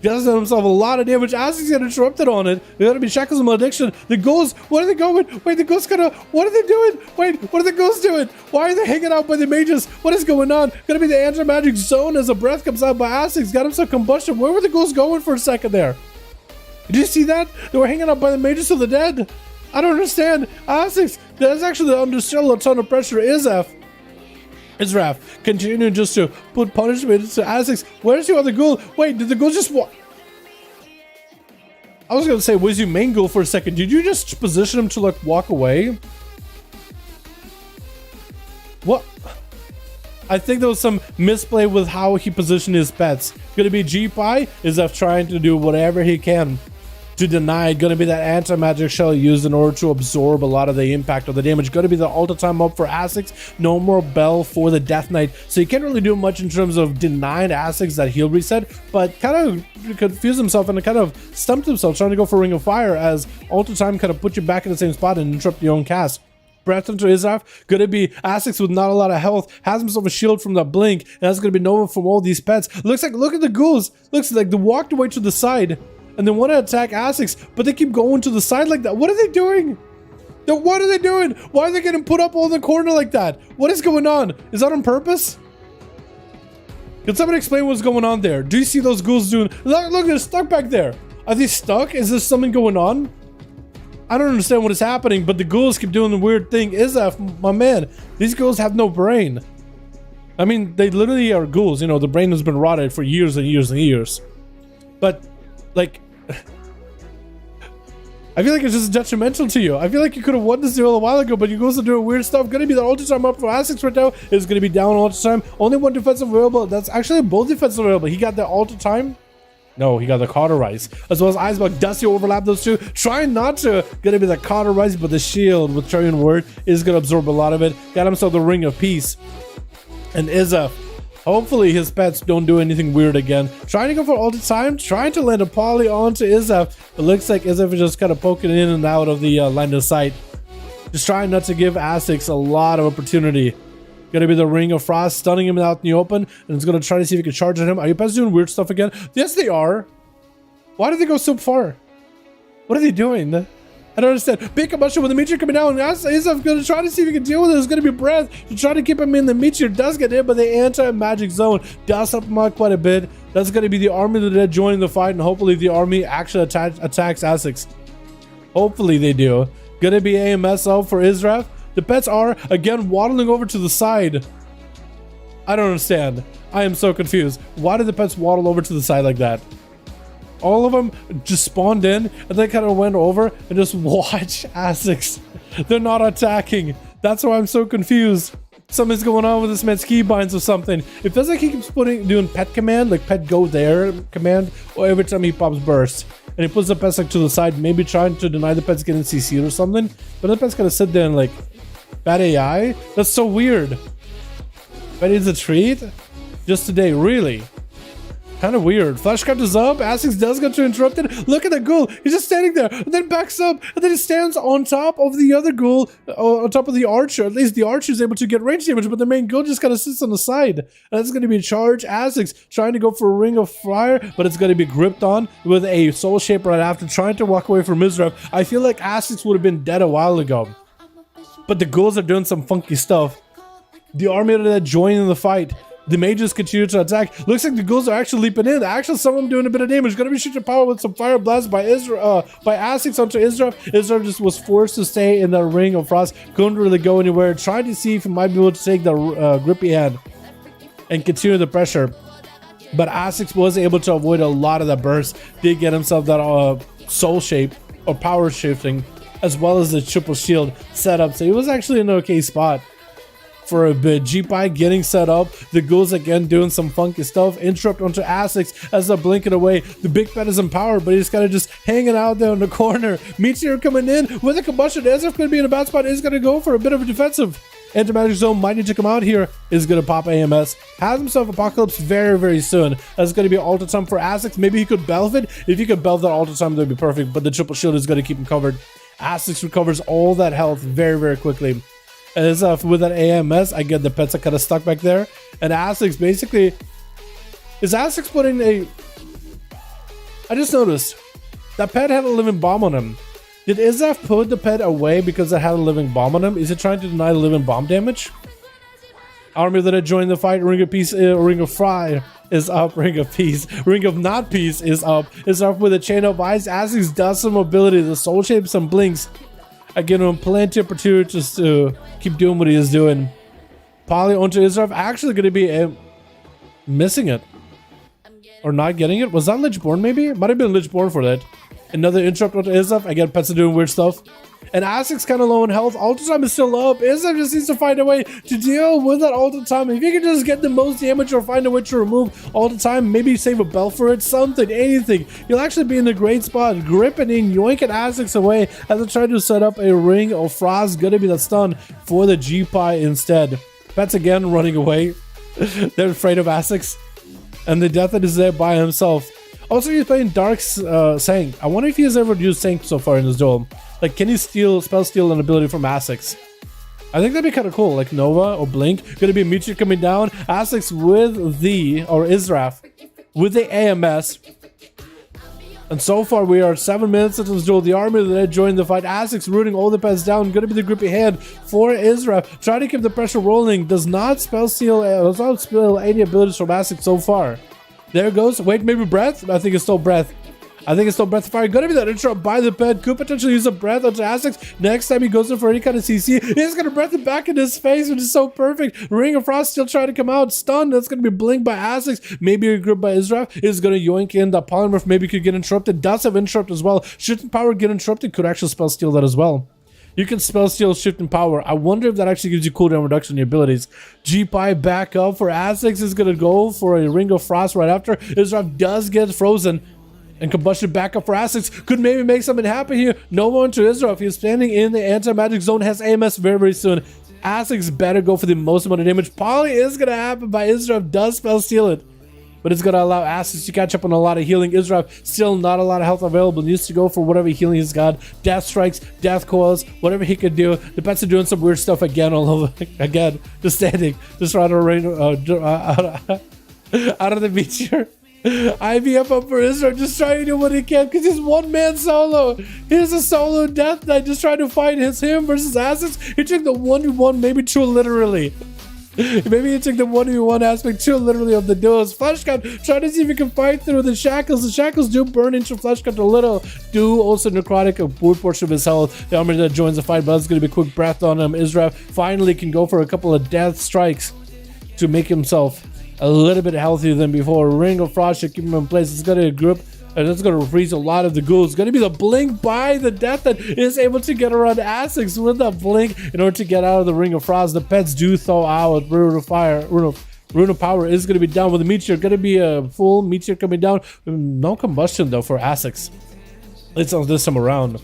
Does himself a lot of damage. ASIC's get interrupted on it. They're gonna be shackles of malediction. The ghouls, what are they going? Wait, the ghouls what are they doing? Wait, what are the ghouls doing? Why are they hanging out by the mages? What is going on? Gonna be the anti-magic zone as a breath comes out by ASIC's. Got himself combustion. Where were the ghouls going for a second there? Did you see that? They were hanging out by the mages of the dead. I don't understand. ASIC's, that's actually under still a ton of pressure. Israf, continue just to put punishment to ASICS. Where's the other ghoul? Wait, did the ghoul just walk? I was gonna say, where's your main ghoul for a second? Did you just position him to like walk away? What? I think there was some misplay with how he positioned his pets. Gonna be G-Pi, Israf trying to do whatever he can to deny it. Gonna be that anti-magic shell used in order to absorb a lot of the impact of the damage. Gonna be the Ultra Time up for ASICS. No more bell for the Death Knight, so you can't really do much in terms of denying ASICS that heal reset, but kind of confused himself and kind of stumped himself trying to go for Ring of Fire, as Ultra Time kind of put you back in the same spot and interrupt your own cast. Breath into Israf, gonna be ASICS with not a lot of health, has himself a shield from that blink, and that's gonna be Nova from all these pets. Looks like, look at the ghouls, looks like they walked away to the side and they want to attack ASICS, but they keep going to the side like that. What are they doing? What are they doing? Why are they getting put up all in the corner like that? What is going on? Is that on purpose? Can somebody explain what's going on there? Do you see those ghouls doing? Look, they're stuck back there. Are they stuck? Is there something going on? I don't understand what is happening, but the ghouls keep doing the weird thing. Israf, my man, these ghouls have no brain. I mean, they literally are ghouls. You know, the brain has been rotted for years and years and years. But, like, I feel like it's just detrimental to you. I feel like you could have won this duel a while ago, but you guys are doing weird stuff. Gonna be the Ultra Time up for ASICS right now. It's gonna be down Ultra Time. Only one defensive available. That's actually both defensive available. He got the Ultra Time. No, he got the Cauterize. As well as Icebug. Dusty overlap those two. Trying not to. Gonna be the Cauterize, but the shield with Trarian Word is gonna absorb a lot of it. Got himself the Ring of Peace. And Israf. Hopefully his pets don't do anything weird again. Trying to go for Ultra Time, trying to land a poly onto Israf. It looks like Israf is just kind of poking in and out of the line of sight. Just trying not to give ASICS a lot of opportunity. Gonna be the Ring of Frost, stunning him out in the open, and it's gonna try to see if he can charge at him. Are your pets doing weird stuff again? Yes, they are. Why did they go so far? What are they doing? I don't understand. Big combustion with the meteor coming down. Israf gonna try to see if he can deal with it. There's gonna be breath to try to keep him in. The meteor does get hit, but the anti-magic zone does help him out quite a bit. That's gonna be the Army of the Dead joining the fight, and hopefully the army actually attacks ASICS. Hopefully they do. Gonna be AMS out for Israf. The pets are again waddling over to the side. I don't understand. I am so confused. Why did the pets waddle over to the side like that? All of them just spawned in and they kind of went over and just watch ASICS. They're not attacking. That's why I'm so confused. Something's going on with this man's keybinds or something. It feels like he keeps doing pet command, like pet go there command, or every time he pops burst. And he puts the pets like to the side, maybe trying to deny the pets getting CC or something. But the pet's gonna sit there and like, bad AI? That's so weird. But it's a treat? Just today, really? Kind of weird. Flashcraft is up. ASICS does get to interrupt it. Look at the ghoul. He's just standing there and then backs up and then he stands on top of the other ghoul, on top of the archer. At least the archer is able to get range damage, but the main ghoul just kind of sits on the side. And that's going to be a charge. ASICS trying to go for a Ring of Fire, but it's going to be gripped on with a Soul Shape right after, trying to walk away from Israf. I feel like ASICS would have been dead a while ago. But the ghouls are doing some funky stuff. The army of the dead joining the fight. The mages continue to attack. Looks like the ghouls are actually leaping in. Actually, some of them doing a bit of damage. Gonna be shooting power with some fire blast by ASICS onto Israf. Israf just was forced to stay in the Ring of Frost. Couldn't really go anywhere. Trying to see if he might be able to take the grippy hand. and continue the pressure. But ASUS was able to avoid a lot of the burst, did get himself that soul shape or power shifting, as well as the triple shield setup. So he was actually in an okay spot for a bit. GPI getting set up, the ghouls again doing some funky stuff, interrupt onto ASUS as they're blinking away. The big pet is empowered, but he's kind of just hanging out there in the corner. Meteor coming in with a combustion. Ezra could be in a bad spot, is going to go for a bit of a defensive. Anti-magic zone might need to come out here, is going to pop AMS. Has himself Apocalypse very, very soon. That's going to be Alta Time for ASUS. Maybe he could belf it. If he could belf that Alta Time, that would be perfect, but the triple shield is going to keep him covered. ASUS recovers all that health very, very quickly. As with that AMS, I get the pets are kind of stuck back there. And ASUS basically... Is ASUS putting a... I just noticed. That pet had a living bomb on him. Did Izaf put the pet away because it had a living bomb on him? Is it trying to deny the living bomb damage? Army that had joined the fight. Ring of Peace, Ring of Fire is up. Ring of Peace. Ring of Not Peace is up. Is up with a Chain of Ice. ASUS does some mobility. The soul shapes and blinks. Again, him plenty of opportunities to keep doing what he is doing. Poly onto Israel. Actually going to be missing it. Or not getting it. Was that Lichborn maybe? It might have been Lichborn for that. Another interrupt onto Izaf. Again, pets are doing weird stuff. And ASUS kind of low in health. Alta Time is still up. Izaf just needs to find a way to deal with that Alta Time. If you can just get the most damage or find a way to remove Alta Time, maybe save a bell for it, something, anything. You'll actually be in a great spot. Gripping in, yoinking ASUS away as they try to set up a Ring of Frost. Gonna be the stun for the GPI instead. Pets again running away. They're afraid of ASUS. And the Death is there by himself. Also, he's playing Dark Sank. I wonder if he has ever used Sank so far in this duel. Like, can he spell steal an ability from ASUS? I think that'd be kind of cool. Like Nova or Blink. Gonna be a Meteor coming down. ASUS with the, or Izraf, with the AMS. And so far, we are 7 minutes into this duel. The army that had joined the fight. ASUS rooting all the pets down. Gonna be the grippy hand for Izraf. Trying to keep the pressure rolling. Does not spell steal, does not spell any abilities from ASUS so far. There it goes. Wait, maybe breath? I think it's still breath. I think it's still breath of fire. Gonna be that interrupt by the pet. Could potentially use a breath onto ASUS. Next time he goes in for any kind of CC, he's gonna breath it back in his face, which is so perfect. Ring of Frost still trying to come out. Stunned. That's gonna be blinked by ASUS. Maybe a grip by Izraf is gonna yoink in. The polymorph maybe could get interrupted. Does have interrupt as well. Shifting power get interrupted. Could actually spell steal that as well. You can spell steal shifting power. I wonder if that actually gives you cooldown reduction in your abilities. GPI back up for ASUS is gonna go for a Ring of Frost right after. Izraf does get frozen. And combustion back up for ASUS. Could maybe make something happen here. No one to Izraf. He's standing in the anti-magic zone. Has AMS very, very soon. ASUS better go for the most amount of damage. Poly is going to happen by Izraf. Does spell steal it. But it's going to allow ASUS to catch up on a lot of healing. Izraf still not a lot of health available. Needs to go for whatever healing he's got. Death strikes, death coils, whatever he could do. The pets are doing some weird stuff again all over. Again, just standing. Just trying to rain out of the meteor. IVF up for Israel, just trying to do what he can because he's one man solo. Here's a solo death knight just trying to fight him versus ASUS. He took the 1v1 maybe too literally. Maybe he took the 1v1 aspect too literally of the duels. Fleshcut trying to see if he can fight through the shackles. The shackles do burn into Fleshcut a little. Do also necrotic a good portion of his health. The armor that joins the fight, but it's going to be quick breath on him. Israel finally can go for a couple of death strikes to make himself a little bit healthier than before. Ring of Frost should keep him in place. It's going to grip and it's going to freeze a lot of the ghouls. It's going to be the blink by the death that is able to get around ASUS with that blink in order to get out of the Ring of Frost. The pets do thaw out. Rune of Fire, Rune of Power is going to be down with the Meteor. Going to be a full Meteor coming down. No combustion though for ASUS. Let's on this time around.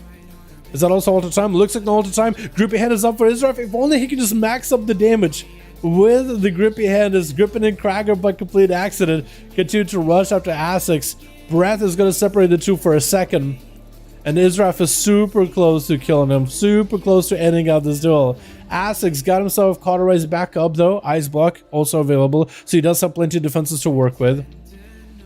Is that also Alta Time? Looks like no Alta Time. Grippy hand is up for Izraf. If only he could just max up the damage. With the grippy hand is gripping in Cracker by complete accident. Continue to rush after ASUS. Breath is going to separate the two for a second. And Izraf is super close to killing him. Super close to ending out this duel. ASUS got himself cauterized back up though. Ice block also available. So he does have plenty of defenses to work with.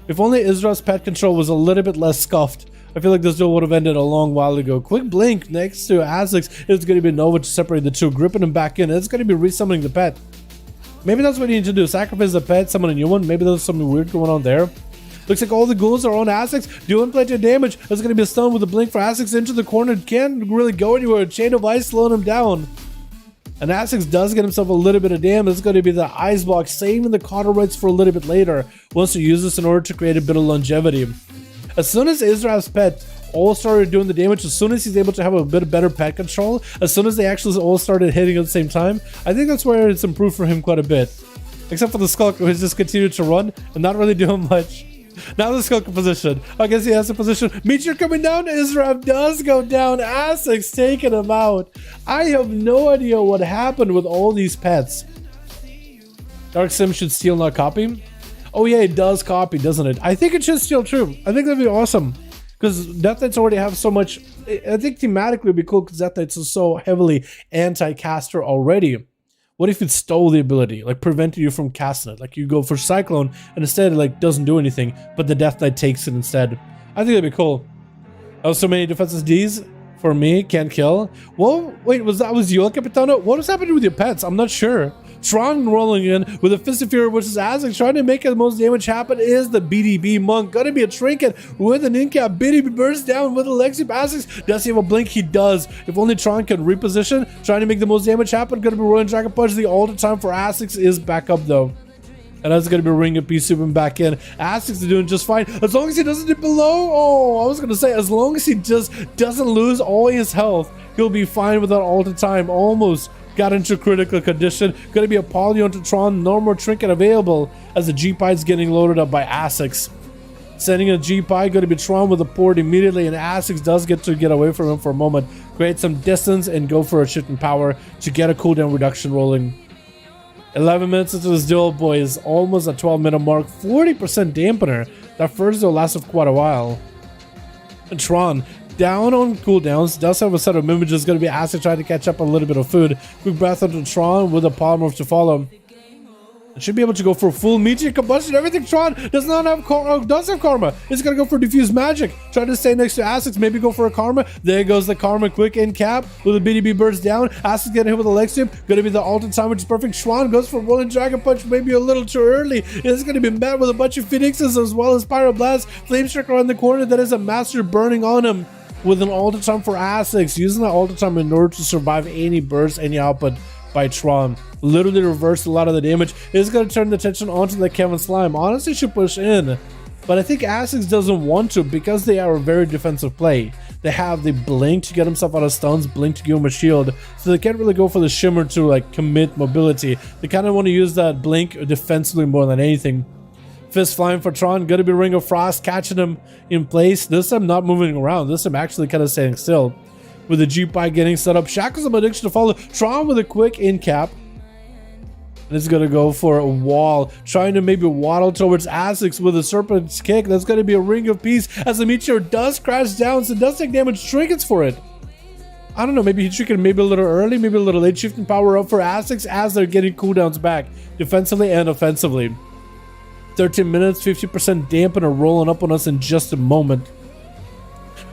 If only Izraf's pet control was a little bit less scuffed, I feel like this duel would have ended a long while ago. Quick blink next to ASUS. It's going to be Nova to separate the two. Gripping him back in. It's going to be resummoning the pet. Maybe that's what you need to do. Sacrifice the pet, summon a new one. Maybe there's something weird going on there. Looks like all the ghouls are on ASUS, doing plenty of damage. There's going to be a stun with a blink for ASUS into the corner. Can't really go anywhere. Chain of Ice slowing him down. And ASUS does get himself a little bit of damage. It's going to be the ice block, saving the cauterites for a little bit later. Wants to use this in order to create a bit of longevity. As soon as Israel's pet all started doing the damage, as soon as he's able to have a bit better pet control, as soon as they actually all started hitting at the same time, I think that's where it's improved for him quite a bit. Except for the Skulk, who has just continued to run and not really doing much. Now the Skulk position. I guess he has a position. Meteor coming down. Israel does go down. ASUS taking him out. I have no idea what happened with all these pets. Dark Sim should steal, not copy. Oh yeah, it does copy, doesn't it? I think it should steal true. I think that'd be awesome. Because Death Knights already have so much. I think thematically it'd be cool because Death Knights is so heavily anti-caster already. What if it stole the ability, like prevented you from casting it? Like you go for Cyclone and instead it like doesn't do anything, but the Death Knight takes it instead. I think that'd be cool. Oh, so many defenses Ds for me, can't kill. Well, wait, was you El Capitano? What was happening with your pets? I'm not sure. Tron rolling in with a Fist of Fury versus ASUS, trying to make the most damage happen is the BDB Monk. Gonna be a trinket with an incap. BDB bursts down with Alexi. ASUS does he have a blink? He does. If only Tron can reposition, trying to make the most damage happen. Gonna be rolling Dragon Punch. The all the time for ASUS is back up though. And that's going to be Ring of Peace swooping back in. ASUS is doing just fine. As long as he doesn't dip below. Oh, I was going to say, as long as he just doesn't lose all his health, he'll be fine without all the time. Almost got into critical condition. Going to be a Polyon to Tron. No more trinket available as the G-Pie is getting loaded up by ASUS. Sending a G-Pie, going to be Tron with a port immediately, and ASUS does get to get away from him for a moment. Create some distance and go for a shift in power to get a cooldown reduction rolling. 11 minutes into this duel, boys, almost a 12-minute mark, 40% dampener. That first duel lasted quite a while. And Tron, down on cooldowns, does have a set of images, going to be asked to try to catch up a little bit of food. Quick breath onto Tron with a polymorph to follow. It should be able to go for full meteor combustion. Everything Tron does not have does have karma. It's gonna go for diffuse magic. Trying to stay next to ASUS, maybe go for a karma. There goes the karma, quick in cap with a BDB burst down. ASUS getting hit with a leg sweep. Gonna be the ultimate time, which is perfect. Schwan goes for rolling dragon punch, maybe a little too early. It's gonna be met with a bunch of phoenixes as well as pyroblast. Flame strike around the corner. That is a master burning on him with an ultimate time for ASUS, using that ultimate time in order to survive any burst, any output by Tron. Literally reversed a lot of the damage. It's going to turn the attention onto the Kevin Slime. Honestly, should push in, but I think ASUS doesn't want to because they are a very defensive play. They have the blink to get himself out of stuns, blink to give him a shield, so they can't really go for the shimmer to like commit mobility. They kind of want to use that blink defensively more than anything. Fist flying for Tron, gonna be Ring of Frost, catching him in place. This time not moving around, this time actually kind of staying still. With the G-Pie getting set up, Shackles of Addiction to follow. Tron with a quick in cap. And it's gonna go for a wall, trying to maybe waddle towards ASUS with a Serpent's Kick. That's gonna be a Ring of Peace as the Meteor does crash down, so it does take damage. Trinkets for it. I don't know, maybe he triggered maybe a little early, maybe a little late. Shifting power up for ASUS as they're getting cooldowns back, defensively and offensively. 13 minutes, 50% dampener rolling up on us in just a moment.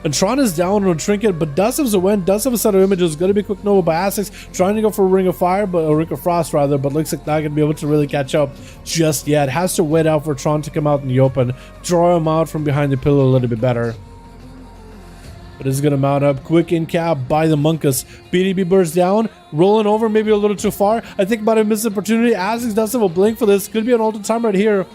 And Tron is down on a trinket, but does have a win, does have a set of images. Gonna be quick Nova by ASUS, trying to go for a Ring of Fire, but a Ring of Frost rather, but looks like not gonna be able to really catch up just yet. Has to wait out for Tron to come out in the open, draw him out from behind the pillar a little bit better. But it's gonna mount up, quick in cap by the Monkus. BDB burst down, rolling over maybe a little too far. I think about a missed opportunity. ASUS does have a blink for this, could be an ultimate time right here.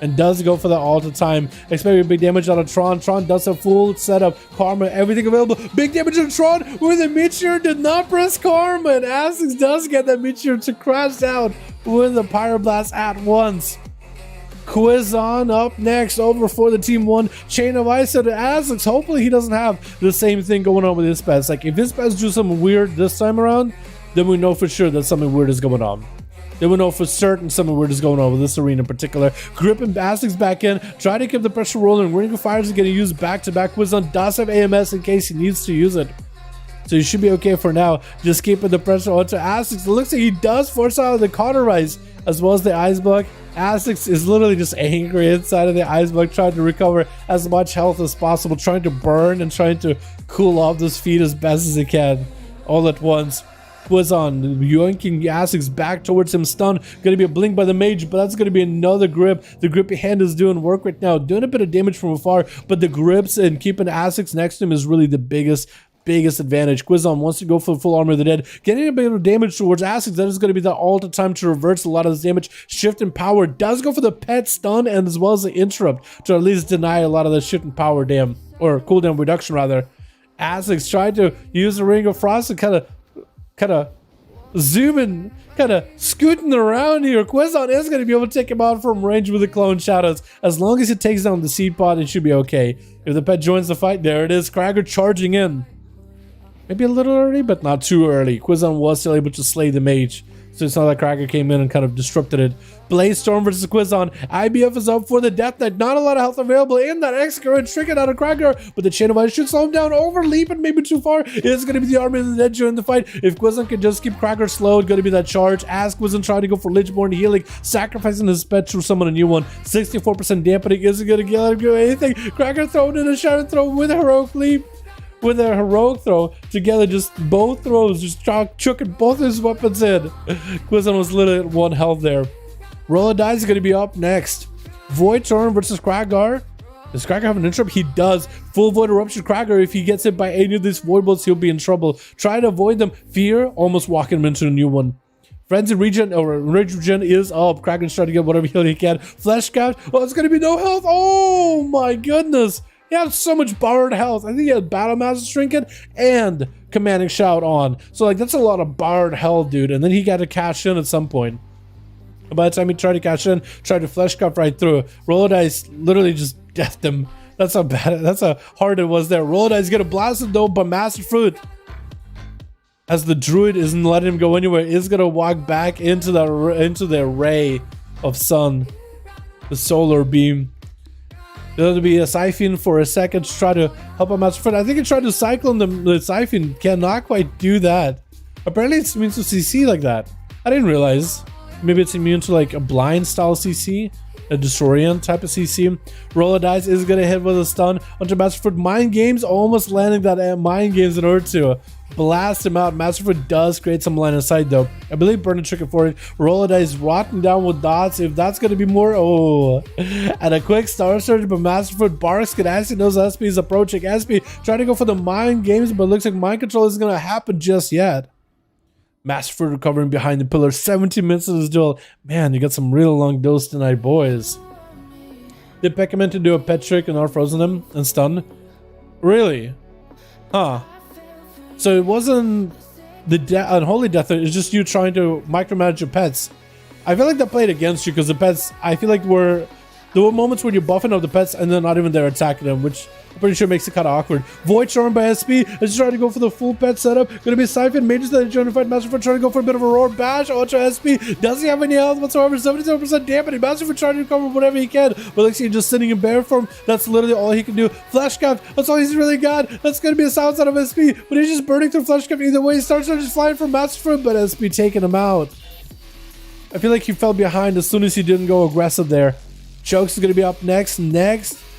And does go for the ultimate time. Expecting big damage out of Tron. Tron does have full setup. Karma, everything available. Big damage on Tron where the Meteor did not press Karma. And ASUS does get that Meteor to crash down with the Pyroblast at once. Quiz on up next over for the Team 1. Chain of Ice to ASUS. Hopefully he doesn't have the same thing going on with his pets. Like if his pets do something weird this time around, then we know for sure that something weird is going on. They will know for certain something weird is going on with this arena in particular. Gripping ASUS back in, try to keep the pressure rolling. Ring of Fire is going to use back-to-back. Quiz does have AMS in case he needs to use it. So you should be okay for now. Just keeping the pressure onto ASUS. It looks like he does force out the cauterize as well as the ice block. ASUS is literally just angry inside of the ice block, trying to recover as much health as possible, trying to burn and trying to cool off this feed as best as he can all at once. Was on yoinking ASUS back towards him, stun. Gonna be a blink by the Mage, but that's gonna be another grip. The grippy hand is doing work right now, doing a bit of damage from afar, but the grips and keeping ASUS next to him is really the biggest biggest advantage. Quizon wants to go for the full armor of the dead, getting a bit of damage towards ASUS. That is going to be the ultimate time to reverse a lot of this damage. Shift in power does go for the pet stun and as well as the interrupt to at least deny a lot of the shift in power dam, or cooldown reduction rather. ASUS tried to use the Ring of Frost and kind of zooming, kind of scooting around here. Quizon is going to be able to take him out from range with the clone shadows. As long as he takes down the seed pod, it should be okay. If the pet joins the fight, there it is. Krager charging in. Maybe a little early, but not too early. Quizon was still able to slay the mage. So it's not like Krager came in and kind of disrupted it. Blaze Storm versus Quizon. IBF is up for the Death Knight. Not a lot of health available in that X-Current tricking out of Krager, but the Chain of Ice should slow him down. Overleaping maybe too far. It's going to be the Army of the Dead during the fight. If Quizon can just keep Krager slow, it's going to be that charge. As Quizon trying to go for Lichborn healing, sacrificing his pet to summon a new one. 64% dampening isn't going to let him do anything. Krager thrown in a Shadow Throw with a Heroic Leap. With a heroic throw together, just both throws, just chucking both his weapons in. Quizon was literally at 1 health there. Roll of Dice is going to be up next. Void Torrent versus Kragar. Does Kragar have an interrupt? He does. Full Void Eruption Kragar. If he gets hit by any of these Void Bolts, he'll be in trouble. Try to avoid them. Fear, almost walking him into a new one. Frenzy Regen or Regen is up. Kraken's trying to get whatever heal he can. Flesh Count. Oh, it's going to be no health. Oh my goodness. He had so much borrowed health. I think he had Battle Master Trinket and Commanding Shout on. So, like, that's a lot of borrowed health, dude. And then he got to cash in at some point. And by the time he tried to cash in, tried to Flesh Cup right through. Roll of Dice literally just deathed him. That's how bad, that's how hard it was there. Roll of Dice get a blasted though by Master Fruit. As the Druid isn't letting him go anywhere, is going to walk back into the ray of sun. The solar beam. There'll be a Siphon for a second to try to help him out. I think he tried to cyclone the Siphon. Cannot quite do that. Apparently it's immune to CC like that. I didn't realize. Maybe it's immune to like a blind style CC. A Disorient type of CC. Roll of Dice is going to hit with a stun onto Masterfoot. Mind Games almost landing that Mind Games in order to blast him out. Masterfoot does create some line of sight though. I believe Burn a Trigger for it. Roll of Dice rotting down with dots. If that's going to be more, oh. And a quick Star Surge, but Masterfoot barks. Ganassi knows SP is approaching. SP trying to go for the Mind Games, but looks like Mind Control isn't going to happen just yet. Masterfoot recovering behind the pillar. 17 minutes of this duel. Man, you got some real long duels tonight, boys. Did Peckerman to do a pet trick and unfrozen him and stun? Really? Huh. So it wasn't the unholy death, it's just you trying to micromanage your pets. I feel like that played against you because the pets, I feel like there were moments when you're buffing up the pets and they're not even there attacking them, which I'm pretty sure makes it kind of awkward. Void Charm by SP is trying to go for the full pet setup. Gonna be Siphon. Mages that are trying to fight Masterfoot trying to go for a bit of a roar bash. Ultra SP. Doesn't have any health whatsoever. 77% dampening. Masterfoot trying to recover whatever he can. But looks like he's just sitting in bear form. That's literally all he can do. Flash Cap. That's all he's really got. That's gonna be a silence out of SP. But he's just burning through Flash Cap either way. He starts just flying from Masterfoot, but SP taking him out. I feel like he fell behind as soon as he didn't go aggressive there. Chokes is gonna be up next.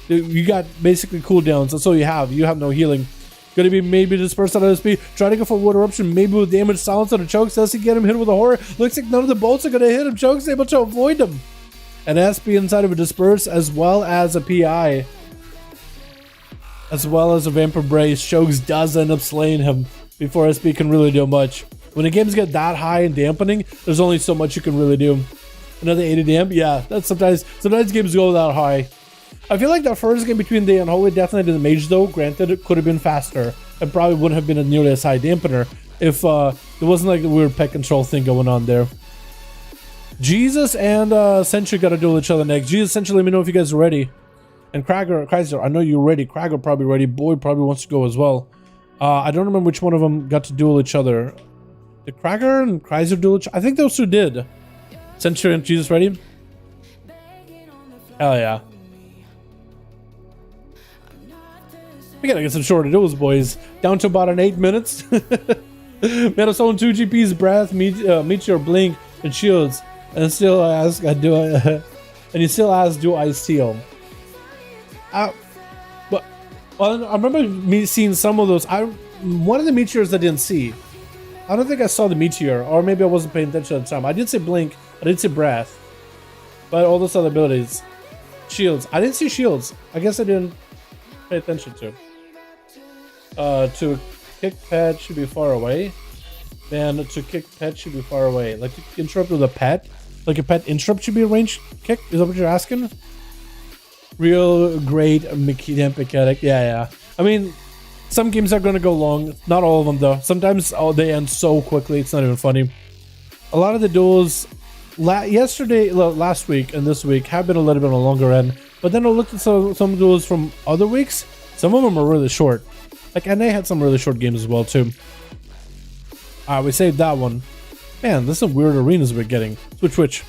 You got basically cooldowns. That's all you have. You have no healing. Gonna be maybe dispersed out of SP. Trying to go for Water Eruption. Maybe with damage silence on the Chokes. Does he get him hit with a horror? Looks like none of the bolts are gonna hit him. Chokes able to avoid them. An SP inside of a Disperse as well as a PI. As well as a Vampire Brace. Chokes does end up slaying him before SP can really do much. When the games get that high in dampening, there's only so much you can really do. Another 80 damp? Yeah, that's sometimes games go that high. I feel like that first game between the Unholy Death Knight and the Mage though, granted it could have been faster and probably wouldn't have been a nearly as high dampener if there wasn't like a weird pet control thing going on there. Jesus and Sentry gotta duel each other next. Jesus, Sentry, let me know if you guys are ready. And Kaiser, I know you're ready. Krager probably ready. Boyd probably wants to go as well. I don't remember which one of them got to duel each other. Did Krager and Kaiser duel each other? I think those two did. Sentry and Jesus ready? Hell yeah. We gotta get some shorter duels, boys. Down to about an 8 minutes. Metal Soul 2 GPs, Breath, Meteor, Blink, and Shields. And still ask, and you still ask, do I steal? But well, I remember me seeing some of those. One of the Meteors I didn't see. I don't think I saw the Meteor, or maybe I wasn't paying attention at the time. I did say Blink, I did say Breath, but all those other abilities. Shields, I didn't see Shields. I guess I didn't pay attention to kick pet should be far away. Ban to kick pet should be far away. Like to interrupt with a pet? Like a pet interrupt should be a ranged kick? Is that what you're asking? Real great mechanic. Yeah. I mean, some games are going to go long. Not all of them, though. Sometimes they end so quickly, it's not even funny. A lot of the duels last week and this week have been a little bit on a longer end. But then I looked at some duels from other weeks. Some of them are really short. Like NA had some really short games as well, too. We saved that one. Man, this is some weird arenas we're getting. Switch.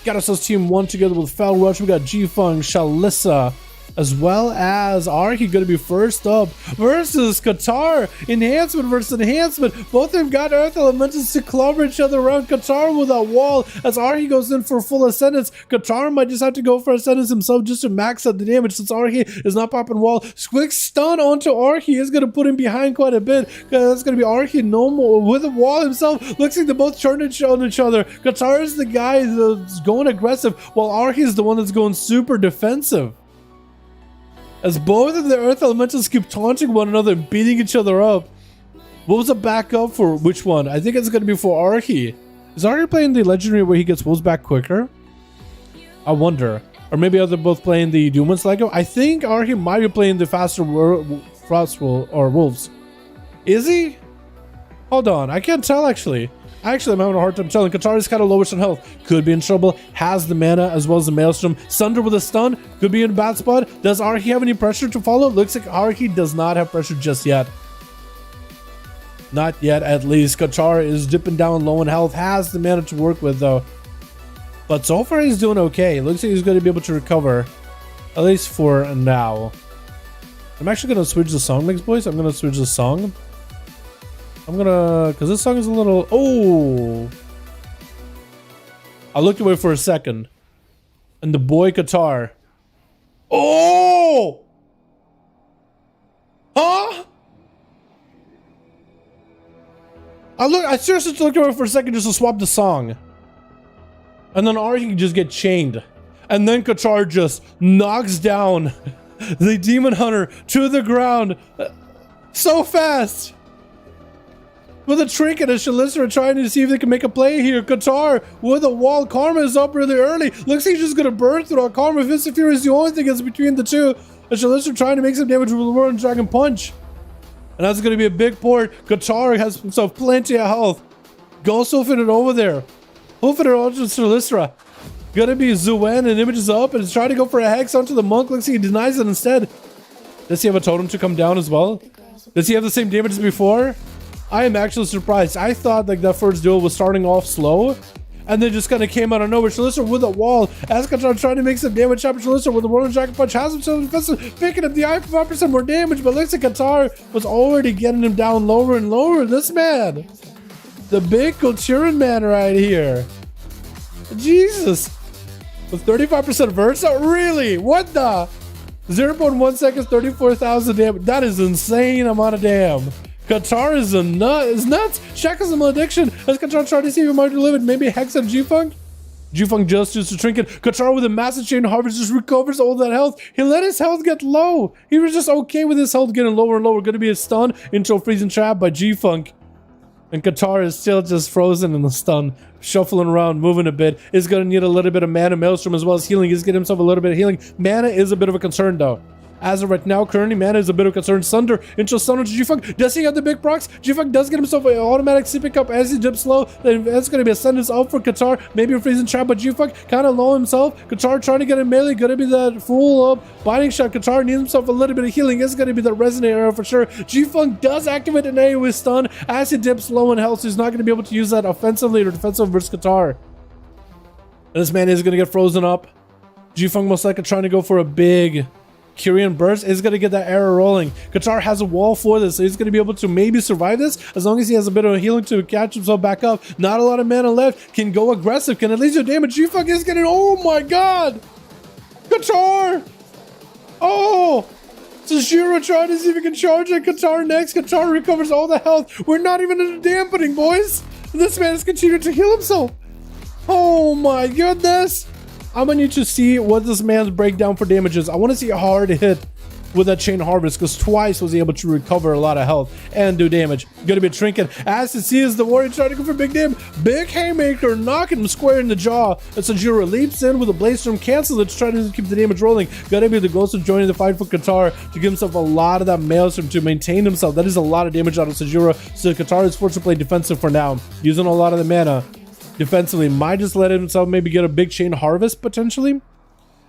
Got ourselves team 1 together with Fel Rush. We got G-Funk, Shalissa, as well as Arky going to be first up versus Qatar. Enhancement versus Enhancement. Both of them got Earth Elementals to clobber each other around. Qatar with a wall as Arky goes in for full Ascendance. Qatar might just have to go for Ascendance himself just to max out the damage since Arky is not popping wall. Quick stun onto Arky is going to put him behind quite a bit. That's going to be Arky no more with a wall himself. Looks like they both turned on each other. Qatar is the guy that's going aggressive while Arky is the one that's going super defensive. As both of the Earth Elementals keep taunting one another and beating each other up. What was the backup for which one? I think it's going to be for Arky. Is Arky playing the legendary where he gets wolves back quicker? I wonder. Or maybe they're both playing the Doom ones like him. I think Arky might be playing the faster Frost or Wolves. Is he? Hold on. I can't tell actually. I'm having a hard time telling. Qatar is kind of lowest in health. Could be in trouble. Has the mana as well as the Maelstrom. Sunder with a stun. Could be in a bad spot. Does Arky have any pressure to follow? Looks like Arky does not have pressure just yet. Not yet, at least. Qatar is dipping down low in health. Has the mana to work with, though. But so far, he's doing okay. Looks like he's going to be able to recover. At least for now. I'm actually going to switch the song mix, boys. I'm going to switch the song. Because this song is a little... Oh! I looked away for a second. And the boy Qatar. Oh! Huh? I seriously looked away for a second just to swap the song. And then Arky can just get chained. And then Qatar just knocks down the Demon Hunter to the ground. So fast! With a trinket and Shalissa trying to see if they can make a play here. Qatar with a wall. Karma is up really early. Looks like he's just going to burn through our Karma. Fist of Fury is the only thing that's between the two. And Shalissa trying to make some damage with the World Dragon Punch. And that's going to be a big port. Qatar has himself plenty of health. Ghost hoofing it over there. Hoofing it onto Shalissa. Gonna be Zuen and images up and trying to go for a hex onto the monk. Looks like he denies it instead. Does he have a totem to come down as well? Does he have the same damage as before? I am actually surprised. I thought like that first duel was starting off slow and then just kind of came out of nowhere. Shalissa with a wall. Ascatron trying to make some damage. Shalissa with the World Dragon Punch has himself defensive, picking up the eye for 5% more damage, but looks like Qatar was already getting him down lower and lower. This man, the big Kulturan man right here. Jesus. With 35% Versa? Really? What the? 0.1 seconds, 34,000 damage. That is insane amount of damn. Qatar is nuts. Shackles and Malediction. As Qatar trying to see if he might live it. Maybe Hex and G-Funk. G-Funk just used to trinket. Qatar with a massive chain harvest just recovers all that health. He let his health get low. He was just okay with his health getting lower and lower. Going to be a stun into a freezing trap by G-Funk. And Qatar is still just frozen in the stun. Shuffling around, moving a bit. Is going to need a little bit of mana Maelstrom as well as healing. He's getting himself a little bit of healing. Mana is a bit of a concern though. As of right now, currently, mana is a bit of a concern. Sunder into Sunder to G-Funk. Does he have the big procs? G-Funk does get himself an automatic CP up as he dips low. That's going to be a sentence out for Qatar. Maybe a freezing trap, but G-Funk kind of low himself. Qatar trying to get a melee. Going to be that full up binding shot. Qatar needs himself a little bit of healing. It's going to be the resonate arrow for sure. G-Funk does activate an AoE stun as he dips low in health, so he's not going to be able to use that offensively or defensively versus Qatar. And this man is going to get frozen up. G-Funk most likely trying to go for a big Kyrian burst is going to get that arrow rolling. Qatar has a wall for this, so he's going to be able to maybe survive this as long as he has a bit of healing to catch himself back up. Not a lot of mana left. Can go aggressive. Can at least do damage. G-Funk is getting... Oh my god! Qatar! Oh! Tajiro trying to see if he can charge at Qatar next. Qatar recovers all the health. We're not even in a dampening, boys. This man is continuing to heal himself. Oh my goodness. I'm gonna need to see what this man's breakdown for damage is. I want to see a hard hit. with that chain harvest, because twice was he able to recover a lot of health and do damage. Gonna be a trinket. As he sees the warrior trying to go for big damage. Big haymaker, knocking him square in the jaw. And Sajiro leaps in with a blaze storm, cancels it to try to keep the damage rolling. Gotta be the ghost of joining the fight for Qatar to give himself a lot of that maelstrom to maintain himself. That is a lot of damage out of Sajiro. So Qatar is forced to play defensive for now, using a lot of the mana defensively. Might just let himself maybe get a big chain harvest potentially.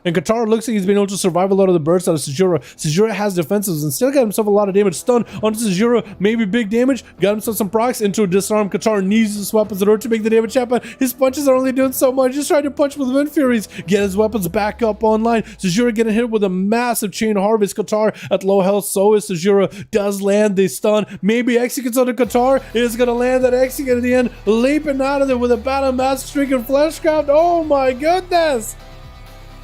And Qatar looks like he's been able to survive a lot of the bursts out of Sajiro. Sajiro has defensives and still got himself a lot of damage. Stun onto Sajiro, maybe big damage. Got himself some procs into a disarm. Qatar needs his weapons in order to make the damage happen. His punches are only doing so much. He's trying to punch with Wind Furies. Get his weapons back up online. Sajiro getting hit with a massive chain harvest. Qatar at low health, so is Sajiro. Does land the stun. Maybe executes on the Qatar. Is going to land that execute at the end. Leaping out of there with a battle mass streak and fleshcraft. Oh my goodness.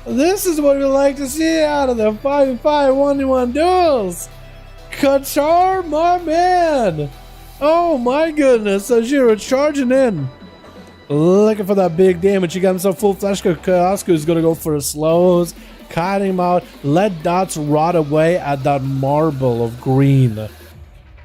This is what we like to see out of the 5v5 1v1 duels. Qatar, my man. Oh my goodness. Sajiro charging in. Looking for that big damage. He got himself full flash. Kyosuke is going to go for his slows. Cut him out. Let dots rot away at that marble of green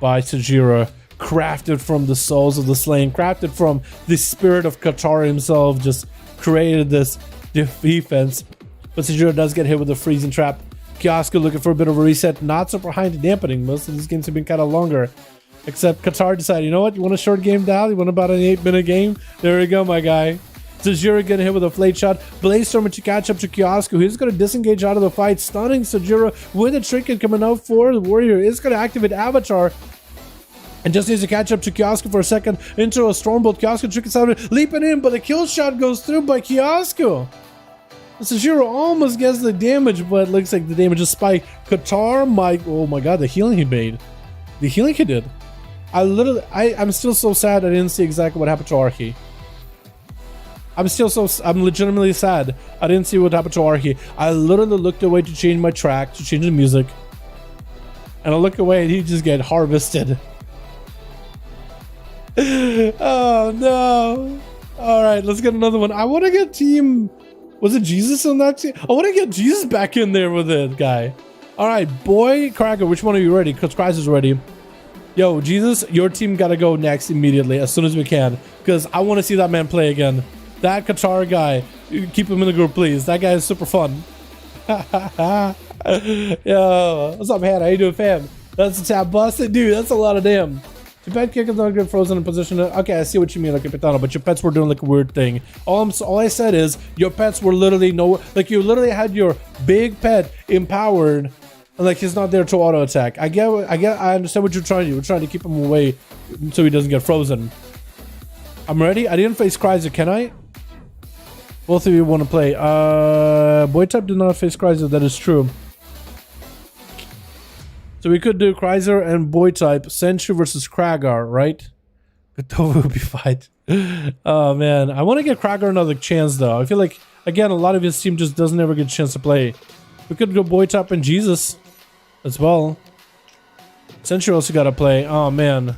by Sajiro. Crafted from the souls of the slain. Crafted from the spirit of Qatar himself. Just created this defense. But Sajiro does get hit with a freezing trap. Kyosuke looking for a bit of a reset. Not so behind the dampening. Most of these games have been kind of longer. Except Qatar decided, you know what? You want a short game down? You want about an 8-minute game? There we go, my guy. Sajiro getting hit with a flame shot. Blaze Storm to catch up to Kyosuke. He's going to disengage out of the fight. Stunning Sajiro with a trinket coming out for the warrior. Is going to activate Avatar. And just needs to catch up to Kyosuke for a second. Into a Stormbolt. Kyosuke trinkets out of it. Leaping in, but the kill shot goes through by Kyosuke. Sajiro almost gets the damage, but it looks like the damage is spiked. Qatar, oh my god, the healing he made. The healing he did. I'm still so sad I didn't see exactly what happened to Archie. I'm legitimately sad I didn't see what happened to Archie. I literally looked away to change my track, to change the music. And I look away and he just get harvested. Oh no. Alright, let's get another one. I want to get team... Was it Jesus on that team? I want to get Jesus back in there with it, guy. All right, boy, Cracker, which one are you ready? Because Christ is ready. Yo, Jesus, your team got to go next immediately, as soon as we can. Because I want to see that man play again. That Qatar guy, keep him in the group, please. That guy is super fun. Yo, what's up, man? How you doing, fam? That's a tap busted. Dude, that's a lot of damn. Your pet kick is not good frozen in position. Okay, I see what you mean, like Capitano, but your pets were doing like a weird thing. All I said is your pets were literally like you literally had your big pet empowered, and like he's not there to auto attack. I understand what you're trying to do. We're trying to keep him away so he doesn't get frozen. I'm ready. I didn't face Chrysler, can I? Both of you want to play. Boy type did not face Chrysler. That is true. So we could do Chrysler and boy type, Sentry versus Kragar, right? That would be fight. Oh man, I want to give Kragar another chance though. I feel like, again, a lot of his team just doesn't ever get a chance to play. We could go boy type and Jesus as well. Sentry also got to play. Oh man.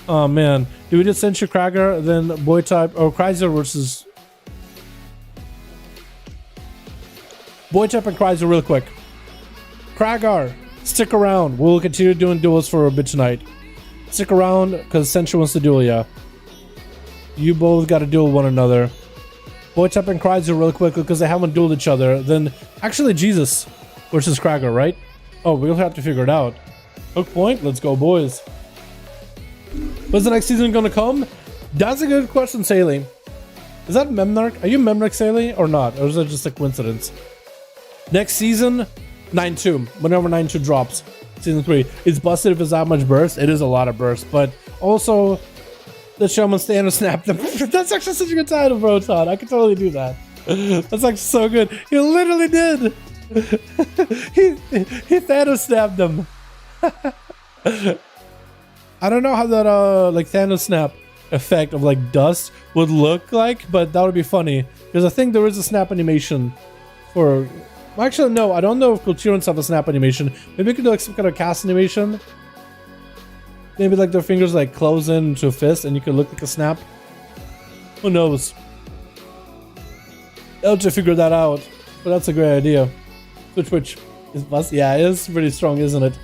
Oh man. Do we do Sentry Kragar, then boy type, or Chrysler versus... Boy type and Chrysler real quick. Kragar. Stick around. We'll continue doing duels for a bit tonight. Stick around because Sentry wants to duel ya. You both got to duel one another. Boy type and Chrysler real quick because they haven't dueled each other. Then actually Jesus versus Kragar, right? Oh, we'll have to figure it out. Hook point. Let's go, boys. When's the next season gonna come? That's a good question, Saley. Is that Memnarch? Are you Memnarch, Saley, or not? Or is that just a coincidence? Next season, 9-2. Whenever 9-2 drops, season 3. It's busted if it's that much burst. It is a lot of burst, but also the Shaman stand and snap them. That's actually such a good title, bro, Todd. I could totally do that. That's actually so good. He literally did. he Thanos snapped them. I don't know how that like Thanos snap effect of like dust would look like, but that would be funny because I think there is a snap animation for... Actually, no, I don't know if Kulturans have a snap animation. Maybe we could do like some kind of cast animation. Maybe like their fingers like close into a fist and you could look like a snap. Who knows? I'll have to figure that out. But that's a great idea. Which Yeah, it is pretty strong, isn't it?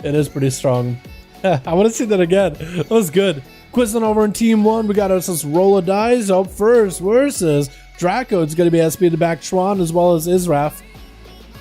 It is pretty strong. I want to see that again. That was good. Quizzing over in Team 1, we got ourselves roll of dice up first versus Draco. It's going to be SP to back Tron as well as Israf.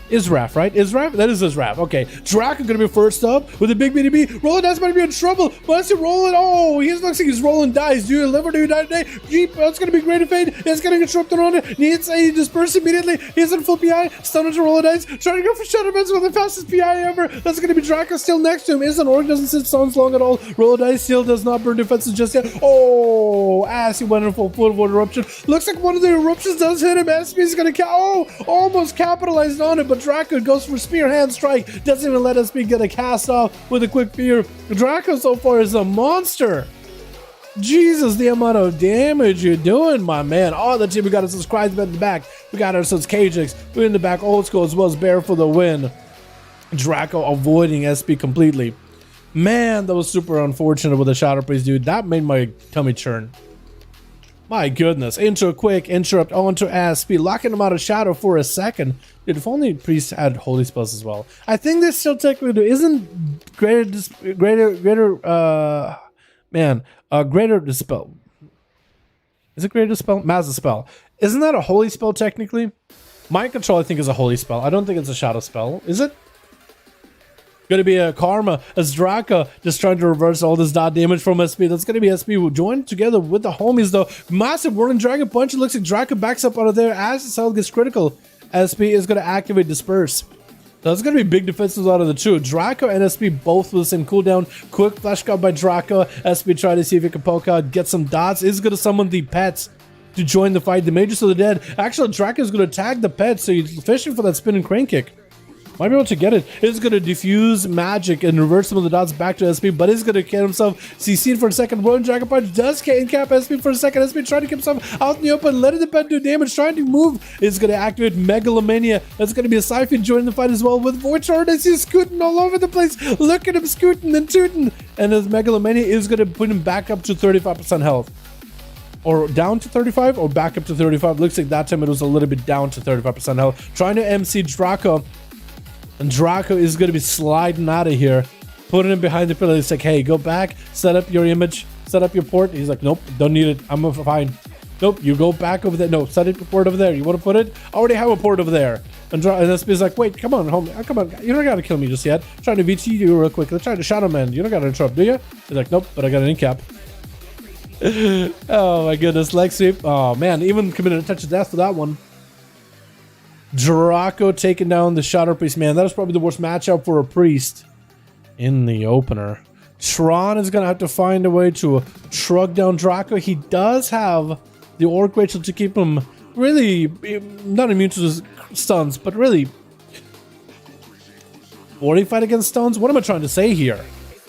Israf, right? Israf? That is Israf. Okay. Draco going to be first up with a big BDB. Rolling dice might be in trouble. But let's see, rolling. Oh, he looks like he's rolling dice. Do you live or do you die today? Jeep, that's going to be great to fade. It's getting interrupted on it. Needs a disperse immediately. He's in full PI. Stunner to roll dice. Trying to go for Shadowlands with the fastest PI ever. That's going to be Draco still next to him. Isn't Orc, doesn't sit stuns long at all. Roll dice still does not burn defenses just yet. Oh, as he went in full eruption. Looks like one of the eruptions does hit him. SP is going to almost capitalized on it, but Draco goes for spear hand strike. Doesn't even let SP get a cast off with a quick fear. Draco so far is a monster. Jesus, the amount of damage you're doing, my man. Oh, the team, we got ourselves Cry's in the back. We got ourselves KJX. We're in the back, old school as well as Bear for the win. Draco avoiding SP completely. Man, that was super unfortunate with the Shadow Priest, dude. That made my tummy churn. My goodness. Into a quick interrupt onto SP, locking him out of Shadow for a second. Dude, if only Priest had Holy Spells as well. I think this still technically isn't greater dispel. Is it greater dispel? Mass dispel. Isn't that a holy spell technically? Mind control I think is a holy spell. I don't think it's a shadow spell. Is it? Gonna be a karma as Draco just trying to reverse all this dot damage from SP. That's gonna be SP who joined together with the homies though. Massive Whirling Dragon Punch. It looks like Draco backs up out of there as his health gets critical. SP is gonna activate Disperse. That's gonna be big defenses out of the two. Draco and SP both with the same cooldown. Quick flash cut by Draco. SP try to see if he can poke out, get some dots. Is gonna summon the pets to join the fight. The Mages of the Dead. Actually, Draco is gonna tag the pets, so he's fishing for that spinning crane kick. Might be able to get it. It's going to diffuse magic and reverse some of the dots back to SP, but he's going to get himself CC'd for a second. Rolling Dragon Punch does cap SP for a second. SP trying to keep himself out in the open, letting the pet do damage, trying to move. It's going to activate Megalomania. That's going to be a Siphon joining the fight as well with Void Shard as he's scooting all over the place. Look at him scooting and tooting. And his Megalomania is going to put him back up to 35% health. Or down to 35 or back up to 35. Looks like that time it was a little bit down to 35% health. Trying to MC Draco. And Draco is going to be sliding out of here, putting him behind the pillar. He's like, hey, go back, set up your image, set up your port. He's like, nope, don't need it. I'm fine. Nope, you go back over there. No, set up your port over there. You want to put it? I already have a port over there. And SP's like, wait, come on, homie. Come on. You don't got to kill me just yet. I'm trying to VT you real quick. Let's try to Shadowman. You don't got to interrupt, do you? He's like, nope, but I got an in-cap. Oh, my goodness. Leg sweep. Oh, man. Even committed a touch of death for that one. Draco taking down the Shadow Priest. Man, that was probably the worst matchup for a Priest in the opener. Tron is going to have to find a way to shrug down Draco. He does have the Orc Rachel to keep him really not immune to stuns, but really fortified against stuns. What am I trying to say here?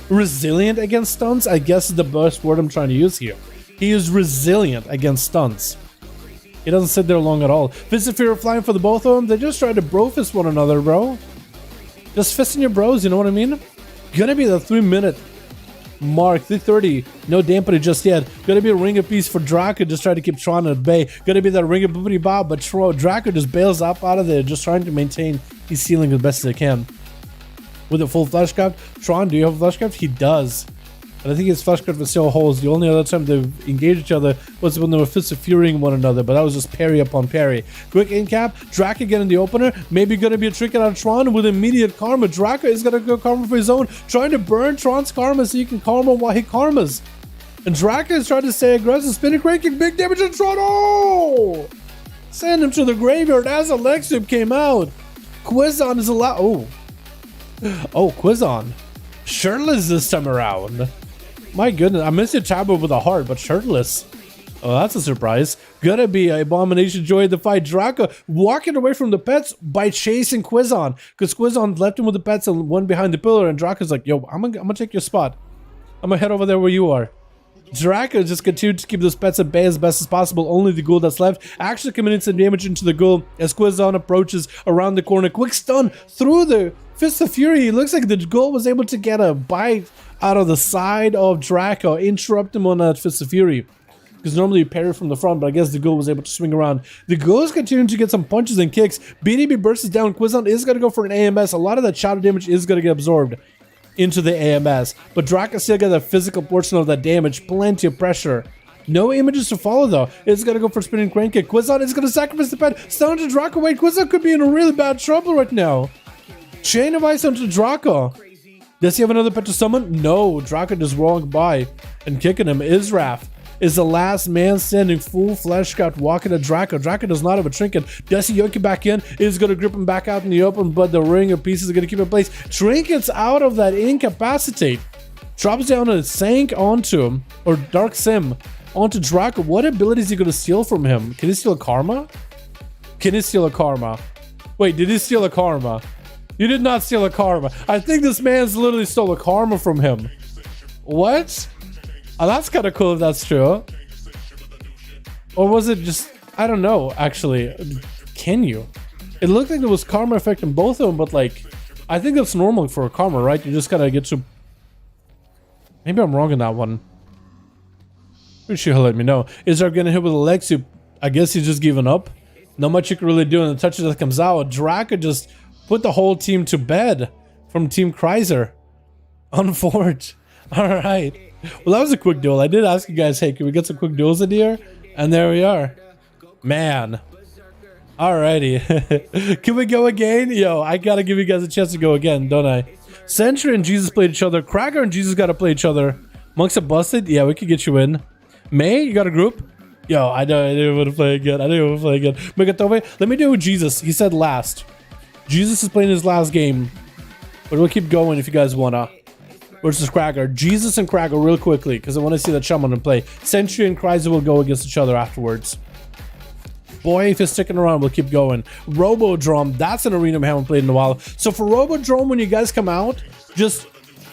Resilient against stuns, I guess is the best word I'm trying to use here. He is resilient against stuns. He doesn't sit there long at all. Fist of Fury flying for the both of them. They just try to bro fist one another, bro. Just fisting your bros, you know what I mean? Gonna be the 3-minute mark, 3:30. No dampening just yet. Gonna be a Ring of Peace for Draco, just trying to keep Tron at bay. Gonna be that Ring of Boopity Bob, but Draco just bails up out of there, just trying to maintain his ceiling as best as he can. With a full Fleshcraft. Tron, do you have a Fleshcraft? He does. But I think his Fleshcraft was still holds. The only other time they've engaged each other was when they were Fist of Furying one another, but that was just parry upon parry. Quick in-cap. Draco again in the opener. Maybe gonna be a trick out of Tron with immediate karma. Draco is gonna go karma for his own, trying to burn Tron's karma so you can karma while he karmas. And Draco is trying to stay aggressive. Spinning crane kick, big damage on Tron. Oh! Send him to the graveyard as Alexium came out. Quizon is allowed. Oh, Quizon. Shirtless this time around. My goodness, I missed a taboo with a heart, but shirtless. Oh, that's a surprise. Gonna be Abomination Joy in the fight. Draco walking away from the pets by chasing Quizon, because Quizon left him with the pets and one behind the pillar, and Draco's like, yo, I'm gonna take your spot. I'm gonna head over there where you are. Draco just continued to keep those pets at bay as best as possible. Only the ghoul that's left actually committing some damage into the ghoul as Quizon approaches around the corner. Quick stun through the Fist of Fury. It looks like the ghoul was able to get a bite out of the side of Draco, interrupt him on that Fist of Fury. because normally you parry from the front, but I guess the ghoul was able to swing around. The ghoul is continuing to get some punches and kicks. BDB bursts down. Quizon is going to go for an AMS. A lot of that shadow damage is going to get absorbed into the AMS, but Draka still got the physical portion of that damage. Plenty of pressure. No images to follow though. It's gonna go for spinning crane kick. Quizon is gonna sacrifice the pet. Stun to Draka. Wait, Quizon could be in a really bad trouble right now. Chain of ice onto Draka. Does he have another pet to summon? No. Draka just rolling by and kicking him. Israf is the last man standing, full flesh cut, walking at Draka. Draka does not have a trinket. Does he yoke him back in? Is going to grip him back out in the open, but the ring of pieces is going to keep in place. Trinkets out of that incapacitate. Drops down a Sank onto him, or Dark Sim onto Draka. What ability is he going to steal from him? Can he steal a Karma? Can he steal a Karma? Wait, did he steal a Karma? You did not steal a Karma. I think this man's literally stole a Karma from him. What? Oh, that's kind of cool if that's true. Or was it just... I don't know, actually. Can you? It looked like there was Karma effect in both of them, but like... I think that's normal for a Karma, right? You just gotta get to... Maybe I'm wrong in that one. Pretty sure he'll let me know. Is there getting hit with a leg sweep? I guess he's just giving up. Not much you can really do, and the touch that comes out. Draka just put the whole team to bed from Team Kreiser. Unforged. Alright. Well, that was a quick duel. I did ask you guys, hey, can we get some quick duels in here? And there we are. Man. Alrighty. Can we go again? Yo, I gotta give you guys a chance to go again, don't I? Sentry and Jesus played each other. Cracker and Jesus gotta play each other. Monks are busted? Yeah, we could get you in. May, you got a group? Yo, I didn't want to play again. I didn't want to play again. Megatove, let me do it with Jesus. He said last. Jesus is playing his last game. But we'll keep going if you guys wanna. Versus Cracker. Jesus and Cracker real quickly, because I want to see that Shaman in play. Sentry and Kreiser will go against each other afterwards. Boy, if you're sticking around, we'll keep going. Robodrome, that's an arena we haven't played in a while. So for Robodrome, when you guys come out, just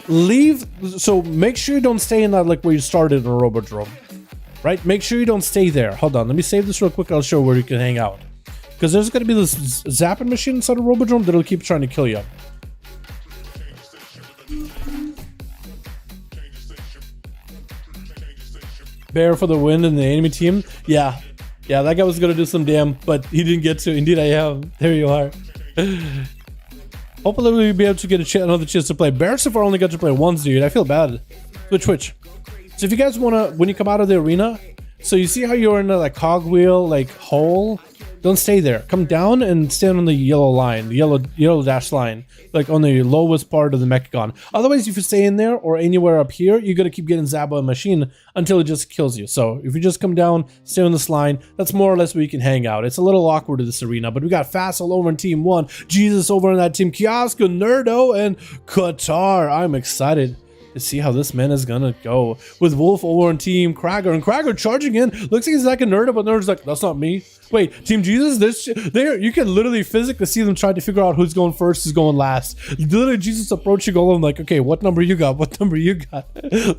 leave. So make sure you don't stay in that, like where you started in a Robodrome. Right? Make sure you don't stay there. Hold on, let me save this real quick. I'll show where you can hang out. Because there's going to be this zapping machine inside of Robodrome that'll keep trying to kill you. Bear for the win in the enemy team. Yeah, that guy was gonna do some damn, but he didn't get to. Indeed, I am. There you are. Hopefully, we'll be able to get another chance to play. Bear so far only got to play once, dude. I feel bad. Switch. So if you guys wanna, when you come out of the arena, so you see how you're in a like cogwheel like hole. Don't stay there. Come down and stand on the yellow line, the yellow dash line, like on the lowest part of the mechagon. Otherwise, if you stay in there or anywhere up here, you're gonna keep getting zapped by a machine until it just kills you. So if you just come down, stay on this line, that's more or less where you can hang out. It's a little awkward in this arena, but we got Fassel over in Team 1, Jesus over in that team, Kiosko, Nerdo, and Qatar. I'm excited to see how this man is gonna go. With Wolf over on Team Cracker, and Cracker charging in. Looks like he's like a nerd, but Nerd's like, that's not me. Wait, Team Jesus, there you can literally physically see them trying to figure out who's going first, who's going last. Literally Jesus approaching all of them like, okay, what number you got? What number you got?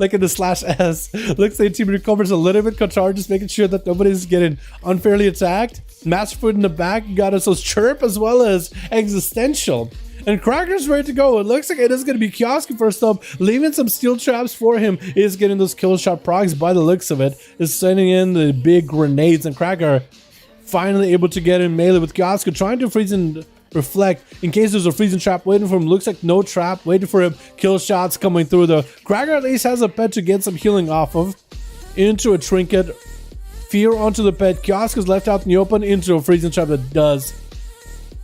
Like in the /S. Looks like team recovers a little bit. Qatar just making sure that nobody's getting unfairly attacked. Masterfoot in the back got us those chirp as well as existential. And Cracker's ready to go. It looks like it is going to be Kiosko first up, leaving some steel traps for him. Is getting those kill shot procs by the looks of it. Is sending in the big grenades, and Cracker finally able to get in melee with Kiosko, trying to freeze and reflect in case there's a freezing trap waiting for him. Looks like no trap waiting for him. Kill shots coming through though. Cracker at least has a pet to get some healing off of. Into a trinket. Fear onto the pet. Kiosko's left out in the open into a freezing trap that does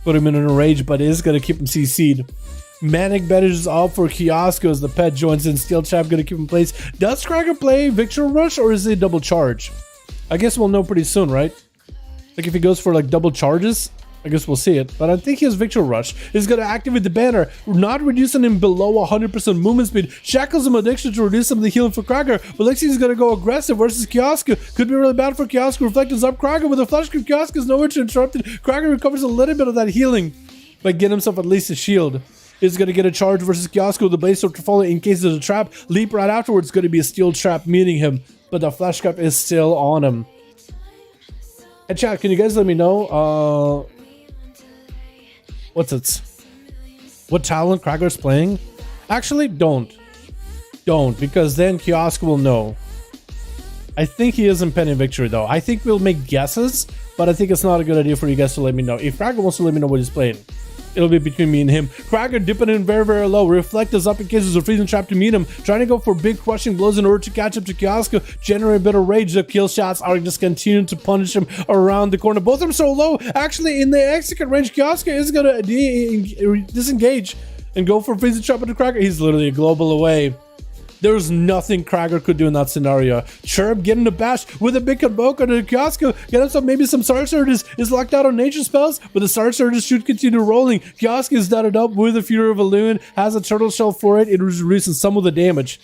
put him in a rage, but it is going to keep him CC'd. Manic Bandage is all for Kiosko as the pet joins in. Steel Trap going to keep him in place. Does Cracker play Victory Rush or is it double charge? I guess we'll know pretty soon, right? Like if he goes for like double charges, I guess we'll see it. But I think he has Victory Rush. He's going to activate the banner, not reducing him below 100% movement speed. Shackles him addiction to reduce some of the healing for Cracker. But looks like he's going to go aggressive versus Kiosko. Could be really bad for Kiosko. Reflectors up Cracker with a flash grip. Kiosko is nowhere to interrupt it. Cracker recovers a little bit of that healing by getting himself at least a shield. Is going to get a charge versus Kiosko with the Blaze Sword to follow in case there's a trap. Leap right afterwards going to be a steel trap meeting him. But the flash grip is still on him. Hey chat, can you guys let me know what talent Cracker's playing? Actually, don't, because then Kiosko will know. I think he is impending victory though. I think we'll make guesses, but I think it's not a good idea for you guys to let me know. If Cracker wants to let me know what he's playing, it'll be between me and him. Cracker dipping in very, very low. Reflect is up in case there's a freezing trap to meet him. Trying to go for big crushing blows in order to catch up to Kiosko. Generate a bit of rage. The kill shots are just continuing to punish him around the corner. Both of them so low. Actually, in the execute range, Kiosko is going to disengage and go for freezing trap into Cracker. He's literally a global away. There's nothing Cracker could do in that scenario. Chirp getting the bash with a big Konboka to Kiosko. Get himself maybe some Star Surges is locked out on nature spells, but the Star Surges should continue rolling. Kiosko is dotted up with the Fury of a Loon, has a turtle shell for it. It was reducing some of the damage,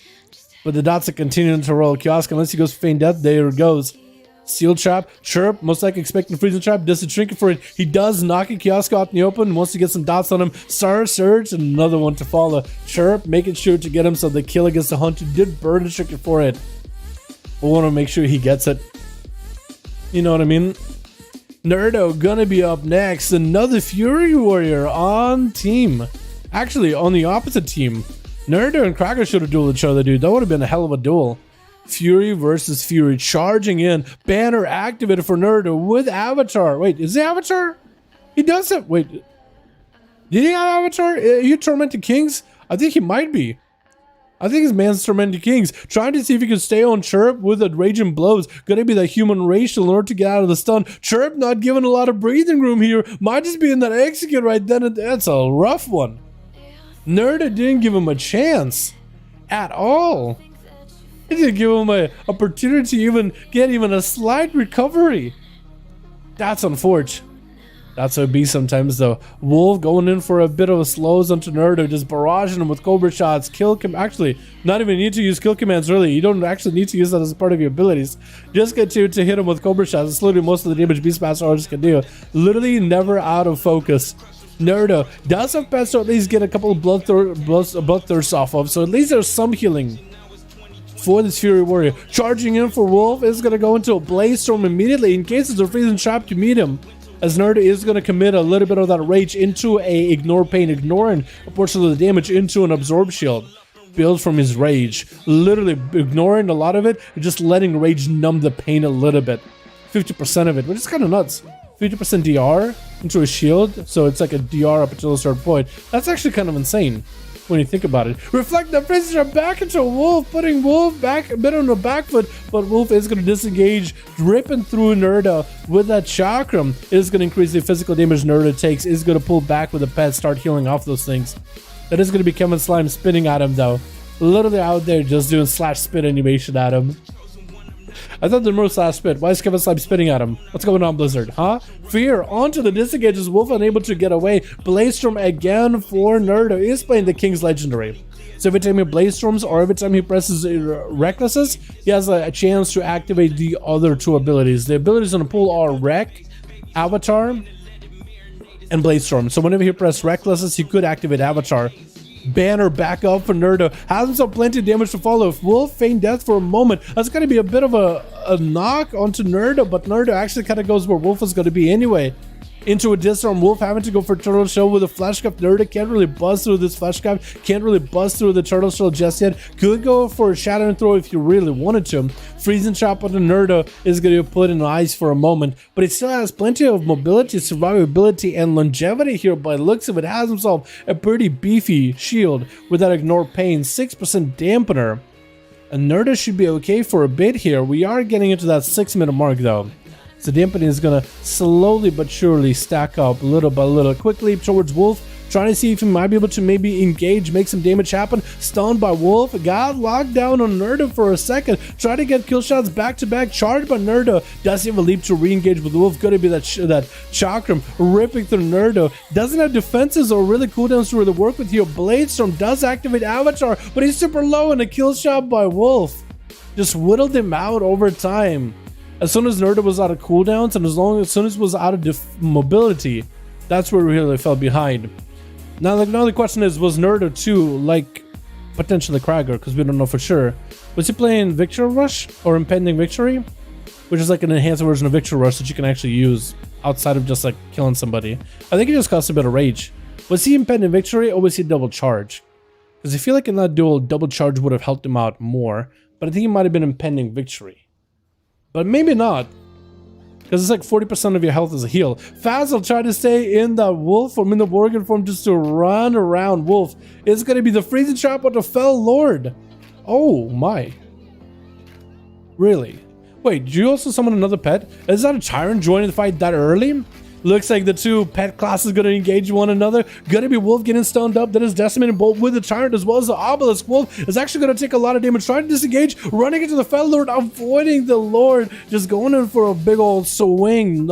but the dots are continuing to roll. Kiosko, unless he goes feign death, there it goes. Seal trap, Chirp, most likely expecting freezing trap, does a trinket for it. He does knock a Kiosko out in the open, wants to get some dots on him. Star Surge, and another one to follow. Chirp, making sure to get him so the kill against the Hunter did burn a trinket for it. We want to make sure he gets it. You know what I mean? Nerdo gonna be up next. Another Fury Warrior on team. Actually, on the opposite team. Nerdo and Cracker should have dueled each other, dude. That would have been a hell of a duel. Fury versus Fury, charging in. Banner activated for Nerdo with Avatar. Wait, is it Avatar? He does have. Wait, did he have Avatar? Are you Tormented Kings? I think he might be. I think his man's Tormented Kings. Trying to see if he can stay on Chirp with the Raging Blows. Gonna be the human racial in order to get out of the stun. Chirp not given a lot of breathing room here. Might just be in that execute right then. That's a rough one. Nerdo didn't give him a chance at all. He didn't give him an opportunity to even get even a slight recovery. That's unfortunate. That's how it be sometimes though. Wolf going in for a bit of a slows onto Nerdo, just barraging him with Cobra shots. Actually, not even need to use kill commands really. You don't actually need to use that as part of your abilities. Just get to hit him with Cobra shots. It's literally most of the damage Beastmaster artists can do. Literally never out of focus. Nerdo does have pets to at least get a couple of bloodthirsts off of, so at least there's some healing for this Fury Warrior. Charging in for Wolf is going to go into a Blaze Storm immediately in case there's a freezing trap to meet him, as Nerdo is going to commit a little bit of that rage into a Ignore Pain, ignoring a portion of the damage into an Absorb Shield. Build from his rage, literally ignoring a lot of it, and just letting rage numb the pain a little bit. 50% of it, which is kind of nuts. 50% DR into a shield, so it's like a DR up until a certain point. That's actually kind of insane when you think about it. Reflect the prisoner back into Wolf, putting Wolf back a bit on the back foot, but Wolf is going to disengage, dripping through Nerdo with that chakram. It is going to increase the physical damage Nerdo takes, is going to pull back with the pet, start healing off those things. That is going to be Kevin Slime spinning at him though. Literally out there just doing slash spit animation at him. I thought the more slash spit. Why is Kevin Slime spitting at him? What's going on, Blizzard? Huh? Fear onto the disengages. Wolf unable to get away. Blaze Storm again for Nerdo. He is playing the King's Legendary. So every time he Blaze Storms or every time he presses Recklesses, he has a chance to activate the other two abilities. The abilities on the pool are Wreck, Avatar, and Blaze Storm. So whenever he presses Recklesses, he could activate Avatar. Banner back up for Nerdo. Has himself plenty of damage to follow. If Wolf feign death for a moment, that's going to be a bit of a knock onto Nerdo, but Nerdo actually kind of goes where Wolf is going to be anyway. Into a disarm. Wolf having to go for Turtle Shell with a Flash Cup. Nerdo can't really buzz through this Flash Cup. Can't really buzz through the Turtle Shell just yet. Could go for a Shattering Throw if you really wanted to. Freezing Trap on the Nerdo is going to be put in ice for a moment, but it still has plenty of mobility, survivability, and longevity here. By the looks of it, has himself a pretty beefy shield with that Ignore Pain, 6% dampener. And Nerdo should be okay for a bit here. We are getting into that 6-minute mark though. So dampening is going to slowly but surely stack up little by little. Quick leap towards Wolf, trying to see if he might be able to maybe engage, make some damage happen. Stunned by Wolf, got locked down on Nerdo for a second. Try to get kill shots back to back, charged by Nerdo. Does he have a leap to re-engage with Wolf? Going to be that chakram ripping through Nerdo. Doesn't have defenses or really cooldowns to really work with here. Blade Storm does activate Avatar, but he's super low and a kill shot by Wolf just whittled him out over time. As soon as Nerdo was out of cooldowns and as soon as it was out of mobility, that's where we really fell behind. Now the question is, was Nerdo 2 like potentially Krager? Because we don't know for sure. Was he playing Victory Rush or Impending Victory? Which is like an enhanced version of Victory Rush that you can actually use outside of just like killing somebody. I think it just costs a bit of rage. Was he Impending Victory or was he Double Charge? Because I feel like in that duel, Double Charge would have helped him out more. But I think he might have been Impending Victory. but maybe not. Because it's like 40% of your health is a heal. Faz will try to stay in the wolf form, in the Worgen form, just to run around wolf. It's going to be the freezing trap with the Fell Lord. Oh my. Really? Wait, did you also summon another pet? Is that a Tyrant joining the fight that early? Looks like the two pet classes going to engage one another. Going to be Wolf getting stunned up. That is Decimating Bolt with the Tyrant as well as the Obelisk. Wolf is actually going to take a lot of damage. Trying to disengage. Running into the Fell Lord. Avoiding the Lord. Just going in for a big old swing.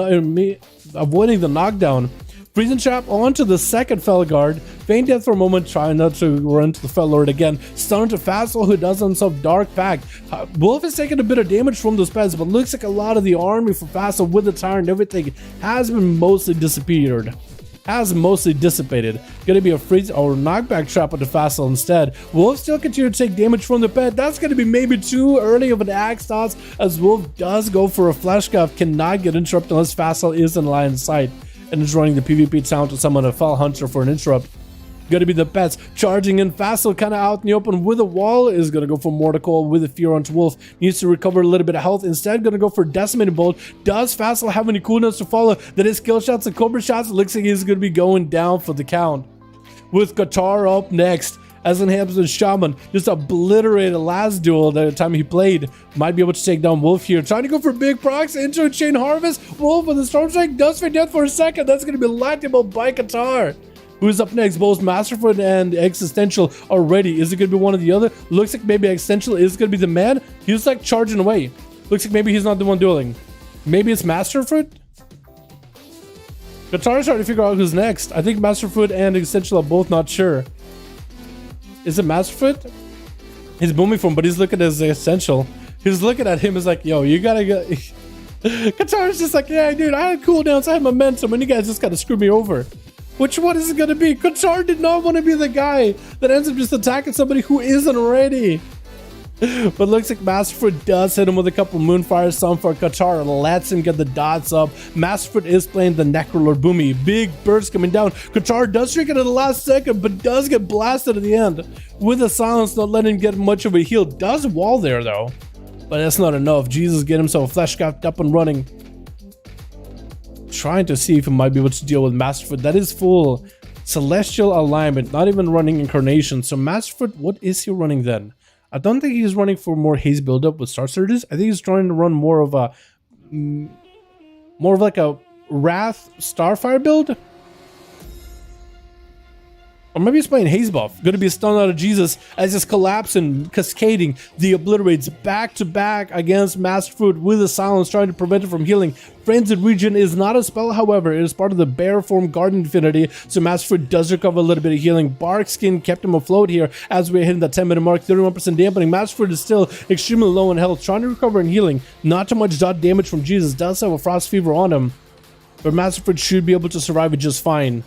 Avoiding the knockdown. Freezing Trap onto the second Felguard. Feign death for a moment, trying not to run to the Fell Lord again. Stun to Fazal, who does himself Dark Pact. Wolf is taking a bit of damage from those pets, but looks like a lot of the army for Fazal with the Tyrant and everything has been mostly disappeared. Has mostly dissipated. Gonna be a freeze or knockback trap with the Fazal instead. Wolf still continue to take damage from the pet. That's gonna be maybe too early of an axe toss, as Wolf does go for a flesh cuff. Cannot get interrupted unless Fazal is in line of sight and is running the PvP town to summon a Fell Hunter for an interrupt. Gonna be the pets charging in Fazal, kind of out in the open with a wall. Is gonna go for Mortical with a Fear onto Wolf. Needs to recover a little bit of health. Instead, gonna go for Decimating Bolt. Does Fazal have any cooldowns to follow? That is kill shots and Cobra shots. It looks like he's gonna be going down for the count. With Qatar up next. As Enhancement Shaman just obliterated last duel the time he played. Might be able to take down Wolf here. Trying to go for big procs into a Chain Harvest. Wolf with the Storm Strike does feign death for a second. That's going to be lightable by Qatar. Who's up next? Both Masterfoot and Existential are ready. Is it going to be one or the other? Looks like maybe Existential is going to be the man. He's like charging away. Looks like maybe he's not the one dueling. Maybe it's Masterfoot? Qatar's trying to figure out who's next. I think Masterfoot and Existential are both not sure. Is it Masterfoot? He's booming for him, but he's looking at his Essential. He's looking at him as like, yo, you gotta go. Qatar's just like, yeah, dude, I had cooldowns, I had momentum, and you guys just gotta screw me over. Which one is it gonna be? Qatar did not want to be the guy that ends up just attacking somebody who isn't ready. But looks like Masterfoot does hit him with a couple Moonfire Sunfire. Qatar lets him get the dots up. Masterfoot is playing the Necrolord Boomy. Big burst coming down. Qatar does shrink it at the last second, but does get blasted at the end. With the silence, not letting him get much of a heal. Does wall there though. But that's not enough. Jesus get himself a flesh cuffed up and running. Trying to see if he might be able to deal with Masterfoot. That is full Celestial Alignment. Not even running Incarnation. So Masterfoot, what is he running then? I don't think he's running for more haste buildup with Star Surges. I think he's trying to run more of like a Wrath Starfire build. Or maybe he's playing haze buff. Gonna be a stun out of Jesus as he's collapsing, cascading the obliterates back to back against Masterfoot with a silence, trying to prevent it from healing. Frenzied Region is not a spell, however, it is part of the Bear form Garden Infinity, so Masterfoot does recover a little bit of healing. Bark Skin kept him afloat here as we're hitting the 10-minute mark, 31% dampening. Masterfoot is still extremely low in health, trying to recover and healing. Not too much dot damage from Jesus, does have a Frost Fever on him, but Masterfoot should be able to survive it just fine.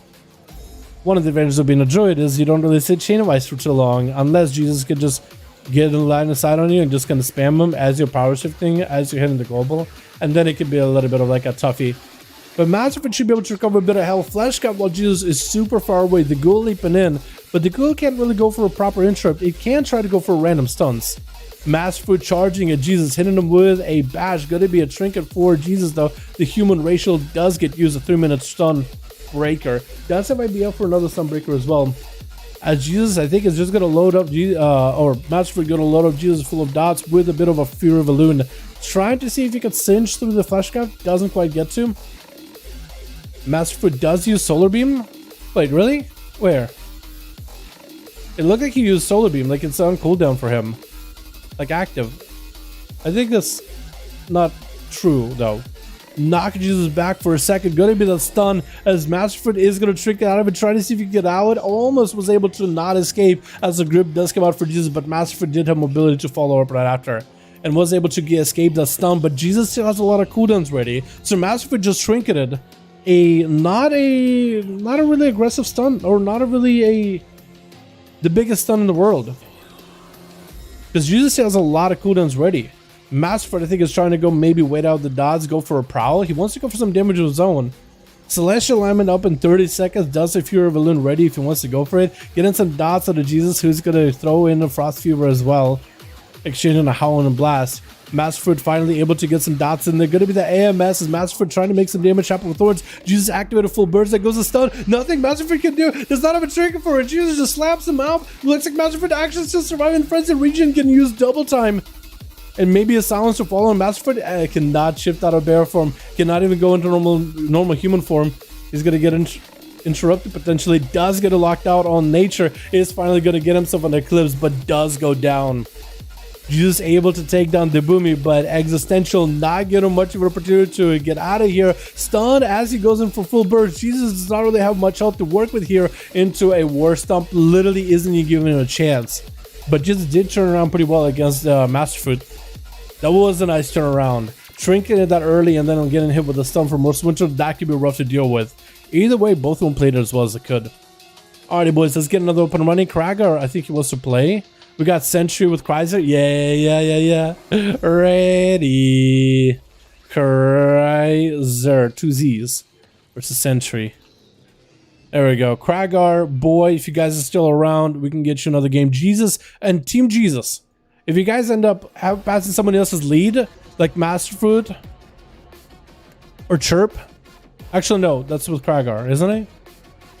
One of the advantages of being a druid is you don't really sit Chain of Ice for too long, unless Jesus could just get in line of sight on you and just kind of spam him as you're power shifting, as you're hitting the global, and then it could be a little bit of like a toughie. But Masterfoot should be able to recover a bit of health. Flesh Cut while Jesus is super far away, the ghoul leaping in, but the ghoul can't really go for a proper interrupt. It can try to go for random stuns. Masterfoot charging at Jesus, hitting him with a bash. Gonna be a trinket for Jesus though. The human racial does get used, a 3-minute stun breaker. That's might be up for another Sunbreaker as well. As Jesus, I think, is just going to load up, or Masterfoot going to load up Jesus full of dots with a bit of a Fear of a Loon. Trying to see if he could cinch through the Flesh Cuff. Doesn't quite get to. Masterfoot does use Solar Beam. Wait, really? Where? It looked like he used Solar Beam, like it's on cooldown for him. Like active. I think that's not true, though. Knock Jesus back for a second. Gonna be the stun as Masterfoot is gonna trick it out of it, trying to see if he can get out. Almost was able to not escape as the grip does come out for Jesus, but Masterfoot did have mobility to follow up right after and was able to escape the stun. But Jesus still has a lot of cooldowns ready, so Masterfoot just trinketed not a really aggressive stun, or not a really the biggest stun in the world, because Jesus still has a lot of cooldowns ready. Masterfoot, I think, is trying to go maybe wait out the dots, go for a prowl. He wants to go for some damage of his own. Celestial Alignment up in 30 seconds. Does a Fury of a Loon ready if he wants to go for it. Getting some dots out of Jesus, who's going to throw in a Frost Fever as well. Exchanging a Howl and a Blast. Masterfruit finally able to get some dots in. They're going to be the AMS as Masterfruit trying to make some damage happen with Thorns. Jesus activated full burst. That goes a stun. Nothing Masterfruit can do. Does not have a trigger for it. Jesus just slaps him out. Looks like Masterfruit actually still surviving. Friends in region can use double time. And maybe a silence to follow on Masterfruit. Cannot shift out of bear form. Cannot even go into normal human form. He's going to get interrupted potentially. Does get locked out on nature. Is finally going to get himself on the eclipse, but does go down. Jesus able to take down the Boomy, but Existential not getting much of an opportunity to get out of here. Stunned as he goes in for full burst. Jesus does not really have much health to work with here into a War Stomp. Literally isn't even giving him a chance. But Jesus did turn around pretty well against Masterfruit. That was a nice turnaround. Trinketed that early and then getting hit with a stun for most winter, that could be rough to deal with. Either way, both of them played it as well as they could. Alrighty boys, let's get another open running. Kragar, I think he wants to play. We got Sentry with Chrysler. Yeah. Ready. Chrysler. 2 Z's. Versus Sentry. There we go. Kragar, boy, if you guys are still around, we can get you another game. Jesus and Team Jesus. If you guys end up passing somebody else's lead, like Masterfruit or Chirp. Actually, no, that's with Kragar, isn't it?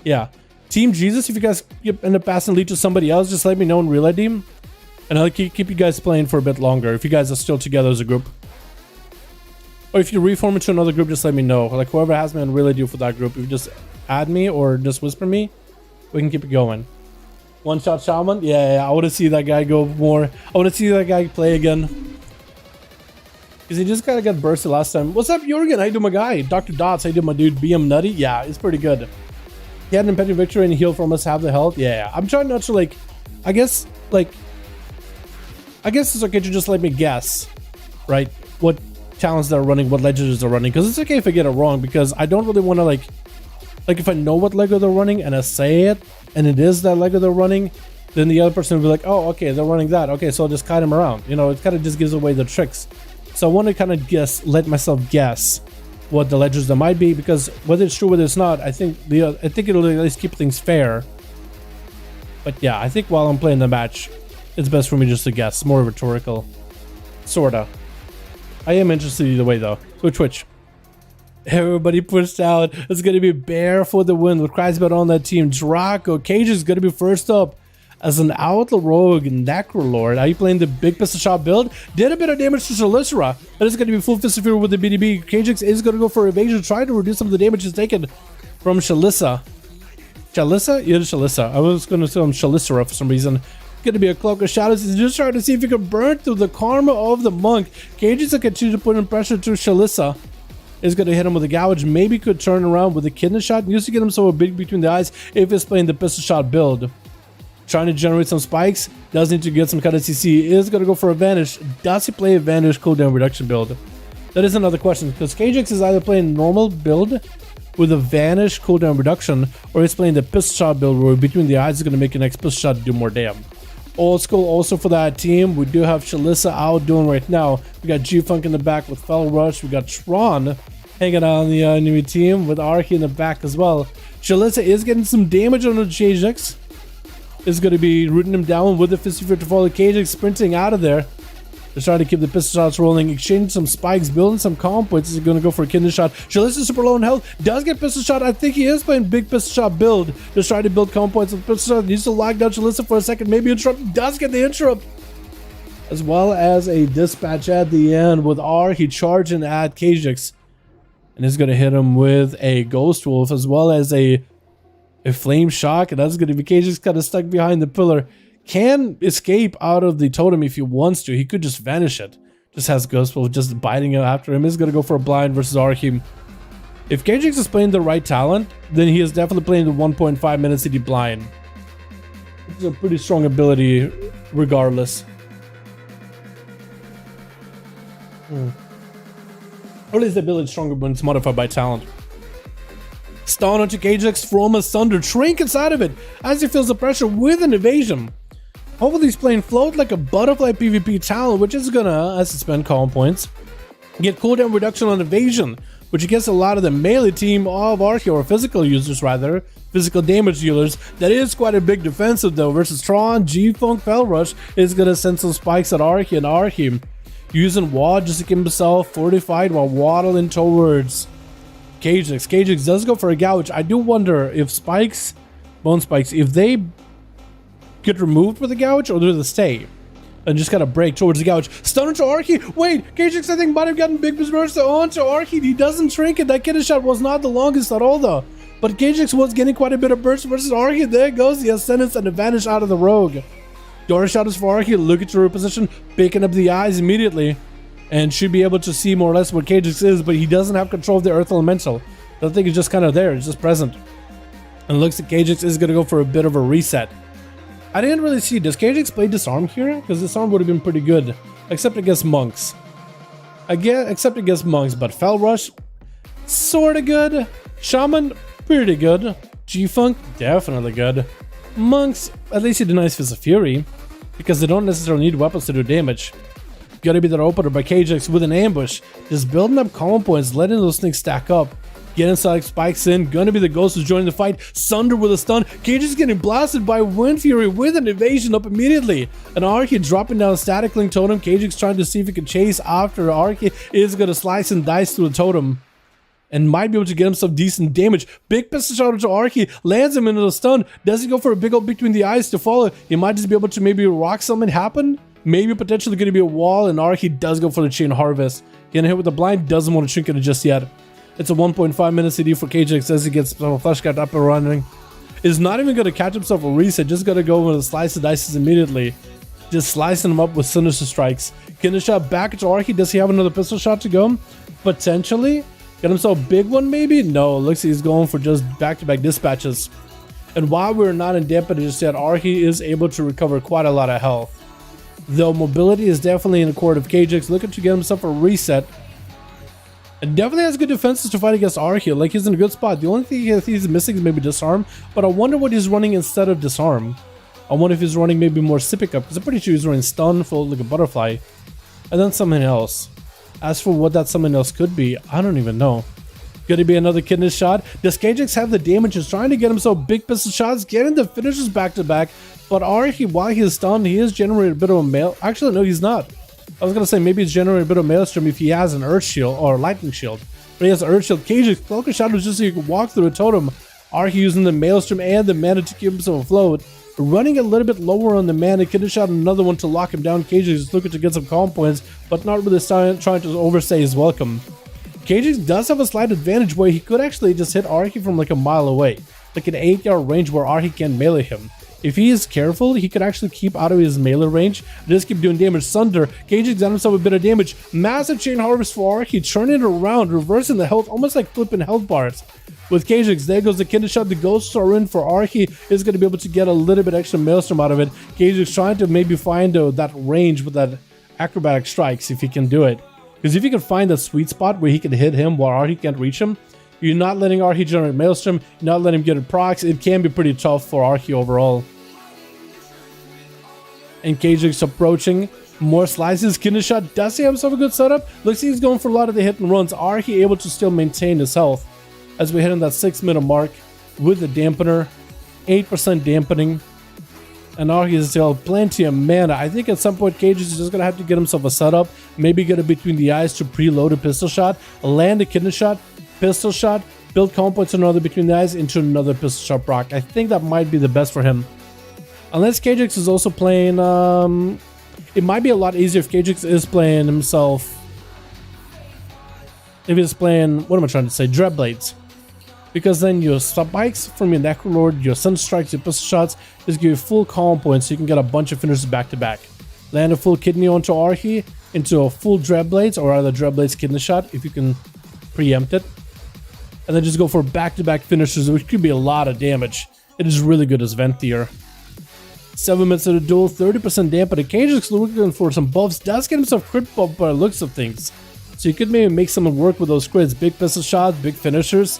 Yeah. Team Jesus, if you guys end up passing lead to somebody else, just let me know in real ID. And I'll keep you guys playing for a bit longer if you guys are still together as a group. Or if you reform into another group, just let me know. Like whoever has me on real ID for that group, if you just add me or just whisper me, we can keep it going. One shot Shaman? Yeah, I want to see that guy go more. I want to see that guy play again. Because he just kind of got bursted last time. What's up, Jorgen? How you doing, my guy? Dr. Dots, how you doing, my dude? BM Nutty? Yeah, it's pretty good. He had an impending victory and heal from us, have the health. Yeah, I'm trying not to like, I guess it's okay to just let me guess, right? What talents they're running, what legends they're running. Because it's okay if I get it wrong, because I don't really want to like if I know what Lego they're running and I say it, and it is that Lego they're running, then the other person will be like, oh, okay, they're running that. Okay, so I'll just kite them around. You know, it kind of just gives away the tricks. So I want to kind of let myself guess what the legends there might be, because whether it's true, whether it's not, I think it'll at least keep things fair. But yeah, I think while I'm playing the match, it's best for me just to guess. More rhetorical, sorta. I am interested either way though. Go Twitch. Everybody pushed out. It's gonna be Bear for the win with Kreisbert on that team. Draco Cage is gonna be first up as an Outlaw Rogue Necrolord. Are you playing the big pistol shot build? Did a bit of damage to Shalicera. That is gonna be full fist of fury with the BDB. Cagex is gonna go for evasion, trying to reduce some of the damage is taken from Shalissa. Shalissa? Yeah, Shalissa. I was gonna say Shalicera for some reason. Gonna be a Cloak of Shadows. He's just trying to see if he can burn through the karma of the monk. Cagex will continue to put in pressure to Shalissa. Is going to hit him with a gouge. Maybe could turn around with a kidney shot. Used to get him so big between the eyes if he's playing the pistol shot build. Trying to generate some spikes. Does need to get some kind of CC. Is going to go for a vanish. Does he play a vanish cooldown reduction build? That is another question, because Cagex is either playing normal build with a vanish cooldown reduction, or he's playing the pistol shot build where between the eyes is going to make an next pistol shot do more damage. Old school also for that team. We do have Shalissa out doing right now. We got G-Funk in the back with Fell Rush. We got Tron hanging out on the enemy team with Archie in the back as well. Shalissa is getting some damage on the Cagex. Is going to be rooting him down with the Fisty Fear to follow. Cagex sprinting out of there. They're trying to keep the pistol shots rolling, exchanging some spikes, building some comp points. Is going to go for a kidney shot. Shalissa super low in health. Does get pistol shot. I think he is playing big pistol shot build. Just trying to build comp points with pistol shot. Needs to lock down Shalissa for a second. Maybe interrupt. Does get the interrupt. As well as a dispatch at the end with R. He charging at Cagex. And is going to hit him with a Ghost Wolf as well as a Flame Shock. And that's going to be Cagex kind of stuck behind the pillar. Can escape out of the totem if he wants to. He could just vanish it. Just has Ghost Wolf just biting after him. Is going to go for a blind versus Archim. If Cagex is playing the right talent, then he is definitely playing the 1.5 minute city blind. It's a pretty strong ability regardless. Or at least the ability is stronger when it's modified by talent. Stun onto Cagex from a Thunder. Shrink inside of it as he feels the pressure with an evasion. Hopefully he's playing Float like a butterfly PvP talent, which is gonna, as to spend calm points, get cooldown reduction on evasion, which gets a lot of the melee team of Archie, or physical users rather, physical damage dealers. That is quite a big defensive though, versus Tron, G-Funk, Fell Rush is gonna send some spikes at Archie and Archie. using wall just to keep himself fortified while waddling towards Kajix. Kajix does go for a gouge. I do wonder if spikes, bone spikes, if they get removed with a gouge or do they stay? And just gotta break towards the gouge. Stun to Archie. Wait, Kajix I think might have gotten big burst onto Archie. He doesn't shrink it. That kidney shot was not the longest at all though. But Kajix was getting quite a bit of burst versus Archie. There goes the Ascendance and advantage out of the Rogue. Door shot is for Archie. Look at your position, picking up the eyes immediately, and should be able to see more or less what Kajix is, but he doesn't have control of the Earth Elemental. That thing is just kind of there, it's just present. And looks like Kajix is going to go for a bit of a reset. I didn't really see, does Kajix play Disarm here? Because Disarm would have been pretty good, except against monks. Again, except against monks, but Fell Rush, sort of good. Shaman, pretty good. G-Funk, definitely good. Monks, at least he denies Fist of Fury, because they don't necessarily need weapons to do damage. Gotta be that opener by Kajix with an ambush, just building up common points, letting those things stack up. Getting Sonic spikes in, gonna be the Ghost who's joining the fight. Sunder with a stun. Kajix getting blasted by Wind Fury with an evasion up immediately. An Archie dropping down Static Link Totem. Kajix trying to see if he can chase after Archie. Is gonna slice and dice through the totem and might be able to get himself decent damage. Big pistol shot into Archie, lands him into the stun. Does he go for a big old between the eyes to follow? He might just be able to maybe rock something happen. Maybe potentially going to be a wall, and Archie does go for the Chain Harvest. Getting hit with the blind, doesn't want to shrink it just yet. It's a 1.5 minute CD for Kajix as he gets Flesh Cut up and running. Is not even going to catch himself a reset, just going to go with a slice of dices immediately. Just slicing him up with Sinister Strikes. Getting a shot back into Archie. Does he have another pistol shot to go? Potentially. Get himself a big one maybe? No, looks like he's going for just back-to-back dispatches. And while we're not in dampened just yet, Archie is able to recover quite a lot of health. Though mobility is definitely in the court of Kajix, looking to get himself a reset. And definitely has good defenses to fight against Archie, like he's in a good spot. The only thing he's missing is maybe Disarm, but I wonder what he's running instead of Disarm. I wonder if he's running maybe more Sipic up, because I'm pretty sure he's running Stun, Fold like a Butterfly, and then something else. As for what that something else could be, I don't even know. Gonna be another kidney shot. Does Kajix have the damage? He's trying to get himself big pistol shots, getting the finishes back to back. But Archie, while he is stunned, he is generating a bit of a mail. Actually, no, he's not. I was gonna say maybe he's generating a bit of Maelstrom if he has an Earth Shield or Lightning Shield. But he has an Earth Shield. Kajix, Cloak of Shadows just so you can walk through a totem. Archie using the Maelstrom and the mana to keep himself afloat. Running a little bit lower on the mana, kidney shot another one to lock him down. Kajix is looking to get some calm points, but not really trying to overstay his welcome. Kajix does have a slight advantage where he could actually just hit Archie from like a mile away, like an 8-yard range where Archie can't melee him. If he is careful, he could actually keep out of his melee range, just keep doing damage. Sunder, Kajix done himself a bit of damage. Massive Chain Harvest for Archie, turning it around, reversing the health, almost like flipping health bars. With Kajix, there goes the kidney shot. The ghosts are in for Archie. Is going to be able to get a little bit extra Maelstrom out of it. Kajix trying to maybe find that range with that acrobatic strikes if he can do it. Because if you can find that sweet spot where he can hit him while Archie can't reach him, you're not letting Archie generate Maelstrom, you're not letting him get a procs. It can be pretty tough for Archie overall. And Kajix approaching. More slices. Kidney shot. Does he have himself a good setup? Looks like he's going for a lot of the hit and runs. Archie able to still maintain his health as we hit on that 6-minute mark with the dampener. 8% dampening. And Archie is still plenty of mana. I think at some point Kajix is just going to have to get himself a setup. Maybe get it between the eyes to preload a pistol shot. Land a kidney shot. Pistol shot. Build combo points another between the eyes into another pistol shot proc. I think that might be the best for him. Unless Kajix is also playing... it might be a lot easier if Kajix is playing himself... If he's playing... What am I trying to say? Dreadblades. Because then your spikes from your Necrolord, your Sun Strikes, your pistol shots just give you full calm points so you can get a bunch of finishes back to back. Land a full kidney onto Archie into a full Dreadblades, or either Dreadblades kidney shot if you can preempt it. And then just go for back-to-back finishes, which could be a lot of damage. It is really good as Venthyr. 7 minutes of the duel, 30% dampen. Kajix looking for some buffs. Does get himself crit buff by the looks of things. So you could maybe make someone work with those crits. Big pistol shots, big finishers.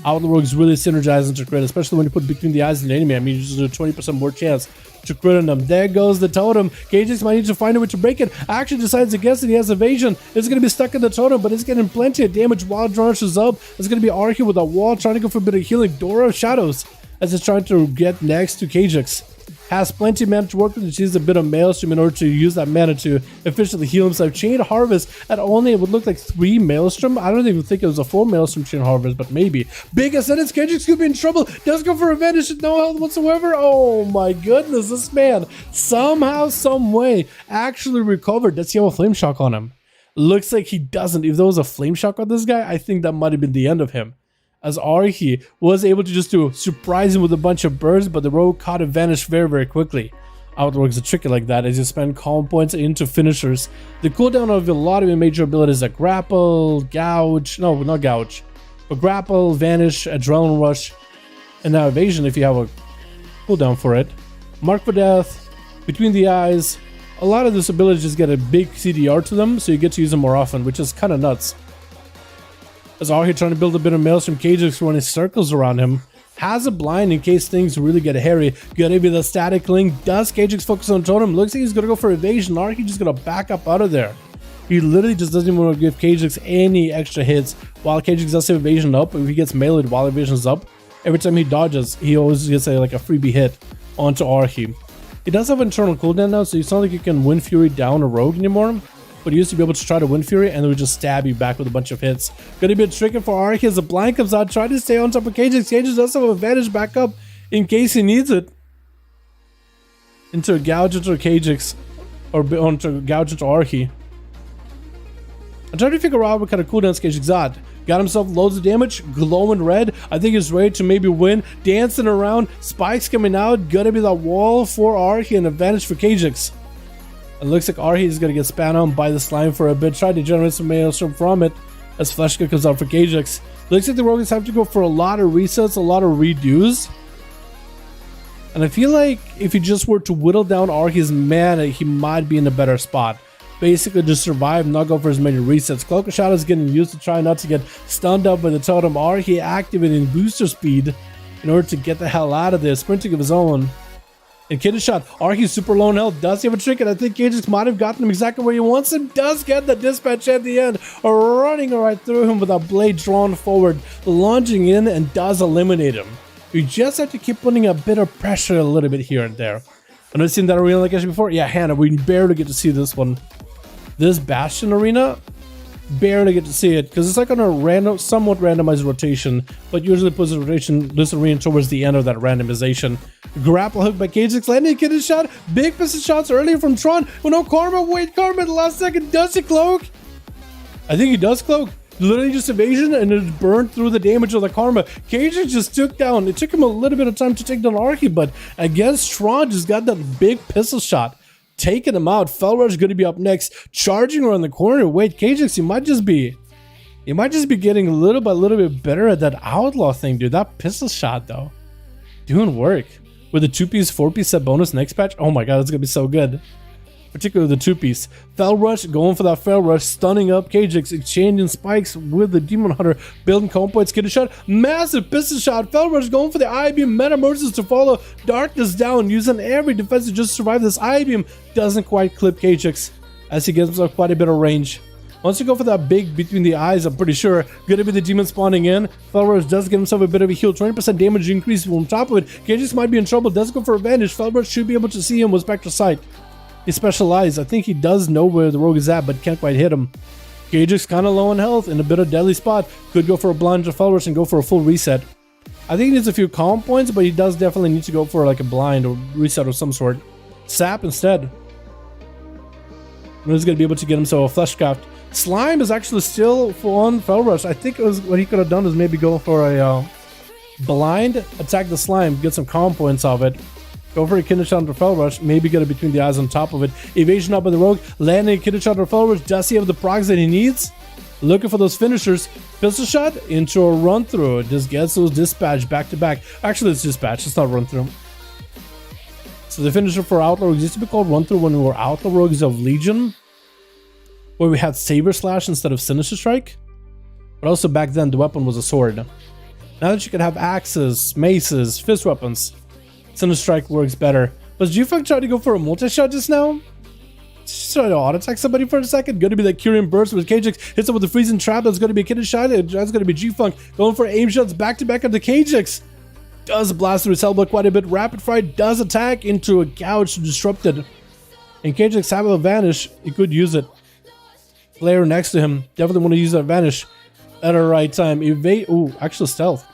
Outlaw Rogue is really synergizing to crit, especially when you put between the eyes of the enemy. I mean, you just do a 20% more chance to crit on them. There goes the totem. Kajix might need to find a way to break it. Actually decides against it. He has evasion. It's going to be stuck in the totem, but it's getting plenty of damage while it rushes up. It's going to be Archie with a wall trying to go for a bit of healing. Dora of Shadows as it's trying to get next to Kajix. Has plenty of mana to work with, and uses a bit of Maelstrom in order to use that mana to efficiently heal himself. Chain Harvest at only, it would look like 3 Maelstrom. I don't even think it was a 4 Maelstrom Chain Harvest, but maybe. Big Ascendance, KGX could be in trouble. Does go for advantage with no health whatsoever. Oh my goodness, this man somehow, some way actually recovered. Does he have a Flame Shock on him? Looks like he doesn't. If there was a Flame Shock on this guy, I think that might have been the end of him, as Arhi was able to just to surprise him with a bunch of bursts, but the Rogue caught advantage very, very quickly. Outlaw Rogue is a tricky like that as you spend calm points into finishers. The cooldown of a lot of your major abilities like Grapple, Gouge, no, not Gouge, but Grapple, Vanish, Adrenaline Rush, and now Evasion if you have a cooldown for it. Mark for Death, Between the Eyes. A lot of these abilities just get a big CDR to them, so you get to use them more often, which is kind of nuts. As Arhi trying to build a bit of Maelstrom, KGX running circles around him. Has a blind in case things really get hairy. Gonna be the static link. Does KGX focus on totem? Looks like he's gonna go for evasion. Arhi just gonna back up out of there. He literally just doesn't even want to give KGX any extra hits while KGX does have evasion up. If he gets meleeed while evasion is up, every time he dodges, he always gets like a freebie hit onto Arhi. He does have internal cooldown now, so it's not like you can Wind Fury down a rogue anymore. But he used to be able to try to Wind Fury and it would just stab you back with a bunch of hits. Gonna be a tricky for Arhi as the blind comes out, try to stay on top of KGX. KGX does have an advantage back up in case he needs it. Into a Gouge into a KGX, or onto a Gouge into Arhi. I'm trying to figure out what kind of cooldowns KGX got. Got himself loads of damage, glowing red. I think he's ready to maybe win. Dancing around, spikes coming out. Gonna be that wall for Arhi and advantage for KGX. It looks like Arhi is going to get spat on by the slime for a bit. Try to generate some Maelstrom from it as Fleshka comes out for KGX. Looks like the Rogues have to go for a lot of resets, a lot of redos. And I feel like if he just were to whittle down Arhi's mana, he might be in a better spot. Basically just survive, not go for as many resets. Cloak of Shadow is getting used to try not to get stunned up by the totem. Arhi activating booster speed in order to get the hell out of there. Sprinting of his own. And Kid is shot. Arhi's super low in health. Does he have a trick? And I think KGX might have gotten him exactly where he wants him. Does get the dispatch at the end. Running right through him with a blade drawn forward. Lunging in and does eliminate him. You just have to keep putting a bit of pressure a little bit here and there. I know you've seen that arena like I said before. Yeah, Hannah, we barely get to see this one. This Bastion arena, barely get to see it because it's like on a somewhat randomized rotation, but usually puts this arena towards the end of that randomization. Grapple hook by KGX, landing Kid is shot. Big pistol shots earlier from Tron. Oh no, Karma, wait, Karma at the last second. Does he cloak? I think he does cloak. Literally just evasion and it burned through the damage of the Karma. KGX just took down. It took him a little bit of time to take down Arhi, but I guess Tron just got that big pistol shot. Taking him out. Felrush is going to be up next. Charging around the corner. Wait, KGX, you might just be getting a little by little bit better at that outlaw thing, dude. That pistol shot, though. Doing work. With the 2-piece, 4-piece set bonus next patch. Oh my god, that's going to be so good. Particularly the 2-piece. Felrush going for that Felrush. Stunning up KGX. Exchanging spikes with the Demon Hunter. Building combo points. Kid shot. Massive pistol shot. Felrush going for the I-beam. Metamorphosis to follow. Darkness down. Using every defense to just survive this I-beam. Doesn't quite clip KGX as he gets himself quite a bit of range. Once you go for that big between the eyes, I'm pretty sure gonna be the demon spawning in. Felrush does get himself a bit of a heal. 20% damage increase on top of it. KGX might be in trouble. Does go for advantage. Felrush should be able to see him with Spectral Sight. He specialized. I think he does know where the rogue is at, but can't quite hit him. KGX kind of low on health in a bit of deadly spot. Could go for a blind to Felrush and go for a full reset. I think he needs a few calm points, but he does definitely need to go for like a blind or reset of some sort. Sap instead. He's going to be able to get himself a Fleshcraft. Slime is actually still on Felrush. I think it was what he could have done is maybe go for a blind, attack the slime, get some calm points off it. Go for a Kidney Shot under Felrush, maybe get it between the eyes on top of it. Evasion up by the rogue, landing a Kidney Shot under Felrush. Does he have the procs that he needs? Looking for those finishers. Pistol shot into a run through. Just gets those dispatch back to back. Actually, it's dispatch, it's not run through. So the finisher for Outlaw Rogue used to be called run through when we were Outlaw Rogues of Legion, where we had Saber Slash instead of Sinister Strike. But also back then, the weapon was a sword. Now that you can have axes, maces, fist weapons, Sinister Strike works better. Was G-Funk trying to go for a multi-shot just now? Just trying to auto-attack somebody for a second? Going to be that Kyrian Burst with KGX. Hits him with the freezing trap. That's going to be a Kidney Shot. That's going to be G-Funk going for aim shots back-to-back on the KGX. does blast through his elbow quite a bit. Rapid Fire does attack into a couch to disrupt it. And KJX have an advantage. He could use it. Player next to him definitely want to use that advantage at the right time. Evade. Ooh, actual stealth.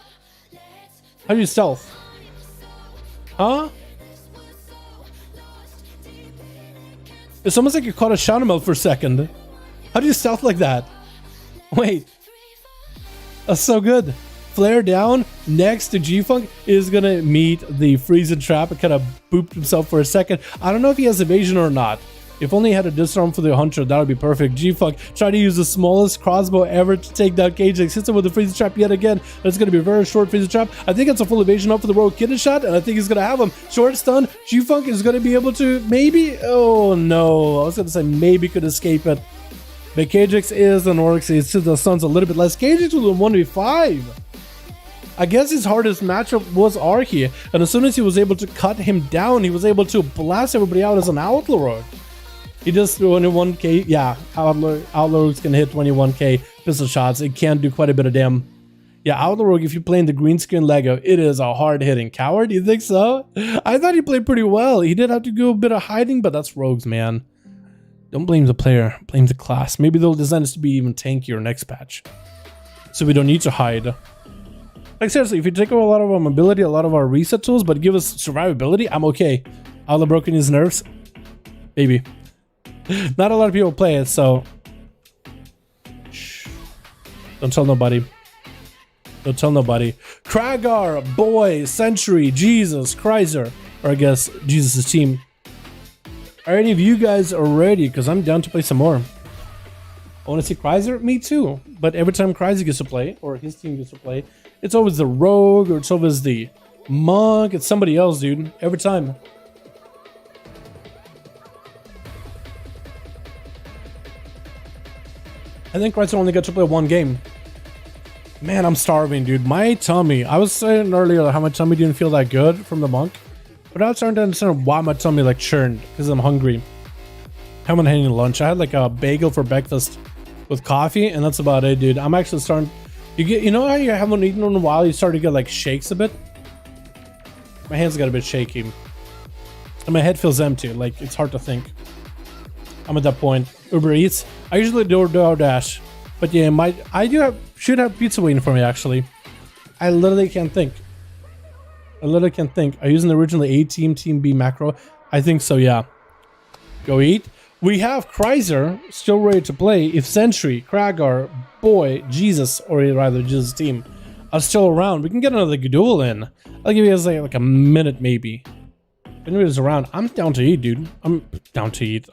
How do you stealth? Huh? It's almost like you caught a Shaman for a second. How do you stealth like that? Wait. That's so good. Flare down next to G-Funk is gonna meet the freezing trap. It kind of booped himself for a second. I don't know if he has evasion or not. If only he had a disarm for the hunter, that would be perfect. G-Funk tried to use the smallest crossbow ever to take down KJX. Hits him with the freezing trap yet again. That's going to be a very short freezing trap. I think it's a full evasion up for the Rogue Kidney shot, and I think he's going to have him. Short stun. G-Funk is going to be able to maybe... Oh, no. I was going to say maybe could escape it. But KJX is an Orc, so the stun's a little bit less. KJX with a 1v5. I guess his hardest matchup was Archie, and as soon as he was able to cut him down, he was able to blast everybody out as an Outlaw Rogue. He does 21k, yeah, Outlaw Rogues can hit 21k pistol shots. It can do quite a bit of damage. Yeah, Outlaw Rogue, if you're playing the green screen Lego, it is a hard-hitting coward. You think so? I thought he played pretty well. He did have to do a bit of hiding, but that's Rogues, man. Don't blame the player, blame the class. Maybe they'll design this to be even tankier next patch. So we don't need to hide. Like seriously, if you take away a lot of our mobility, a lot of our reset tools, but give us survivability, I'm okay. Outlaw broken his nerves. Maybe. Not a lot of people play it, so... Shh. Don't tell nobody. Don't tell nobody. Kragar, Boy, Century, Jesus, Chrysler. Or I guess, Jesus' team. Are any of you guys ready? Because I'm down to play some more. I want to see Chrysler? Me too. But every time Chrysler gets to play, or his team gets to play, it's always the Rogue, or it's always the Monk. It's somebody else, dude. Every time. I think Chrysler only got to play one game. Man, I'm starving, dude. My tummy. I was saying earlier how my tummy didn't feel that good from the Monk. But now I'm starting to understand why my tummy like churned. Because I'm hungry. I haven't had any lunch. I had like a bagel for breakfast with coffee. And that's about it, dude. I'm actually starting... You know how you haven't eaten in a while? You start to get like shakes a bit? My hands got a bit shaky. And my head feels empty. Like, it's hard to think. I'm at that point. Uber Eats. I usually do DoorDash. But yeah, should have pizza waiting for me, actually. I literally can't think. I literally can't think. Are you using the original A-Team, Team B macro? I think so, yeah. Go eat. We have Chrysler still ready to play if Sentry, Kragar, Boy, Jesus, or rather Jesus' team are still around. We can get another duel in. I'll give you guys like a minute maybe. If anybody's around, I'm down to eat, dude. I'm down to eat,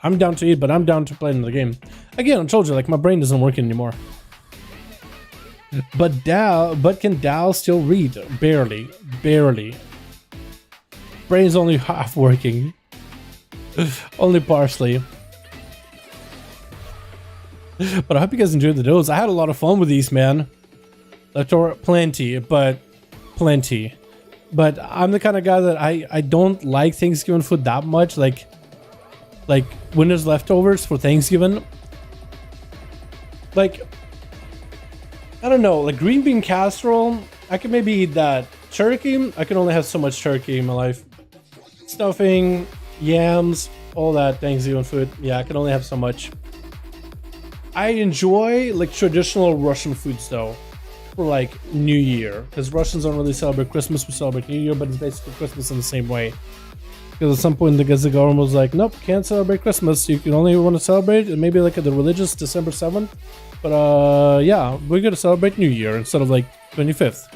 but I'm down to play another game. Again, I told you, like, my brain doesn't work anymore. But can Dal still read? Barely. Brain's only half working. Only partially. But I hope you guys enjoyed the duels. I had a lot of fun with these, man. Plenty. But I'm the kind of guy that I don't like Thanksgiving food that much. Like when there's leftovers for Thanksgiving. Like, I don't know, like green bean casserole, I can maybe eat that. Turkey, I can only have so much turkey in my life. Stuffing, yams, all that Thanksgiving food. Yeah, I can only have so much. I enjoy like traditional Russian foods though, for like New Year, because Russians don't really celebrate Christmas. We celebrate New Year, but it's basically Christmas in the same way. Because at some point the government was like, nope, can't celebrate Christmas. You can only want to celebrate it maybe like at the religious December 7th. But yeah, we're gonna celebrate New Year instead of like 25th.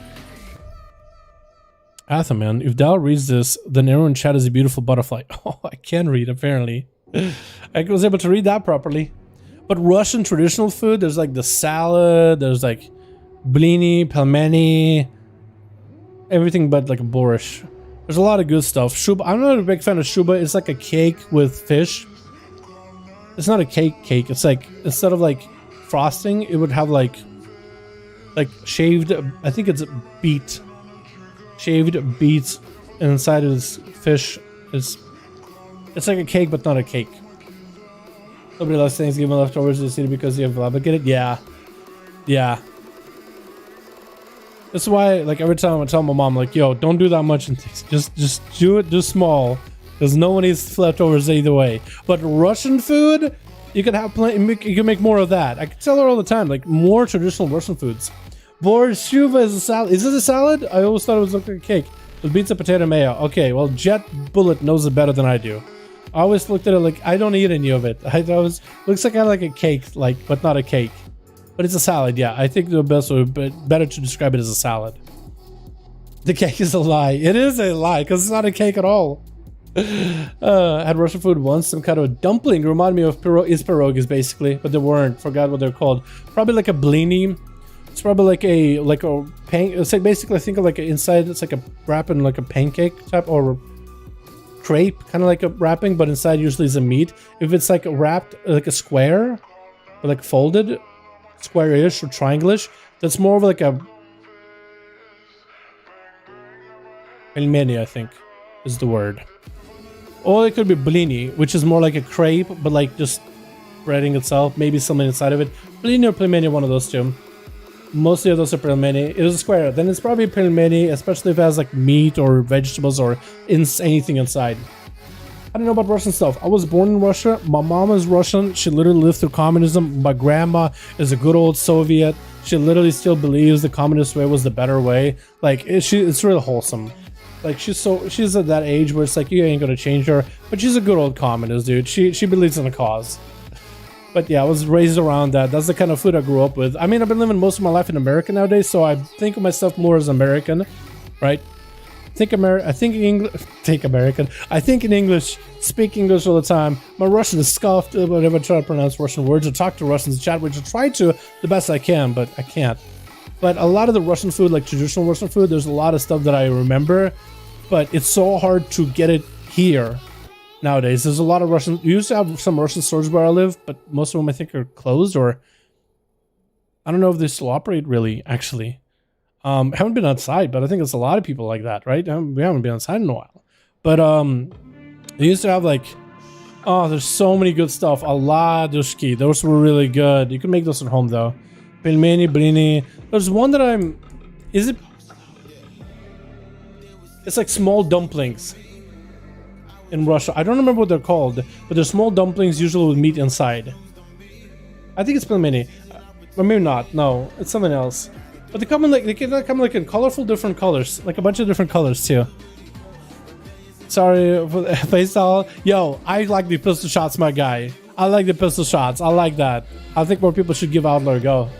Athaman, if Dal reads this, then everyone in chat is a beautiful butterfly. Oh, I can read apparently. I was able to read that properly. But Russian traditional food, there's like the salad, there's like blini, pelmeni, everything but like a borscht. There's a lot of good stuff. Shuba, I'm not a big fan of shuba. It's like a cake with fish. It's not a cake. It's like, instead of like frosting, it would have like shaved, I think it's beet. Shaved beets, and inside is fish. It's like a cake, but not a cake. Nobody loves Thanksgiving leftovers in the city because you have lava. Get it? Yeah. It's That's why, like, every time I tell my mom, like, yo, don't do that much and just do it just small, because no one eats leftovers either way. But Russian food, you can have you can make more of that. I can tell her all the time, like, more traditional Russian foods. Borschuva is a salad. Is it a salad? I always thought it was like a cake with beets and potato mayo. Okay, well, Jet Bullet knows it better than I do. I always looked at it like, I don't eat any of it. I always looks like I like a cake, like, but not a cake. But it's a salad, yeah. I think the best way, but better to describe it as a salad. The cake is a lie. It is a lie, because it's not a cake at all. I had Russian food once, some kind of a dumpling. Reminded me of pierogies, basically, but they weren't. Forgot what they're called. Probably like a blini. It's probably like a pan. It's like basically, I think of like inside. It's like a wrapping, like a pancake type or crepe, kind of like a wrapping, but inside usually is a meat. If it's like wrapped like a square, or like folded, square-ish or triangle-ish, that's more of like a pelmeni, I think, is the word. Or it could be blini, which is more like a crepe, but like just breading itself, maybe something inside of it. Blini or pelmeni, one of those two. Mostly of those are pelmeni. It is a square, then it's probably pelmeni, especially if it has like meat or vegetables or anything inside. I don't know about Russian stuff. I was born in Russia. My mom is Russian. She literally lived through communism. My grandma is a good old Soviet. She literally still believes the communist way was the better way. Like, it's really wholesome. Like, she's at that age where it's like, you ain't gonna change her. But she's a good old communist, dude. She believes in a cause. But yeah, I was raised around that. That's the kind of food I grew up with. I mean, I've been living most of my life in America nowadays, so I think of myself more as American, right? I think in English, speak English all the time. My Russian is scuffed whenever I try to pronounce Russian words or talk to Russians in chat, which I try to the best I can, but I can't. But a lot of the Russian food, like traditional Russian food, there's a lot of stuff that I remember, but it's so hard to get it here nowadays. There's a lot of Russian. We used to have some Russian stores where I live, but most of them I think are closed, or I don't know if they still operate really, actually. Haven't been outside, but I think it's a lot of people like that, right? We haven't been outside in a while. But they used to have like, oh, there's so many good stuff. Aladushki, those were really good. You can make those at home though. Pelmeni, blini. There's one that it's like small dumplings in Russia. I don't remember what they're called, but they're small dumplings usually with meat inside. I think it's pelmeni, or maybe not. No, it's something else. But they come in like in colorful different colors, like a bunch of different colors too. Sorry for the Faisal. Yo, I like the pistol shots, my guy. I like the pistol shots. I like that. I think more people should give Outlaw a go.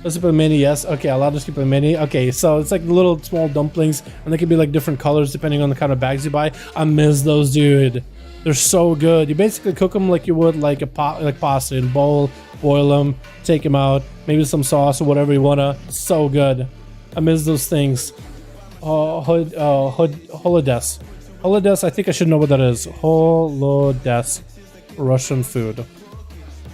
Let's put a mini, yes. Okay, I'll just keep a mini. Okay, so it's like little small dumplings, and they can be like different colors depending on the kind of bags you buy. I miss those, dude. They're so good. You basically cook them like you would like a pasta in a bowl, boil them, take them out, maybe some sauce or whatever you wanna. So good. I miss those things. Holodes. Holodes, I think I should know what that is. Holodes. Russian food.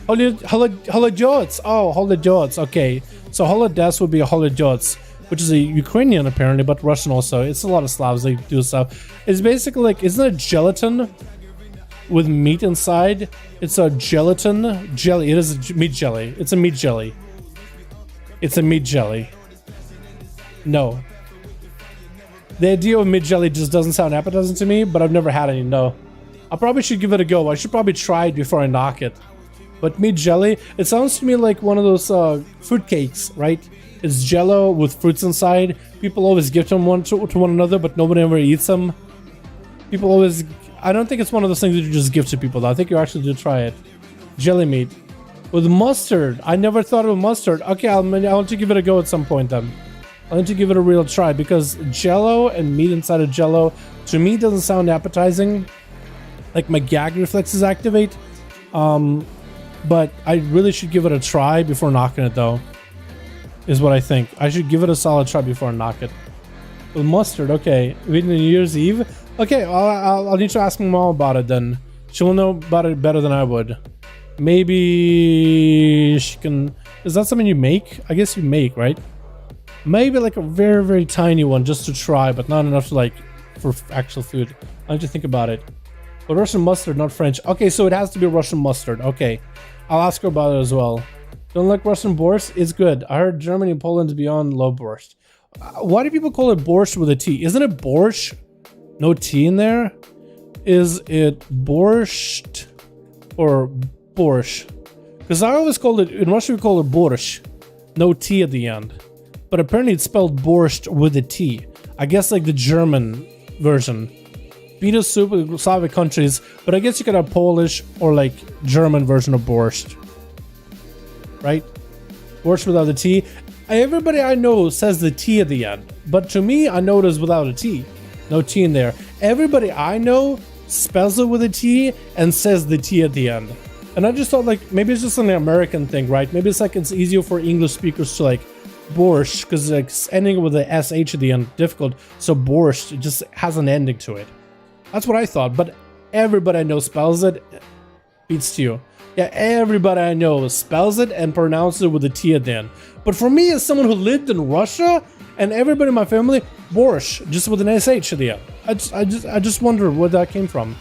Holodots. Oh, holodots. Okay. So holodes would be a holodots, which is a Ukrainian apparently, but Russian also. It's a lot of Slavs, they do stuff. It's basically like, isn't it gelatin with meat inside? It's a gelatin jelly. It is a meat jelly. It's a meat jelly. It's a meat jelly. No. The idea of meat jelly just doesn't sound appetizing to me, but I've never had any, no. I probably should give it a go. I should probably try it before I knock it. But meat jelly, it sounds to me like one of those fruit cakes, right? It's jello with fruits inside. People always give them to one another, but nobody ever eats them. People always... I don't think it's one of those things that you just give to people, though. I think you actually do try it. Jelly meat. With mustard. I never thought of mustard. Okay, I'll have to give it a go at some point, then. I'll have to give it a real try, because jello and meat inside of jello, to me, doesn't sound appetizing. Like, my gag reflexes activate. But I really should give it a try before knocking it, though. Is what I think. I should give it a solid try before I knock it. With mustard, okay. Waiting New Year's Eve? Okay, I'll need to ask my mom about it then. She will know about it better than I would. Maybe she can... Is that something you make? I guess you make, right? Maybe like a very, very tiny one just to try, but not enough to like for actual food. I have to think about it. But Russian mustard, not French. Okay, so it has to be Russian mustard. Okay. I'll ask her about it as well. Don't like Russian borscht? It's good. I heard Germany and Poland beyond love borscht. Why do people call it borscht with a T? Isn't it borscht? No T in there? Is it borscht or borscht? Because I always called it, in Russian we call it borscht. No T at the end. But apparently it's spelled borscht with a T. I guess like the German version. Beta soup with Slavic countries, but I guess you could have Polish or like German version of borscht. Right? Borscht without a T. Everybody I know says the T at the end, but to me, I know it is without a T. No T in there. Everybody I know spells it with a T and says the T at the end. And I just thought like, maybe it's just an American thing, right? Maybe it's like it's easier for English speakers to like borscht, because like ending with the SH at the end difficult. So borscht just has an ending to it. That's what I thought, but everybody I know spells it. Beats to you. Yeah, everybody I know spells it and pronounces it with a T at the end. But for me, as someone who lived in Russia, and everybody in my family, borscht, just with an SH at the end. I just wonder where that came from.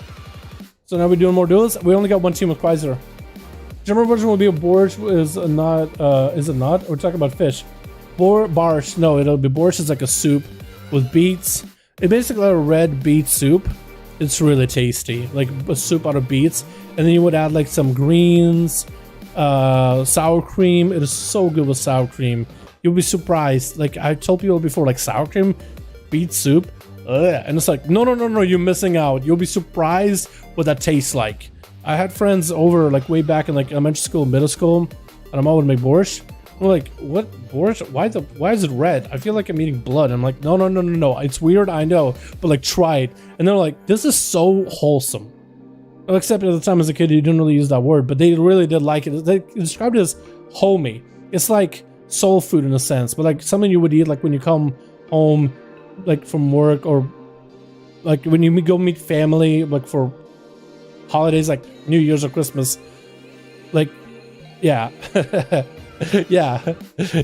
So now we're doing more duels. We only got one team with Kaiser. German version will be a borscht. Is it not? We're talking about fish. Borscht. No, it'll be borscht. Is like a soup with beets. It's basically a red beet soup. It's really tasty, like a soup out of beets, and then you would add like some greens, sour cream. It is so good with sour cream. You'll be surprised. Like I told people before, like sour cream, beet soup, and it's like no, you're missing out. You'll be surprised what that tastes like. I had friends over like way back in like elementary school, middle school, and I'm always make borscht. I'm like, what borscht? Why is it red? I feel like I'm eating blood. I'm like, no. It's weird, I know, but like try it. And they're like, this is so wholesome. Well, except at the time as a kid, you didn't really use that word, but they really did like it. They described it as homey. It's like soul food in a sense, but like something you would eat like when you come home, like from work, or like when you go meet family, like for holidays, like New Year's or Christmas. Like, yeah. Yeah,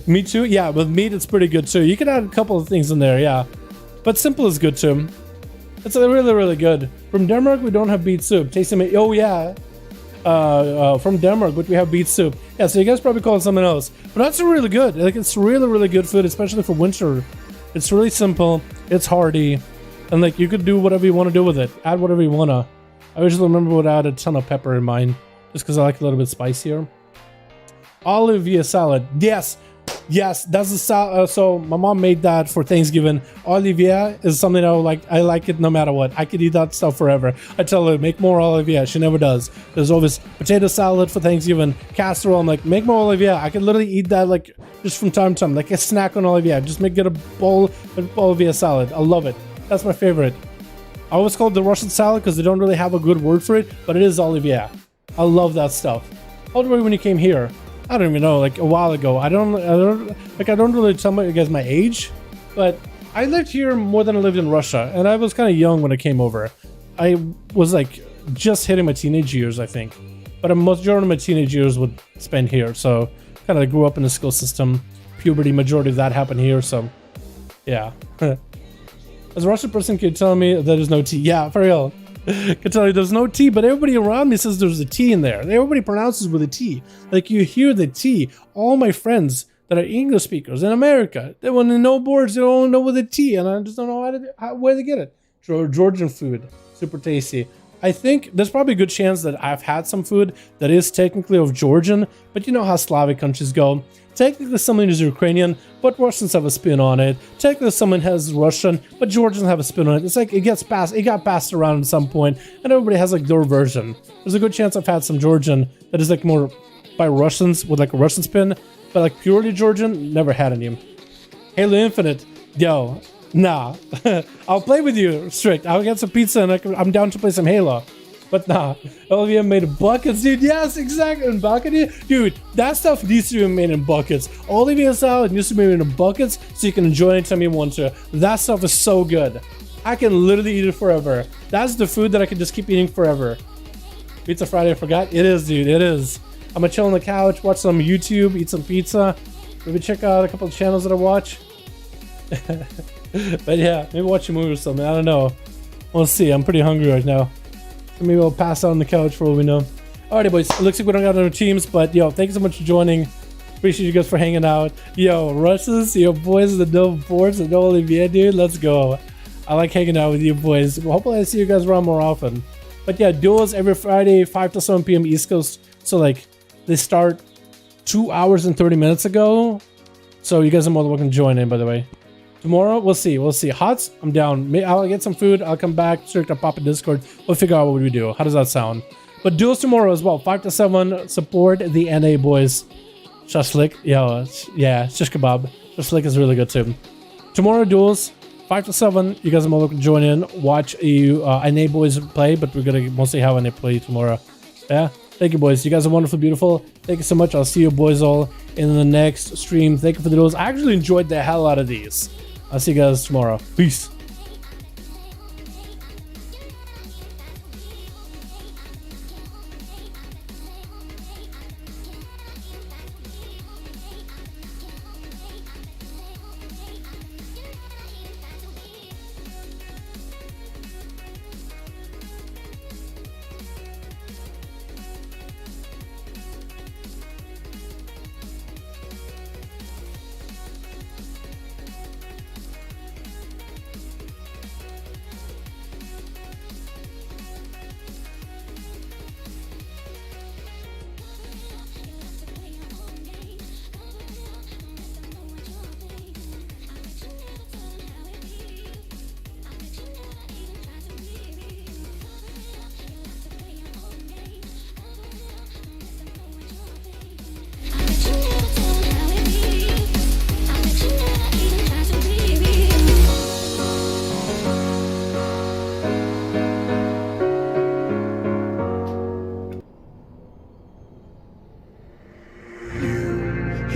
me too. Yeah, with meat it's pretty good too. You can add a couple of things in there, yeah, but simple is good too. It's really good. From Denmark we don't have beet soup. Tasting it. Oh yeah, from Denmark, but we have beet soup. Yeah, so you guys probably call it something else, but that's really good. Like it's really good food, especially for winter. It's really simple. It's hearty, and like you could do whatever you want to do with it. Add whatever you wanna. I usually remember would add a ton of pepper in mine, just because I like it a little bit spicier. Olivier salad. Yes, that's the salad. So my mom made that for Thanksgiving. Olivier is something I like it no matter what. I could eat that stuff forever. I tell her, make more Olivier. She never does. There's always potato salad for Thanksgiving, casserole. I'm like, make more Olivier. I could literally eat that like just from time to time, like a snack on Olivier. Just get a bowl of Olivier salad. I love it. That's my favorite. I always call it the Russian salad because they don't really have a good word for it, but it is Olivier. I love that stuff. How old were you when you came here? I don't even know, like a while ago. I don't really tell you guys my age, but I lived here more than I lived in Russia, and I was kind of young when I came over. I was like just hitting my teenage years, I think, but a majority of my teenage years would spend here. So kind of grew up in the school system, puberty, majority of that happened here. So yeah, as a Russian person, can you tell me that there's no T? Yeah, for real. Can tell you there's no T, but everybody around me says there's a T in there. Everybody pronounces with a T. Like you hear the T. All my friends that are English speakers in America, they want to know boards, they don't know with a T, and I just don't know where they get it. Georgian food, super tasty. I think there's probably a good chance that I've had some food that is technically of Georgian, but you know how Slavic countries go. Technically someone is Ukrainian, but Russians have a spin on it. Technically someone has Russian, but Georgians have a spin on it. It's like it got passed around at some point, and everybody has like their version. There's a good chance I've had some Georgian that is like more by Russians with like a Russian spin, but like purely Georgian, never had any. Halo Infinite, yo, nah. I'll play with you, strict. I'll get some pizza and I'm down to play some Halo. But nah, Olivia made buckets, dude. Yes, exactly. In bucket, dude, that stuff needs to be made in buckets. Olivia salad needs to be made in buckets so you can enjoy it anytime you want to. That stuff is so good. I can literally eat it forever. That's the food that I can just keep eating forever. Pizza Friday, I forgot. It is, dude. It is. I'm gonna chill on the couch, watch some YouTube, eat some pizza. Maybe check out a couple of channels that I watch. But yeah, maybe watch a movie or something. I don't know. We'll see. I'm pretty hungry right now. Maybe we'll pass out on the couch for all we know. Alrighty, boys. It looks like we don't got other teams, but yo, thank you so much for joining. Appreciate you guys for hanging out. Yo, Russes, yo, boys, the no boards, the no Olivier, dude. Let's go. I like hanging out with you boys. Hopefully I see you guys around more often. But yeah, duels every Friday, 5 to 7 p.m. East Coast. So like they start 2 hours and 30 minutes ago. So you guys are more than welcome to join in, by the way. Tomorrow, we'll see. Hots, I'm down. I'll get some food. I'll come back, start to pop in Discord. We'll figure out what we do. How does that sound? But duels tomorrow as well. 5 to 7. Support the NA boys. Shashlik. Yo, yeah, shish kebab. Shashlik is really good too. Tomorrow duels. 5 to 7, you guys are more welcome to join in, watch NA boys play, but we're gonna mostly have NA play tomorrow. Yeah, thank you boys. You guys are wonderful, beautiful. Thank you so much. I'll see you boys all in the next stream. Thank you for the duels. I actually enjoyed the hell out of these. I'll see you guys tomorrow. Peace.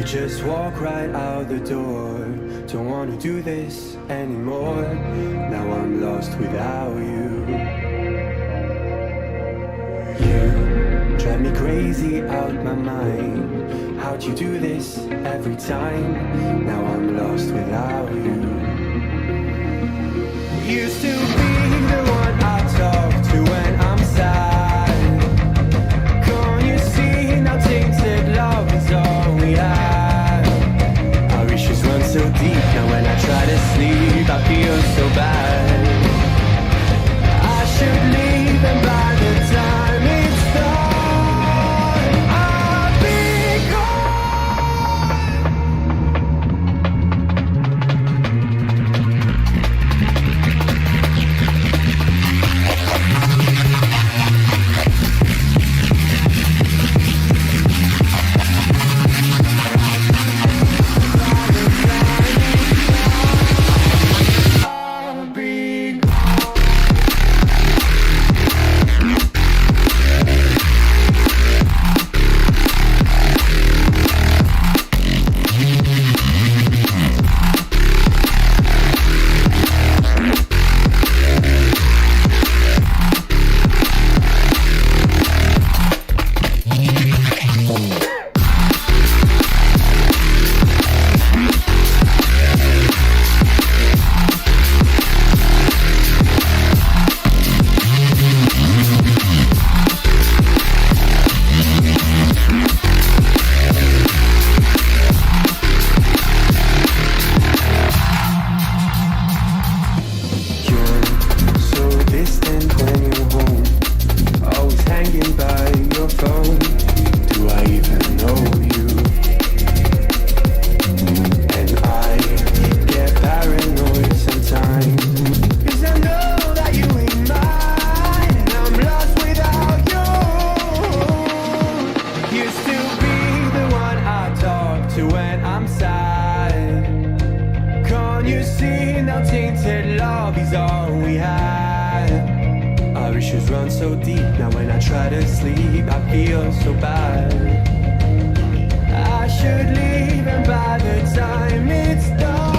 Just walk right out the door. Don't wanna do this anymore. Now I'm lost without you. You drive me crazy out my mind. How'd you do this every time? Now I'm lost without you. Used to be the one I talk to when I'm sad. Can't you see now tainted love is all we have? Run so deep, now when I try to sleep I feel so bad. I should leave and by the time it's done I'll be so deep. Now when I try to sleep, I feel so bad. I should leave, and by the time it's done